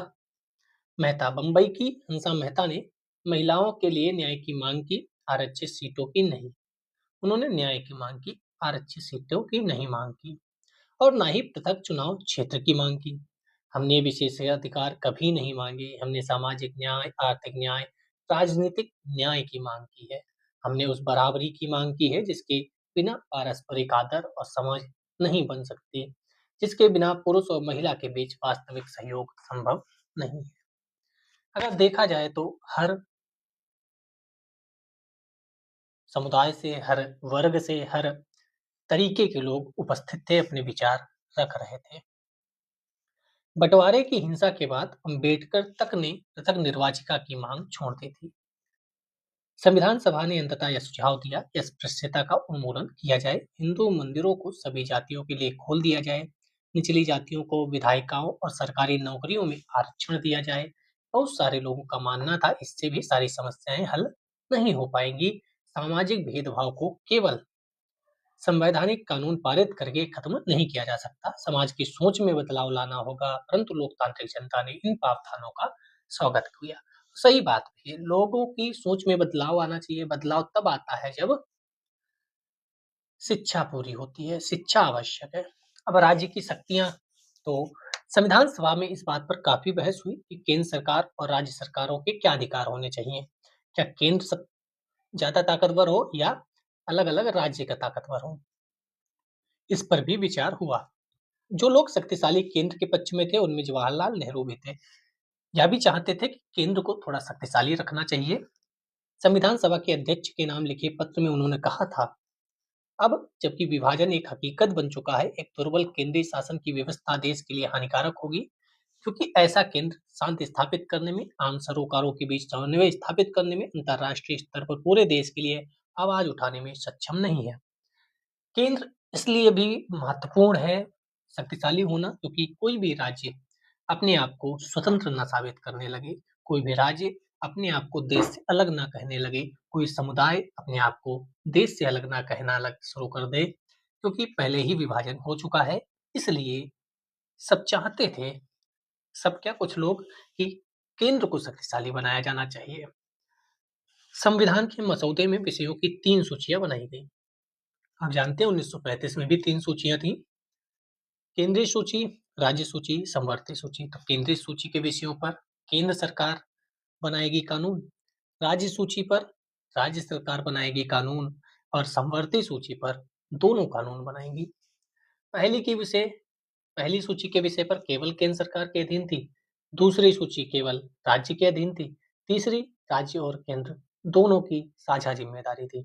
मेहता बम्बई की हंसा मेहता ने महिलाओं के लिए न्याय की मांग की, आरक्षित सीटों की नहीं। उन्होंने न्याय की मांग की, आरक्षित सीटों की नहीं मांग की, और ना ही पृथक चुनाव क्षेत्र की मांग की। हमने विशेषाधिकार कभी नहीं मांगे। हमने सामाजिक न्याय, आर्थिक न्याय, राजनीतिक न्याय की मांग की है। हमने उस बराबरी की मांग की है जिसके बिना पारस्परिक आदर और समझ नहीं बन सकती, जिसके बिना पुरुष और महिला के बीच वास्तविक सहयोग संभव नहीं है। अगर देखा जाए तो हर समुदाय से, हर वर्ग से, हर तरीके के लोग उपस्थित थे, अपने विचार रख रहे थे। बंटवारे की हिंसा के बाद अम्बेडकर तक ने पृथक निर्वाचिका की मांग छोड़ दी थी। संविधान सभा ने अंततः यह सुझाव दिया कि अस्पृश्यता का उन्मूलन किया जाए, हिंदू मंदिरों को सभी जातियों के लिए खोल दिया जाए, निचली जातियों को विधायिकाओं और सरकारी नौकरियों में आरक्षण दिया जाए। बहुत सारे लोगों का मानना था इससे भी सारी समस्याएं हल नहीं हो पाएंगी। सामाजिक भेदभाव को केवल संवैधानिक कानून पारित करके खत्म नहीं किया जा सकता, समाज की सोच में बदलाव लाना होगा। परंतु लोकतांत्रिक जनता ने इन प्रावधानों का स्वागत किया। सही बात भी है, लोगों की सोच में बदलाव आना चाहिए। बदलाव तब आता है जब शिक्षा पूरी होती है, शिक्षा आवश्यक है। अब राज्य की शक्तियां, तो संविधान सभा में इस बात पर काफी बहस हुई कि केंद्र सरकार और राज्य सरकारों के क्या अधिकार होने चाहिए। क्या केंद्र ज्यादा ताकतवर हो या अलग अलग राज्य का ताकतवर हो, इस पर भी विचार हुआ। जो लोग शक्तिशाली केंद्र के पक्ष में थे उनमें जवाहरलाल नेहरू भी थे। यह भी चाहते थे कि केंद्र को थोड़ा शक्तिशाली रखना चाहिए। संविधान सभा के अध्यक्ष के नाम लिखे पत्र में उन्होंने कहा था, अब जबकि विभाजन एक हकीकत बन चुका है, एक दुर्बल केंद्रीय शासन की व्यवस्था देश के लिए हानिकारक होगी, क्योंकि ऐसा केंद्र शांति स्थापित करने में, आम सरोकारों के बीच समन्वय स्थापित करने में, अंतर्राष्ट्रीय स्तर पर पूरे देश के लिए आवाज उठाने में सक्षम नहीं है। केंद्र इसलिए भी महत्वपूर्ण है शक्तिशाली होना, क्योंकि कोई भी राज्य अपने आप को स्वतंत्र न साबित करने लगे, कोई भी राज्य अपने आप को देश से अलग ना कहने लगे, कोई समुदाय अपने आप को देश से अलग ना कहना लग शुरू कर दे, क्योंकि पहले ही विभाजन हो चुका है। इसलिए सब चाहते थे, सब क्या कुछ लोग, कि केंद्र को शक्तिशाली बनाया जाना चाहिए। संविधान के मसौदे में विषयों की 3 सूचियां बनाई गई। आप जानते हैं 1935 में भी 3 सूचियां थी, केंद्रीय सूची, राज्य सूची, समवर्ती सूची। तो केंद्रीय सूची के विषयों पर केंद्र सरकार बनाएगी कानून, राज्य सूची पर राज्य सरकार बनाएगी कानून, और समवर्ती सूची पर दोनों कानून बनाएंगी। पहली की विषय पहली सूची के विषय पर केवल केंद्र सरकार के अधीन थी, दूसरी सूची केवल राज्य के अधीन थी, तीसरी राज्य और केंद्र दोनों की साझा जिम्मेदारी थी।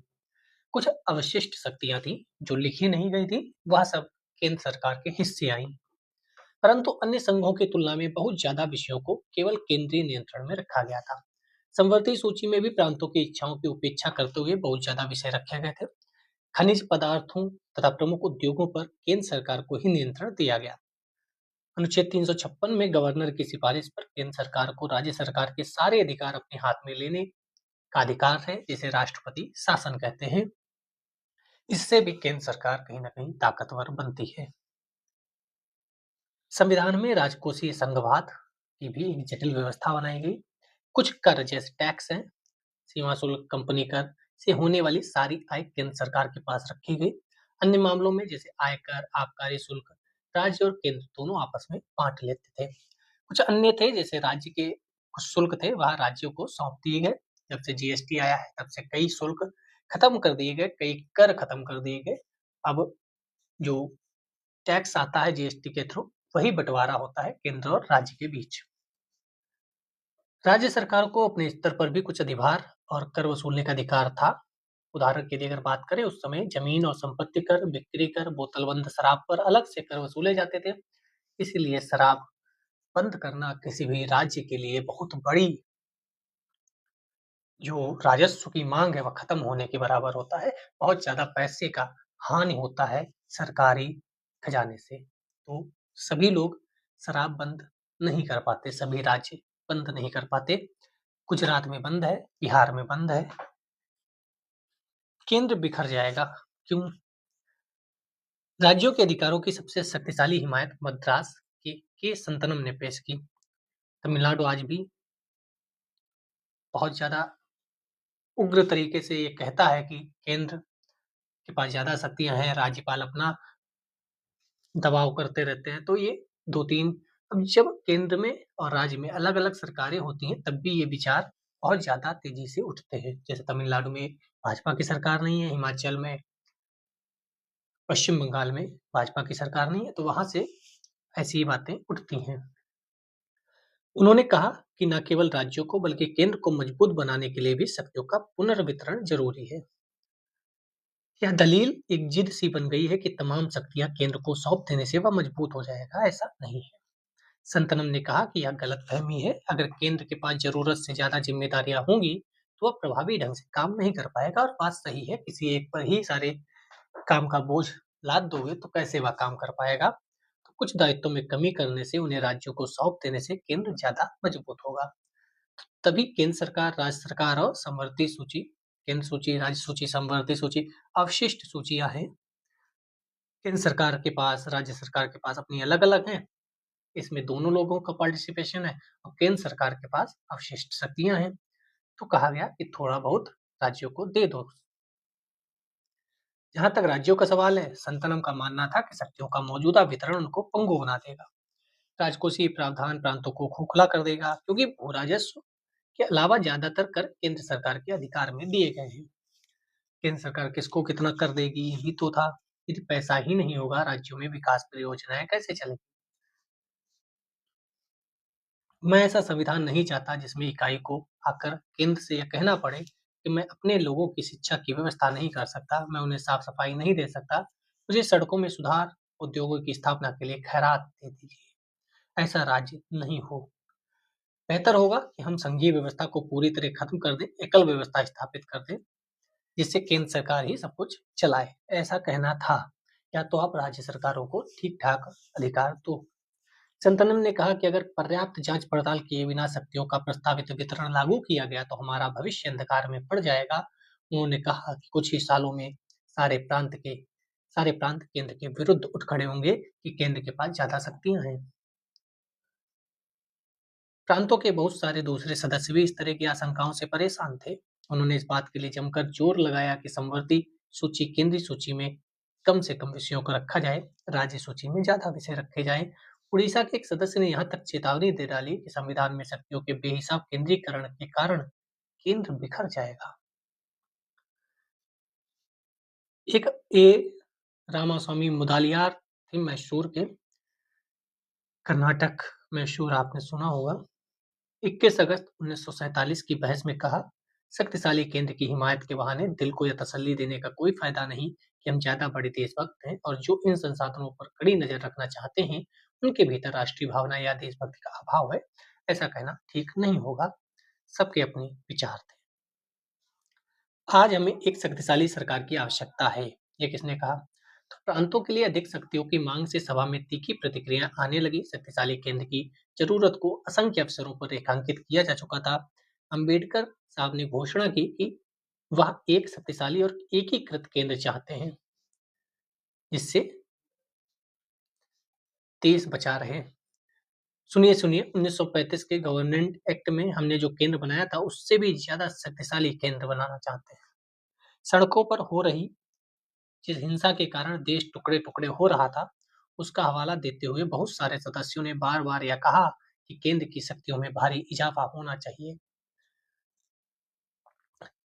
कुछ अवशिष्ट शक्तियां थी जो लिखी नहीं गई थी, वह सब केंद्र सरकार के हिस्से आई। परंतु अन्य संघों की तुलना में बहुत ज्यादा विषयों को केवल केंद्रीय नियंत्रण में रखा गया था। समवर्ती सूची में भी प्रांतों की इच्छाओं की उपेक्षा करते हुए बहुत ज्यादा विषय रखे गए थे। खनिज पदार्थों तथा प्रमुख उद्योगों पर केंद्र सरकार को ही नियंत्रण दिया गया। अनुच्छेद 356 में गवर्नर की सिफारिश पर केंद्र सरकार को राज्य सरकार के सारे अधिकार अपने हाथ में लेने का अधिकार है, जिसे राष्ट्रपति शासन कहते हैं। इससे भी केंद्र सरकार कहीं ना कहीं ताकतवर बनती है। संविधान में राजकोषीय संघवाद की भी एक जटिल व्यवस्था बनाई गई। कुछ कर जैसे टैक्स हैं, सीमा शुल्क, कंपनी कर से होने वाली सारी आय केंद्र सरकार के पास रखी गई। अन्य मामलों में जैसे आयकर, आबकारी शुल्क, राज्य और केंद्र दोनों आपस में बांट लेते थे। कुछ अन्य थे, जैसे राज्य के कुछ शुल्क थे वह राज्यों को सौंप दिए गए। जब से जीएसटी आया है तब से कई शुल्क खत्म कर दिए गए, कई कर खत्म कर दिए गए। अब जो टैक्स आता है जीएसटी के थ्रू, वही बंटवारा होता है केंद्र और राज्य के बीच। राज्य सरकार को अपने स्तर पर भी कुछ अधिभार और कर वसूलने का अधिकार था। उदाहरण के लिए अगर बात करें, उस समय जमीन और संपत्ति कर, बिक्री कर, बोतलबंद शराब पर अलग से कर वसूले जाते थे। इसीलिए शराब बंद करना किसी भी राज्य के लिए बहुत बड़ी जो राजस्व की मांग है वह खत्म होने के बराबर होता है। बहुत ज्यादा पैसे का हानि होता है सरकारी खजाने से। तो सभी लोग शराब बंद नहीं कर पाते, सभी राज्य बंद नहीं कर पाते। गुजरात में बंद है, बिहार में बंद है। केंद्र बिखर जाएगा। क्यों? राज्यों के अधिकारों की सबसे शक्तिशाली हिमायत मद्रास के संतनम ने पेश की। तमिलनाडु आज भी बहुत ज्यादा उग्र तरीके से ये कहता है कि केंद्र के पास ज्यादा शक्तियां हैं, राज्यपाल अपना दबाव करते रहते हैं। तो ये दो तीन, अब जब केंद्र में और राज्य में अलग अलग सरकारें होती हैं तब भी ये विचार और ज़्यादा तेज़ी से उठते हैं। जैसे तमिलनाडु में भाजपा की सरकार नहीं है, हिमाचल में, पश्चिम बंगाल में भाजपा की सरकार नहीं है, तो वहाँ से ऐसी ही बातें उठती हैं। उन्होंने कहा कि न केवल राज्यों को बल्कि केंद्र को मजबूत बनाने के लिए भी शक्तियों का पुनर्वितरण जरूरी है। यह दलील एक जिद सी बन गई है कि तमाम शक्तियां केंद्र को सौंप देने से वह मजबूत हो जाएगा, ऐसा नहीं है। संतनम ने कहा कि यह गलतफहमी है। अगर केंद्र के पास जरूरत से ज्यादा जिम्मेदारियां होंगी तो वह प्रभावी ढंग से काम नहीं कर पाएगा। और बात सही है, किसी एक पर ही सारे काम का बोझ लाद दोगे तो कैसे वह काम कर पाएगा। तो कुछ दायित्वों में कमी करने से, उन्हें राज्यों को सौंप देने से केंद्र ज्यादा मजबूत होगा। तभी केंद्र सरकार, राज्य सरकार और समवर्ती सूची, केंद्र सूची, राज्य सूची, समवर्ती सूची, अवशिष्ट सूचियां हैं। केंद्र सरकार के पास, राज्य सरकार के पास अपनी अलग-अलग हैं। इसमें दोनों लोगों का पार्टिसिपेशन है और केंद्र सरकार के पास अवशिष्ट शक्तियां हैं। तो कहा गया कि थोड़ा बहुत राज्यों को दे दो। जहां तक राज्यों का सवाल है, संतनम का मानना था कि शक्तियों का मौजूदा वितरण उनको पंगु बना देगा। राजकोषीय प्रावधान प्रांतों को खोखला कर देगा, क्योंकि भू राजस्व के अलावा ज्यादातर कर केंद्र सरकार के अधिकार में दिए गए हैं। केंद्र सरकार किसको कितना कर देगी, ये भी तो था। यदि पैसा ही नहीं होगा, राज्यों में विकास परियोजनाएं कैसे चलेंगी। मैं ऐसा संविधान नहीं चाहता जिसमें इकाई को आकर केंद्र से यह कहना पड़े कि मैं अपने लोगों की शिक्षा की व्यवस्था नहीं कर सकता, मैं उन्हें साफ सफाई नहीं दे सकता, मुझे सड़कों में सुधार, उद्योगों की स्थापना के लिए खैरात दे दीजिए। ऐसा राज्य नहीं हो। बेहतर होगा कि हम संघीय व्यवस्था को पूरी तरह खत्म कर दें, एकल व्यवस्था स्थापित कर दें, जिससे केंद्र सरकार ही सब कुछ चलाए, ऐसा कहना था। या तो आप राज्य सरकारों को ठीक ठाक अधिकार दो। संतनम ने कहा कि अगर पर्याप्त जांच पड़ताल किए बिना शक्तियों का प्रस्तावित वितरण लागू किया गया तो हमारा भविष्य अंधकार में पड़ जाएगा। उन्होंने कहा कि कुछ ही सालों में सारे प्रांत केंद्र के विरुद्ध उठ खड़े होंगे कि केंद्र के पास ज्यादा शक्तियां हैं। प्रांतों के बहुत सारे दूसरे सदस्य भी इस तरह की आशंकाओं से परेशान थे। उन्होंने इस बात के लिए जमकर जोर लगाया कि समवर्ती सूची, केंद्रीय सूची में कम से कम विषयों को रखा जाए, राज्य सूची में ज्यादा विषय रखे जाएं। उड़ीसा के एक सदस्य ने यहाँ तक चेतावनी दे डाली कि संविधान में शक्तियों के बेहिसाब केंद्रीकरण के कारण केंद्र बिखर जाएगा। एक ए रामास्वामी मुदालियार थे मैसूर के, कर्नाटक, मैसूर आपने सुना होगा। 21 अगस्त 1947 की बहस में कहा, शक्तिशाली केंद्र की हिमायत के बहाने दिल को यह तसल्ली देने का कोई फायदा नहीं कि हम ज्यादा बड़े देशभक्त हैं, और जो इन संसाधनों पर कड़ी नजर रखना चाहते हैं उनके भीतर राष्ट्रीय भावना या देशभक्ति का अभाव है। ऐसा कहना ठीक नहीं होगा। सबके अपने विचार थे। आज हमें एक शक्तिशाली सरकार की आवश्यकता है, ये किसने कहा। तो प्रांतों के लिए अधिक शक्तियों की मांग से सभा में तीखी प्रतिक्रिया आने लगी। शक्तिशाली केंद्र की जरूरत को असंख्य अवसरों पर रेखांकित किया जा चुका था। अंबेडकर साहब ने घोषणा की कि वह एक शक्तिशाली और एकीकृत केंद्र चाहते हैं, जिससे देश बचा रहे। सुनिए सुनिए, 1935 के गवर्नमेंट एक्ट में हमने जो केंद्र बनाया था उससे भी ज्यादा शक्तिशाली केंद्र बनाना चाहते हैं। सड़कों पर हो रही जिस हिंसा के कारण देश टुकड़े टुकड़े हो रहा था, उसका हवाला देते हुए बहुत सारे सदस्यों ने बार बार यह कहा कि केंद्र की शक्तियों में भारी इजाफा होना चाहिए,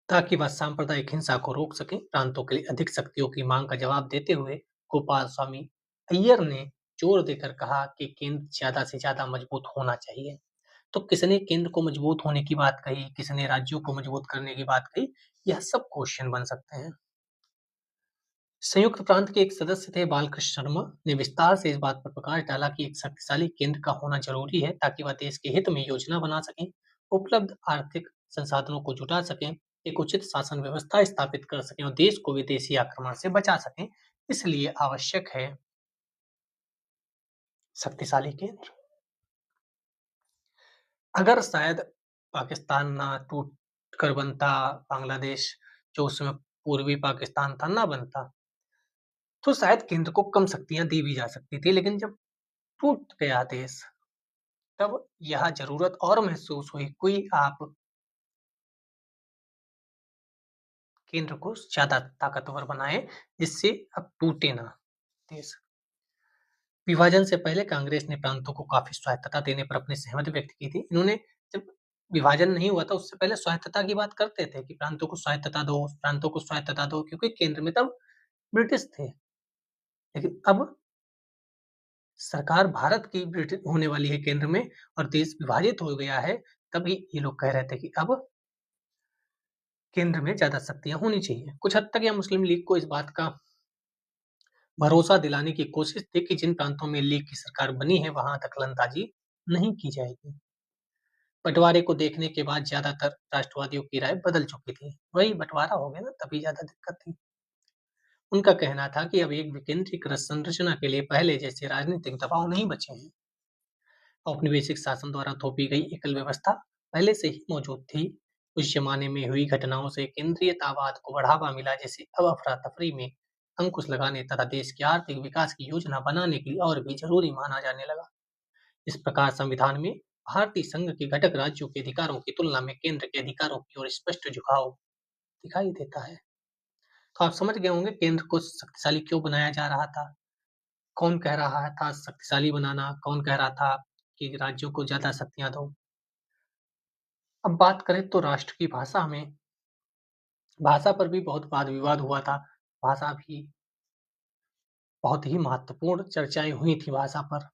ताकि वह सांप्रदायिक हिंसा को रोक सके। प्रांतों के लिए अधिक शक्तियों की मांग का जवाब देते हुए गोपाल स्वामी अय्यर ने जोर देकर कहा कि केंद्र ज्यादा से ज्यादा मजबूत होना चाहिए। तो किसने केंद्र को मजबूत होने की बात कही, किसने राज्यों को मजबूत करने की बात कही, यह सब क्वेश्चन बन सकते हैं। संयुक्त प्रांत के एक सदस्य थे बालकृष्ण शर्मा, ने विस्तार से इस बात पर प्रकाश डाला कि एक शक्तिशाली केंद्र का होना जरूरी है, ताकि वह देश के हित में योजना बना सकें, उपलब्ध आर्थिक संसाधनों को जुटा सकें, एक उचित शासन व्यवस्था स्थापित कर सकें और देश को विदेशी आक्रमण से बचा सकें। इसलिए आवश्यक है शक्तिशाली केंद्र। अगर शायद पाकिस्तान ना टूट कर बनता, बांग्लादेश जो उसमें पूर्वी पाकिस्तान था ना बनता, तो शायद केंद्र को कम शक्तियां दी भी जा सकती थी। लेकिन जब टूट गया देश, तब यह जरूरत और महसूस हुई कोई आप केंद्र को ज्यादा ताकतवर बनाए, जिससे अब टूटे ना देश। विभाजन से पहले कांग्रेस ने प्रांतों को काफी स्वायत्तता देने पर अपनी सहमति व्यक्त की थी। इन्होंने जब विभाजन नहीं हुआ था उससे पहले स्वायत्तता की बात करते थे कि प्रांतों को स्वायत्तता दो, प्रांतों को स्वायत्तता दो, क्योंकि केंद्र में तब ब्रिटिश थे। लेकिन अब सरकार भारत की ब्रिटिश होने वाली है केंद्र में और देश विभाजित हो गया है, तभी ये लोग कह रहे थे कि अब केंद्र में ज़्यादा शक्तियाँ होनी चाहिए। कुछ हद तक यह मुस्लिम लीग को इस बात का भरोसा दिलाने की कोशिश थी कि जिन प्रांतों में लीग की सरकार बनी है, वहाँ दखल-अंदाज़ी नहीं की जाएगी। बँटवारे को देखने के बाद ज़्यादातर राष्ट्रवादियों की राय बदल चुकी थी। वही बँटवारा हो गया ना, तभी ज़्यादा दिक्कत थी। उनका कहना था कि अब एक विकेंद्रीकृत संरचना के लिए पहले जैसे राजनीतिक दबाव नहीं बचे हैं। औपनिवेशिक शासन द्वारा थोपी गई एकल व्यवस्था पहले से ही मौजूद थी। उस जमाने में हुई घटनाओं से केंद्रीयतावाद को बढ़ावा मिला, जैसे अब अफरा-तफरी में अंकुश लगाने तथा देश के आर्थिक विकास की योजना बनाने के लिए और भी जरूरी माना जाने लगा। इस प्रकार संविधान में भारतीय संघ के घटक राज्यों के अधिकारों की तुलना में केंद्र के अधिकारों की ओर स्पष्ट झुकाव दिखाई देता है। तो आप समझ गए होंगे केंद्र को शक्तिशाली क्यों बनाया जा रहा था। कौन कह रहा था शक्तिशाली बनाना, कौन कह रहा था कि राज्यों को ज्यादा शक्तियां दो। अब बात करें तो राष्ट्र की भाषा में, भाषा पर भी बहुत वाद विवाद हुआ था। भाषा भी बहुत ही महत्वपूर्ण चर्चाएं हुई थी भाषा पर।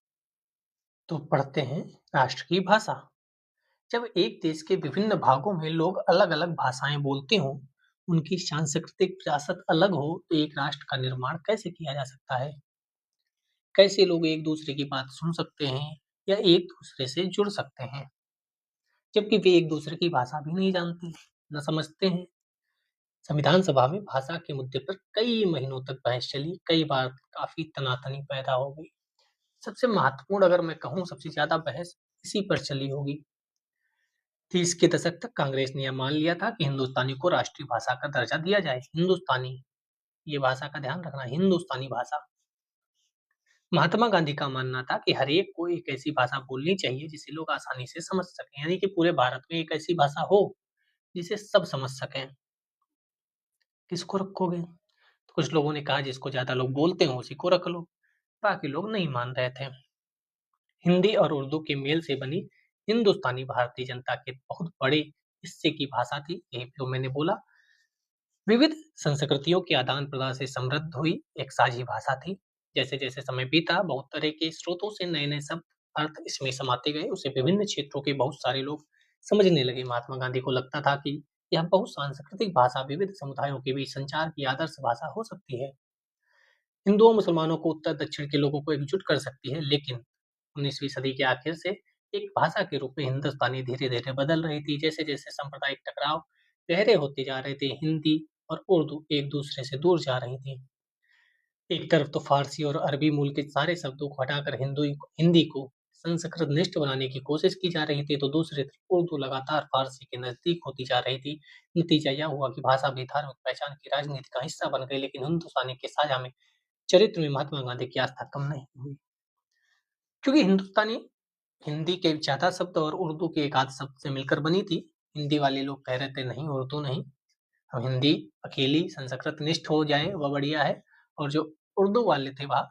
तो पढ़ते हैं राष्ट्र की भाषा। जब एक देश के विभिन्न भागों में लोग अलग-अलग भाषाएं बोलते हों, उनकी सांस्कृतिक विरासत अलग हो, तो एक राष्ट्र का निर्माण कैसे किया जा सकता है? कैसे लोग एक दूसरे की बात सुन सकते हैं या एक दूसरे से जुड़ सकते हैं, जबकि वे एक दूसरे की भाषा भी नहीं जानते, न समझते हैं। संविधान सभा में भाषा के मुद्दे पर कई महीनों तक बहस चली, कई बार काफी तनातनी पैदा हो गई। सबसे महत्वपूर्ण अगर मैं कहूँ, सबसे ज्यादा बहस इसी पर चली होगी। 30 के दशक तक कांग्रेस ने यह मान लिया था कि हिंदुस्तानी को राष्ट्रीय भाषा का दर्जा दिया जाए। हिंदुस्तानी, ये भाषा का ध्यान रखना, हिंदुस्तानी भाषा। महात्मा गांधी का मानना था कि हर एक को एक ऐसी भाषा बोलनी चाहिए जिसे लोग आसानी से समझ सकें, यानी कि पूरे भारत में एक ऐसी भाषा हो जिसे सब समझ सकें। किसको रखोगे? तो कुछ लोगों ने कहा जिसको ज्यादा लोग बोलते हो उसी को रख लो। बाकी लोग नहीं मान रहे थे। हिंदी और उर्दू के मेल से बनी हिंदुस्तानी भारतीय जनता के बहुत बड़े हिस्से की भाषा थी। यही जो मैंने बोला, विविध संस्कृतियों के आदान प्रदान से समृद्ध हुई एक साझी भाषा थी। जैसे जैसे समय बीता, बहुत तरह के स्रोतों से नए नए शब्द अर्थ इसमें समाते गए। उसे विभिन्न क्षेत्रों के बहुत सारे लोग समझने लगे। महात्मा गांधी को लगता था कि यह बहुत सांस्कृतिक भाषा विविध समुदायों के बीच संचार की आदर्श भाषा हो सकती है। हिंदुओं मुसलमानों को, उत्तर दक्षिण के लोगों को एकजुट कर सकती है। लेकिन 19वीं सदी के आखिर से एक भाषा के रूप में हिंदुस्तानी धीरे धीरे बदल रही थी। जैसे जैसे सांप्रदायिक टकराव गहरे होते जा रहे थे, हिंदी और उर्दू एक दूसरे से दूर जा रही थी। एक तरफ तो फारसी और अरबी मूल के सारे शब्दों को हटाकर हिंदी को संस्कृतनिष्ठ बनाने की कोशिश की जा रही थी, तो दूसरी तरफ उर्दू लगातार फारसी के नजदीक होती जा रही थी। नतीजा यह हुआ कि भाषा भी धार्मिक पहचान की राजनीति का हिस्सा बन गई, लेकिन हिंदुस्तानी के साझा में चरित्र में महात्मा गांधी की आस्था कम नहीं हुई। क्योंकि हिंदुस्तानी हिंदी के ज्यादा शब्द और उर्दू के एक आध शब्द से मिलकर बनी थी। हिंदी वाले लोग कह रहे थे नहीं, उर्दू नहीं, हम हिंदी अकेली संस्कृत निष्ठ हो जाए वह बढ़िया है। और जो उर्दू वाले थे वह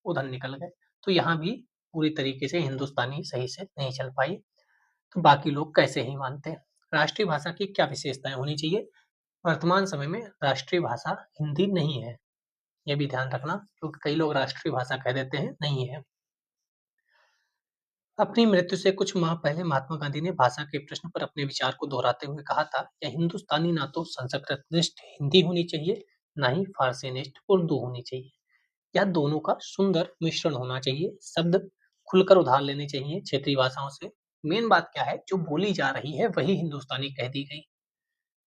उधर निकल गए। तो यहाँ भी पूरी तरीके से हिंदुस्तानी सही से नहीं चल पाई। तो बाकी लोग कैसे ही मानते। राष्ट्रीय भाषा की क्या विशेषताएं होनी चाहिए? वर्तमान समय में राष्ट्रीय भाषा हिंदी नहीं है, यह भी ध्यान रखना, क्योंकि कई लोग राष्ट्रीय भाषा कह देते हैं, नहीं है। अपनी मृत्यु से कुछ माह पहले महात्मा गांधी ने भाषा के प्रश्न पर अपने विचार को दोहराते हुए कहा था, यह हिंदुस्तानी ना तो संस्कृतनिष्ठ हिंदी होनी चाहिए, ना ही फारसी-निष्ठ उर्दू होनी चाहिए। यह दोनों का सुंदर मिश्रण होना चाहिए। शब्द खुलकर उधार लेने चाहिए क्षेत्रीय भाषाओं से। मेन बात क्या है, जो बोली जा रही है वही हिंदुस्तानी कह दी गई।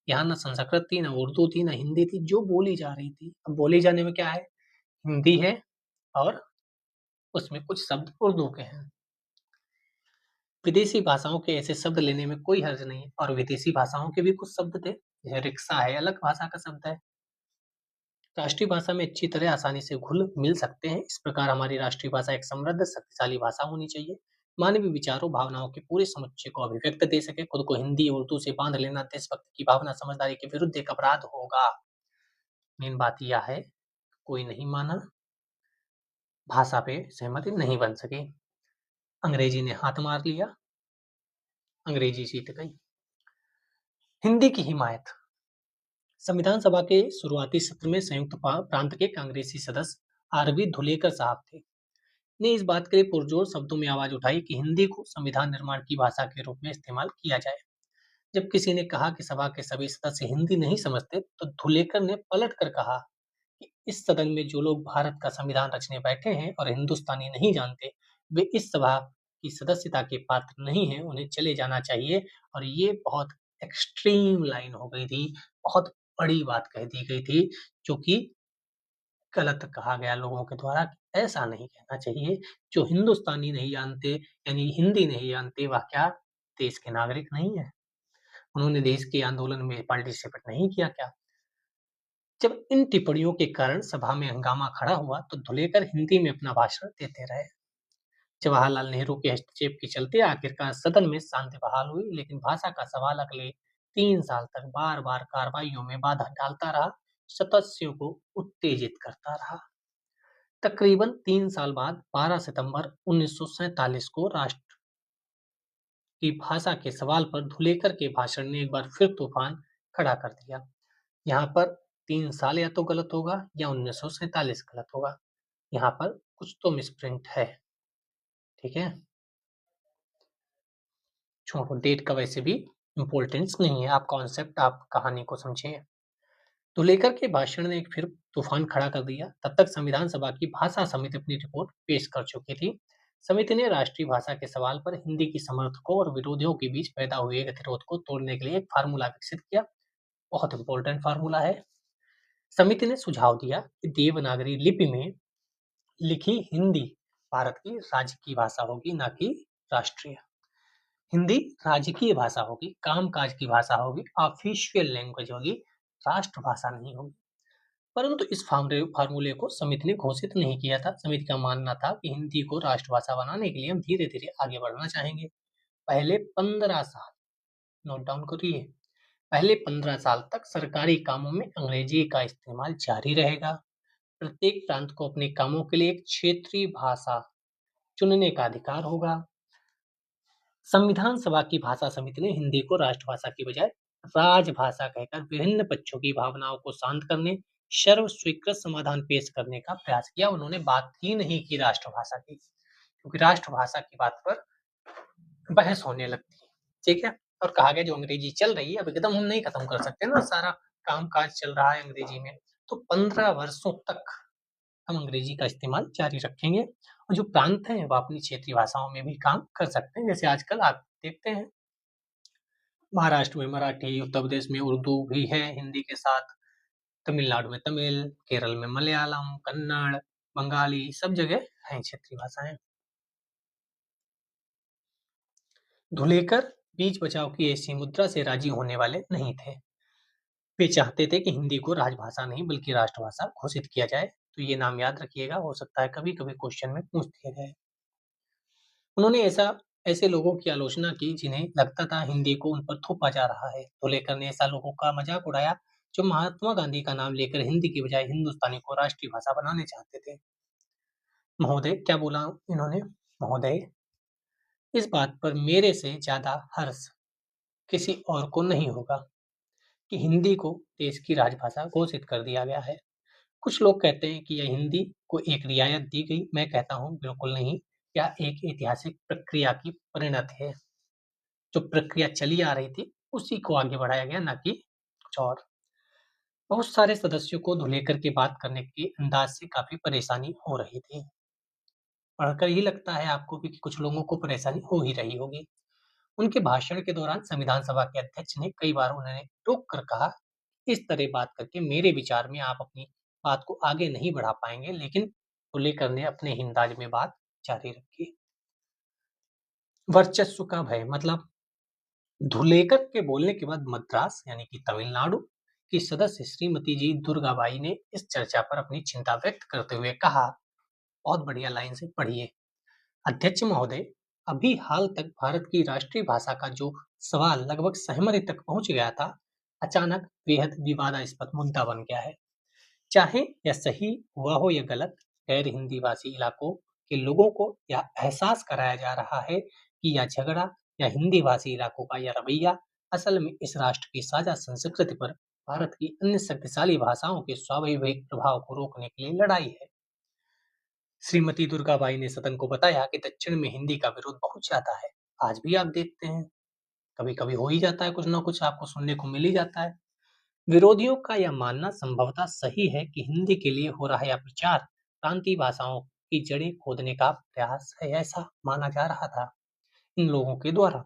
यहाँ ना संस्कृत थी, ना उर्दू थी, ना हिंदी थी, जो बोली जा रही थी। अब बोली जाने में क्या है, हिंदी है और उसमें कुछ शब्द उर्दू के हैं। विदेशी भाषाओं के ऐसे शब्द लेने में कोई हर्ज नहीं है, और विदेशी भाषाओं के भी कुछ शब्द थे। जैसे रिक्शा है, अलग भाषा का शब्द है। राष्ट्रीय भाषा में अच्छी तरह आसानी से घुल मिल सकते हैं। इस प्रकार हमारी राष्ट्रीय भाषा एक समृद्ध शक्तिशाली भाषा होनी चाहिए। मानवीय विचारों भावनाओं के पूरे समुच्चय को अभिव्यक्त दे सके। खुद को हिंदी उर्दू से बांध लेना देशभक्ति की भावना समझदारी के विरुद्ध एक अपराध होगा। मेन बात यह है, कोई नहीं माना, भाषा पे सहमति नहीं बन सकी। अंग्रेजी ने हाथ मार लिया, अंग्रेजी जीत गई। हिंदी की हिमायत। संविधान सभा के शुरुआती सत्र में संयुक्त प्रांत के कांग्रेसी सदस्य आरबी धुलेकर साहब थे, ने इस बात के लिए पुरजोर शब्दों में आवाज उठाई कि हिंदी को संविधान निर्माण की भाषा के रूप में इस्तेमाल किया जाए। जब किसी ने कहा कि सभा के सभी सदस्य हिंदी नहीं समझते, तो धुलेकर ने पलट कर कहा कि इस सदन में जो लोग भारत का संविधान रचने बैठे हैं और हिंदुस्तानी नहीं जानते, वे इस सभा की सदस्यता के पात्र नहीं हैं, उन्हें चले जाना चाहिए। और ये बहुत एक्सट्रीम लाइन हो गई थी, बहुत बड़ी बात कह दी गई थी, जो कि गलत कहा गया लोगों के द्वारा कि ऐसा नहीं कहना चाहिए। जो हिंदुस्तानी नहीं जानते, यानी हिंदी नहीं जानते, वह क्या देश के नागरिक नहीं है? उन्होंने देश के आंदोलन में पार्टिसिपेट नहीं किया क्या? जब इन टिप्पणियों के कारण सभा में हंगामा खड़ा हुआ, तो धुलेकर हिंदी में अपना भाषण देते रहे। जवाहरलाल नेहरू के हस्तक्षेप के चलते आखिरकार सदन में शांति बहाल हुई, लेकिन भाषा का सवाल अगले 3 साल तक बार बार कार्रवाइयों में बाधा डालता रहा, सदस्यों को उत्तेजित करता रहा। तकरीबन 3 साल बाद 12 सितंबर 1947 को राष्ट्र की भाषा के सवाल पर धुलेकर के भाषण ने एक बार फिर तूफान खड़ा कर दिया। यहाँ पर 3 साल या तो गलत होगा या 1947 गलत होगा। यहाँ पर कुछ तो मिसप्रिंट है, ठीक है। छोड़ो, डेट का वैसे भी इम्पोर्टेंस नहीं है, आप कॉन्सेप्ट, आप कहानी को समझिए। धुलेकर के भाषण ने एक फिर तूफान खड़ा कर दिया। तब तक संविधान सभा की भाषा समिति अपनी रिपोर्ट पेश कर चुकी थी। समिति ने राष्ट्रीय भाषा के सवाल पर हिंदी की समर्थकों और विरोधियों के बीच पैदा हुए गतिरोध को तोड़ने के लिए एक फार्मूला विकसित किया। बहुत इंपॉर्टेंट फार्मूला है। समिति ने सुझाव दिया कि देवनागरी लिपि में लिखी हिंदी भारत की राजकीय भाषा होगी, ना कि राष्ट्रीय। हिंदी राजकीय भाषा होगी, कामकाज की भाषा होगी, ऑफिशियल लैंग्वेज होगी, राष्ट्रभाषा नहीं होगी। परंतु इस फार्मूले को समिति ने घोषित नहीं किया था। समिति का मानना था कि हिंदी को राष्ट्रभाषा बनाने के लिए हम धीरे धीरे आगे बढ़ना चाहेंगे। पहले 15 साल, नोट डाउन करिए, पहले 15 साल तक सरकारी कामों में अंग्रेजी का इस्तेमाल जारी रहेगा। प्रत्येक प्रांत को अपने कामों के लिए एक क्षेत्रीय भाषा चुनने का अधिकार होगा। संविधान सभा की भाषा समिति ने हिंदी को राष्ट्रभाषा की बजाय राजभाषा कहकर विभिन्न पक्षों की भावनाओं को शांत करने, सर्व स्वीकृत समाधान पेश करने का प्रयास किया। उन्होंने बात ही नहीं की राष्ट्रभाषा की, क्योंकि राष्ट्रभाषा की बात पर बहस होने लगती है, ठीक है। और कहा गया जो अंग्रेजी चल रही है, अब एकदम हम नहीं खत्म कर सकते ना, सारा काम काज चल रहा है अंग्रेजी में, तो 15 वर्षों तक हम अंग्रेजी का इस्तेमाल जारी रखेंगे। और जो प्रांत हैं वो अपनी क्षेत्रीय भाषाओं में भी काम कर सकते हैं, जैसे आजकल आप देखते हैं महाराष्ट्र में मराठी, उत्तर प्रदेश में उर्दू भी है हिंदी के साथ, तमिलनाडु में तमिल, केरल में मलयालम, कन्नड़, बंगाली, सब जगह हैं क्षेत्रीय भाषाएं। धुलेकर बीच बचाव की ऐसी मुद्रा से राजी होने वाले नहीं थे। वे चाहते थे कि हिंदी को राजभाषा नहीं बल्कि राष्ट्रभाषा घोषित किया जाए। तो ये नाम याद रखिएगा, हो सकता है कभी कभी क्वेश्चन में पूछ दिया जाए। उन्होंने ऐसे लोगों की आलोचना की जिन्हें लगता था हिंदी को उन पर थोपा जा रहा है। धुलेकर ने ऐसा लोगों का मजाक उड़ाया जो महात्मा गांधी का नाम लेकर हिंदी की बजाय हिंदुस्तानी को राष्ट्रीय भाषा बनाने चाहते थे। महोदय, क्या बोला इन्होंने? महोदय, इस बात पर मेरे से ज्यादा हर्ष किसी और को नहीं होगा कि हिंदी को देश की राजभाषा घोषित कर दिया गया है। कुछ लोग कहते हैं कि यह हिंदी को एक रियायत दी गई। मैं कहता हूँ बिल्कुल नहीं, यह एक ऐतिहासिक प्रक्रिया की परिणत है। जो प्रक्रिया चली आ रही थी उसी को आगे बढ़ाया गया, ना कि कुछ और। बहुत सारे सदस्यों को धुलेकर के बात करने के अंदाज से काफी परेशानी हो रही थी। पढ़कर ही लगता है आपको भी कि कुछ लोगों को परेशानी हो ही रही होगी। उनके भाषण के दौरान संविधान सभा के अध्यक्ष ने कई बार उन्हें टोक कर कहा, इस तरह बात करके मेरे विचार में आप अपनी बात को आगे नहीं बढ़ा पाएंगे। लेकिन धुलेकर ने अपने ही अंदाज में बात जारी रखी। वर्चस्व का भय, मतलब धुलेकर के बोलने के बाद मद्रास यानी कि तमिलनाडु की सदस्य श्रीमती जी दुर्गाबाई ने इस चर्चा पर अपनी चिंता व्यक्त करते हुए कहा, बहुत बढ़िया लाइन से पढ़िए, अध्यक्ष महोदय, अभी हाल तक भारत की राष्ट्रीय भाषा का जो सवाल लगभग सहमति तक पहुंच गया था, अचानक बेहद विवादास्पद मुद्दा बन गया है। चाहे यह सही हुआ हो या गलत, गैर हिंदी भाषी इलाकों के लोगों को यह एहसास कराया जा रहा है कि यह झगड़ा या हिंदी भाषी इलाकों का यह रवैया असल में इस राष्ट्र की साझा संस्कृति पर भारत की अन्य शक्तिशाली भाषाओं के स्वाभाविक प्रभाव को रोकने के लिए लड़ाई है। श्रीमती दुर्गाबाई ने सदन को बताया कि दक्षिण में हिंदी का विरोध बहुत ज्यादा है। आज भी आप देखते हैं, कभी कभी हो ही जाता है, कुछ ना कुछ आपको सुनने को मिल ही जाता है। विरोधियों का यह मानना संभवतः सही है कि हिंदी के लिए हो रहा यह प्रचार प्रांतीय भाषाओं की जड़ें खोदने का प्रयास है, ऐसा माना जा रहा था इन लोगों के द्वारा।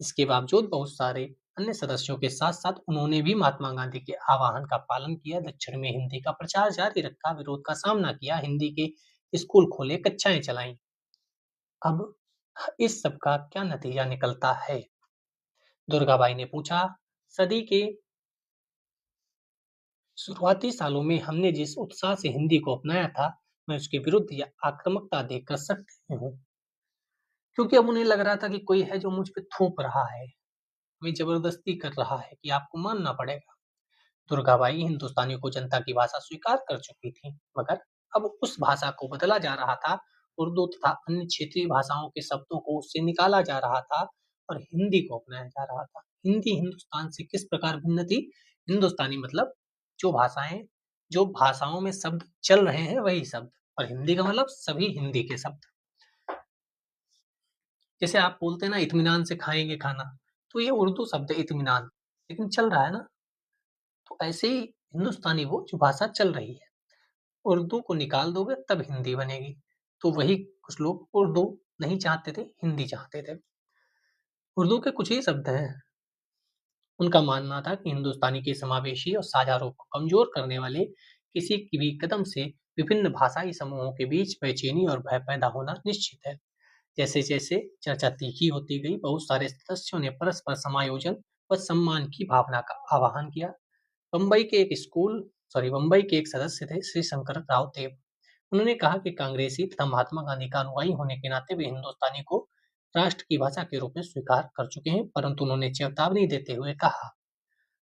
इसके बावजूद बहुत सारे अन्य सदस्यों के साथ साथ उन्होंने भी महात्मा गांधी के आह्वान का पालन किया, दक्षिण में हिंदी का प्रचार जारी रखा, विरोध का सामना किया, हिंदी के स्कूल खोले, कक्षाएं चलाई। अब इस सब का क्या नतीजा निकलता है? दुर्गाबाई ने पूछा, सदी के शुरुआती सालों में हमने जिस उत्साह से हिंदी को अपनाया था, मैं उसके विरुद्ध या आक्रामकता देखकर सकती हूँ, क्योंकि अब उन्हें लग रहा था कि कोई है जो मुझ पे थोप रहा है, हमें जबरदस्ती कर रहा है कि आपको मानना पड़ेगा। दुर्गाबाई हिंदुस्तानियों को जनता की भाषा स्वीकार कर चुकी थी, मगर अब उस भाषा को बदला जा रहा था, उर्दू तथा अन्य क्षेत्रीय भाषाओं के शब्दों को उससे निकाला जा रहा था और हिंदी को अपनाया जा रहा था। हिंदी हिंदुस्तान से किस प्रकार भिन्न थी? हिंदुस्तानी मतलब जो भाषाएं, जो भाषाओं में शब्द चल रहे हैं वही शब्द, और हिंदी का मतलब सभी हिंदी के शब्द। जैसे आप बोलते हैं ना, इत्मीनान से खाएंगे खाना, तो ये उर्दू शब्द है इत्मीनान, लेकिन चल रहा है ना। तो ऐसे ही हिंदुस्तानी वो जो भाषा चल रही है, उर्दू को निकाल दोगे तब हिंदी बनेगी। तो वही कुछ लोग उर्दू नहीं चाहते थे, हिंदी चाहते थे। उर्दू के कुछ ही शब्द हैं। उनका मानना था कि हिंदुस्तानी के समावेशी और साझा रूप को कमजोर करने वाले किसी की भी कदम से विभिन्न भाषाई समूहों के बीच बेचैनी और भय पैदा होना निश्चित है। जैसे जैसे चर्चा तीखी होती गई, बहुत सारे सदस्यों ने परस्पर समायोजन व सम्मान की भावना का आह्वान किया। बम्बई के एक सदस्य थे श्री शंकर राव देव। उन्होंने कहा कि कांग्रेसी तथा महात्मा गांधी का अनुयायी होने के नाते वे हिंदुस्तानी को राष्ट्र की भाषा के रूप में स्वीकार कर चुके हैं, परंतु उन्होंने चेतावनी देते हुए कहा,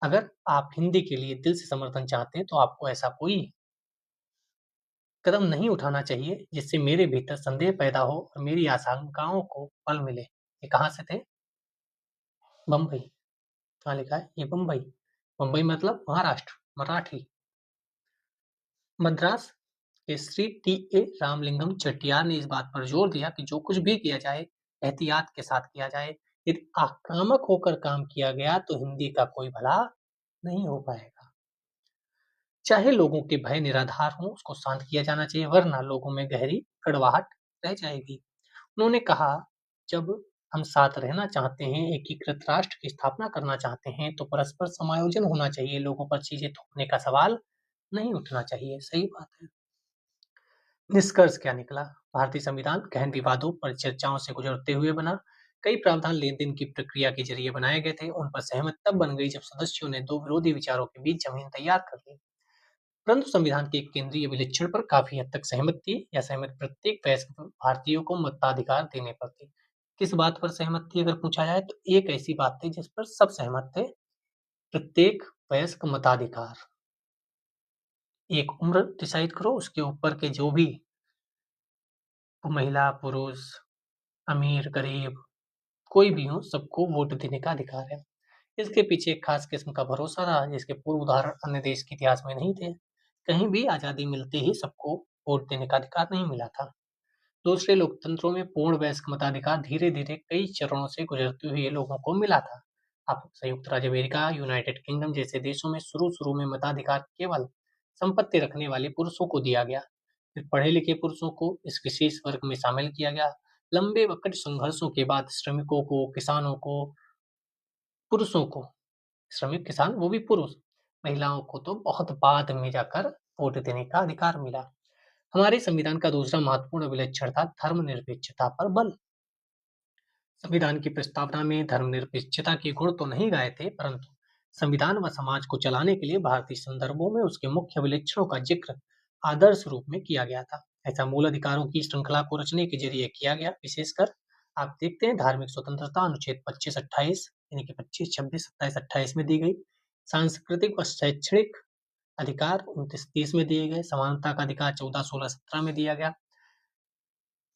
अगर आप हिंदी के लिए दिल से समर्थन चाहते हैं तो आपको ऐसा कोई कदम नहीं उठाना चाहिए जिससे मेरे भीतर संदेह पैदा हो और मेरी आशंकाओं को बल मिले। ये कहाँ से थे? बम्बई। कहाँ लिखा है? ये बम्बई। बम्बई मतलब महाराष्ट्र, मराठी। मद्रास के श्री टी ए रामलिंगम चेट्टियार ने इस बात पर जोर दिया कि जो कुछ भी किया जाए, एहतियात के साथ किया जाए। यदि आक्रामक होकर काम किया गया तो हिंदी का कोई भला नहीं हो पाएगा। चाहे लोगों के भय निराधार हों, उसको शांत किया जाना चाहिए, वरना लोगों में गहरी कड़वाहट रह जाएगी। उन्होंने कहा, जब हम साथ रहना चाहते हैं, एकीकृत राष्ट्र की स्थापना करना चाहते हैं, तो परस्पर समायोजन होना चाहिए, लोगों पर चीजें थोपने का सवाल नहीं उठना चाहिए। सही बात है। निष्कर्ष क्या निकला? भारतीय संविधान गहन विवादों पर चर्चाओं से गुजरते हुए बना। कई प्रावधान लेन-देन की प्रक्रिया के जरिए बनाए गए थे। उन पर सहमति तब बन गई जब सदस्यों ने दो विरोधी विचारों के बीच जमीन तैयार कर ली। परंतु संविधान के एक केंद्रीय विलक्षण पर काफी हद तक सहमत थी। यह सहमति प्रत्येक वयस्क भारतीयों को मताधिकार देने पर थी। किस बात पर सहमत थी अगर पूछा जाए, तो एक ऐसी बात थी जिस पर सब सहमत थे, प्रत्येक वयस्क मताधिकार। एक उम्र डिसाइड करो, उसके ऊपर के जो भी महिला, पुरुष, अमीर, गरीब, कोई भी हो, सबको वोट देने का अधिकार है। इसके पीछे एक खास किस्म का भरोसा रहा जिसके पूर्व उदाहरण अन्य देश के इतिहास में नहीं थे। कहीं भी आजादी मिलते ही सबको वोट देने का अधिकार नहीं मिला था। दूसरे लोकतंत्रों में पूर्ण वयस्क मताधिकार धीरे धीरे कई चरणों से गुजरते हुए लोगों को मिला था। अब संयुक्त राज्य अमेरिका, यूनाइटेड किंगडम जैसे देशों में शुरू शुरू में मताधिकार केवल संपत्ति रखने वाले पुरुषों को दिया गया, फिर पढ़े लिखे पुरुषों को इस विशेष वर्ग में शामिल किया गया। लंबे व कठिन संघर्षों के बाद श्रमिकों को, किसानों को, पुरुषों को, श्रमिक किसान वो भी पुरुष, महिलाओं को तो बहुत बाद में जाकर वोट देने का अधिकार मिला। हमारे संविधान का दूसरा महत्वपूर्ण विलक्षण था धर्मनिरपेक्षता पर बल। संविधान की प्रस्तावना में धर्मनिरपेक्षता के गुण तो नहीं गाए थे, परंतु संविधान व समाज को चलाने के लिए भारतीय संदर्भों में उसके मुख्य विलक्षणों का जिक्र आदर्श रूप में किया गया था। ऐसा मूल अधिकारों की श्रृंखला को रचने के जरिए किया गया। विशेषकर आप देखते हैं, धार्मिक स्वतंत्रता अनुच्छेद 25-28 यानी कि 25, 26, 27, 28 में दी गई। सांस्कृतिक व शैक्षणिक अधिकार 29-30 में दिए गए। समानता का अधिकार 14, 16, 17 में दिया गया।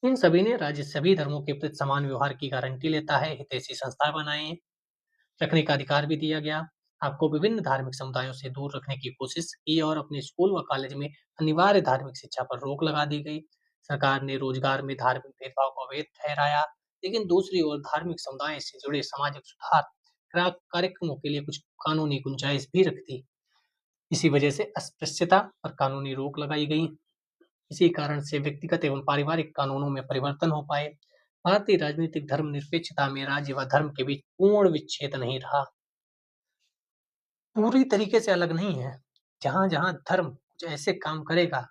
इन सभी ने राज्य सभी धर्मों के प्रति समान व्यवहार की गारंटी लेता है, हितैषी संस्थाएं बनाई, रखने का अधिकार भी दिया गया। आपको विभिन्न धार्मिक समुदायों से दूर रखने की कोशिश की और अपने स्कूल व कॉलेज में अनिवार्य धार्मिक शिक्षा पर रोक लगा दी गई। सरकार ने रोजगार में धार्मिक भेदभाव को अवैध ठहराया, लेकिन दूसरी ओर धार्मिक समुदाय से जुड़े सामाजिक सुधार कार्यक्रमों के लिए कुछ कानूनी गुंजाइश भी रखती। इसी वजह से अस्पृश्यता पर कानूनी रोक लगाई गई। इसी कारण से व्यक्तिगत एवं पारिवारिक कानूनों में परिवर्तन हो पाए। भारतीय राजनीतिक धर्मनिरपेक्षता में राज्य व धर्म के बीच पूर्ण विच्छेद नहीं रहा। पूरी तरीके से अलग नहीं है। जहाँ-जहाँ धर्म कुछ ऐसे काम करेगा,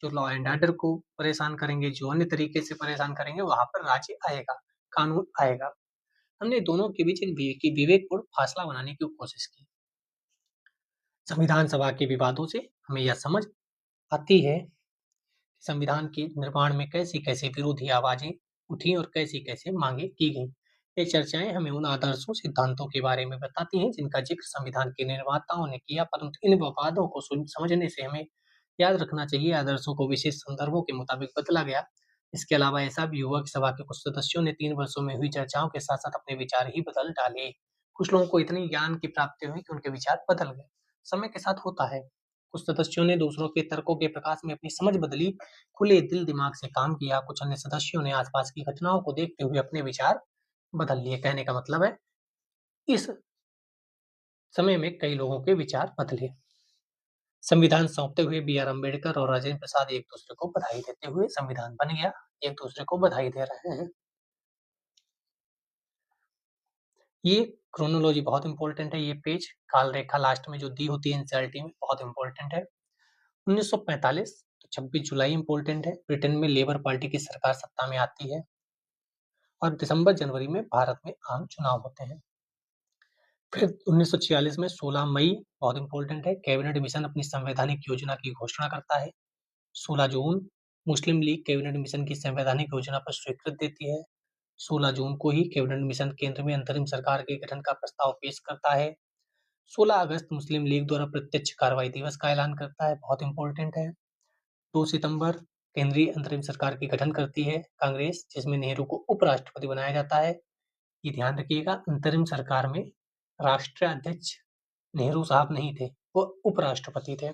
जो लॉ एंड ऑर्डर को परेशान करेंगे, जो अन्य तरीके से परेशान करेंगे, वहाँ पर राज्य आएगा, कानून आएगा। हमने दोनों के बीच एक विवेकपूर्ण फासला बनाने की कोशिश की। संविधान सभा के विवादों से हमें यह समझ आती है कि संविधान के निर्माण में कैसी-कैसी विरोधी आवाजें उठी और कैसी-कैसी मांगे की गईं। ये चर्चाएँ हमें उन आदर्शों, सिद्धांतों के बारे में बताती हैं जिनका जिक्र संविधान के निर्माताओं ने किया, परंतु इन विवादों को समझने से हमें याद रखना चाहिए आदर्शों को विशेष संदर्भों के मुताबिक बदला गया। इसके अलावा ऐसा भी हुआ कि सभा के कुछ सदस्यों ने 3 वर्षों में हुई चर्चाओं के साथ-साथ अपने विचार ही बदल डाले। कुछ लोगों को इतनी ज्ञान की प्राप्ति हुई कि उनके विचार बदल गए। समय के साथ होता है। कुछ सदस्यों ने दूसरों के तर्कों के प्रकाश में अपनी समझ बदली, खुले दिल दिमाग से काम किया। कुछ अन्य सदस्यों ने आसपास की घटनाओं को देखते हुए अपने विचार बदल लिए। कहने का मतलब है, इस समय में कई लोगों के विचार बदले। संविधान सौंपते हुए बी आर अम्बेडकर और राजेंद्र प्रसाद एक दूसरे को बधाई देते हुए संविधान बन गया, एक दूसरे को बधाई दे रहे हैं। ये क्रोनोलॉजी बहुत इंपॉर्टेंट है। ये पेज काल रेखा लास्ट में जो दी होती है एनसीईआरटी में, बहुत इंपॉर्टेंट है। 1945 तो 26 जुलाई इंपॉर्टेंट है। ब्रिटेन में लेबर पार्टी की सरकार सत्ता में आती है और दिसंबर जनवरी में भारत में आम चुनाव होते हैं। फिर 1946 में 16 मई बहुत इंपॉर्टेंट है, कैबिनेट मिशन अपनी संवैधानिक योजना की घोषणा करता है। 16 जून मुस्लिम लीग कैबिनेट मिशन की संवैधानिक योजना पर स्वीकृति देती है। 16 जून को ही कैबिनेट मिशन केंद्र में अंतरिम सरकार के गठन का प्रस्ताव पेश करता है। 16 अगस्त मुस्लिम लीग द्वारा प्रत्यक्ष कार्रवाई दिवस का ऐलान करता है, बहुत इंपॉर्टेंट है। 2 सितंबर केंद्रीय अंतरिम सरकार की गठन करती है कांग्रेस, जिसमें नेहरू को उपराष्ट्रपति बनाया जाता है। ये ध्यान रखिएगा, अंतरिम सरकार में राष्ट्रीय अध्यक्ष नेहरू साहब नहीं थे, वो उपराष्ट्रपति थे।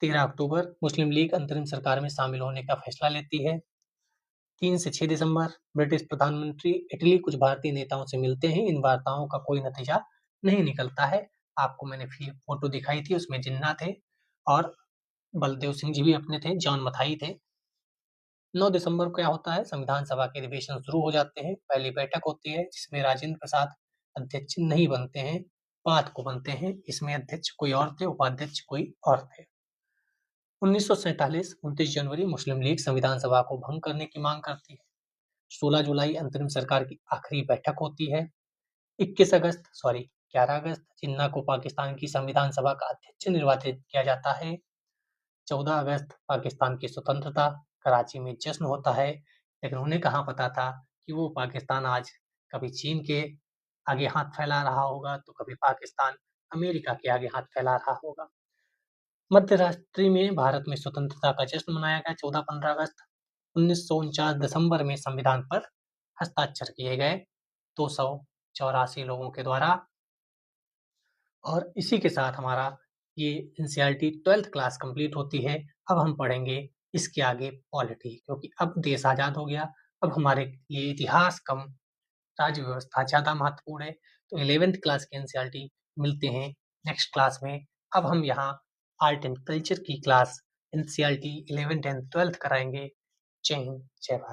13 अक्टूबर मुस्लिम लीग अंतरिम सरकार में शामिल होने का फैसला लेती है। 3 से 6 दिसंबर ब्रिटिश प्रधानमंत्री इटली कुछ भारतीय नेताओं से मिलते हैं। इन वार्ताओं का कोई नतीजा नहीं निकलता है। आपको मैंने फोटो दिखाई थी, उसमें जिन्ना थे और बलदेव सिंह जी भी अपने थे, जॉन मथाई थे। 9 दिसंबर को क्या होता है, संविधान सभा के अधिवेशन शुरू हो जाते हैं। पहली बैठक होती है जिसमें राजेंद्र प्रसाद अध्यक्ष नहीं बनते हैं, बाद को बनते हैं। इसमें अध्यक्ष कोई और थे, उपाध्यक्ष कोई और थे। 1947 29 जनवरी मुस्लिम लीग संविधान सभा को भंग करने की मांग करती है। 16 जुलाई अंतरिम सरकार की आखिरी बैठक होती है। 11 अगस्त जिन्ना को पाकिस्तान की संविधान सभा का अध्यक्ष निर्वाचित किया जाता है। 14 अगस्त पाकिस्तान की स्वतंत्रता, कराची में जश्न होता है, लेकिन उन्हें कहाँ पता था कि वो पाकिस्तान आज कभी चीन के आगे हाथ फैला रहा होगा, तो कभी पाकिस्तान अमेरिका के आगे हाथ फैला रहा होगा। मध्य रात्रि में भारत में स्वतंत्रता का जश्न मनाया गया। 14-15 अगस्त 1949 दिसंबर में संविधान पर हस्ताक्षर किए गए 284 लोगों के द्वारा। और इसी के साथ हमारा ये एनसीईआरटी 12th क्लास कंप्लीट होती है। अब हम पढ़ेंगे इसके आगे पॉलिटी, क्योंकि अब देश आज़ाद हो गया। अब हमारे लिए इतिहास कम, राज्य व्यवस्था ज़्यादा महत्वपूर्ण है। तो 11th क्लास के एनसीईआरटी मिलते हैं नेक्स्ट क्लास में। अब हम यहाँ आर्ट एंड कल्चर की class NCERT 11th and 12th कराएंगे। जय हिंद, जय भारत।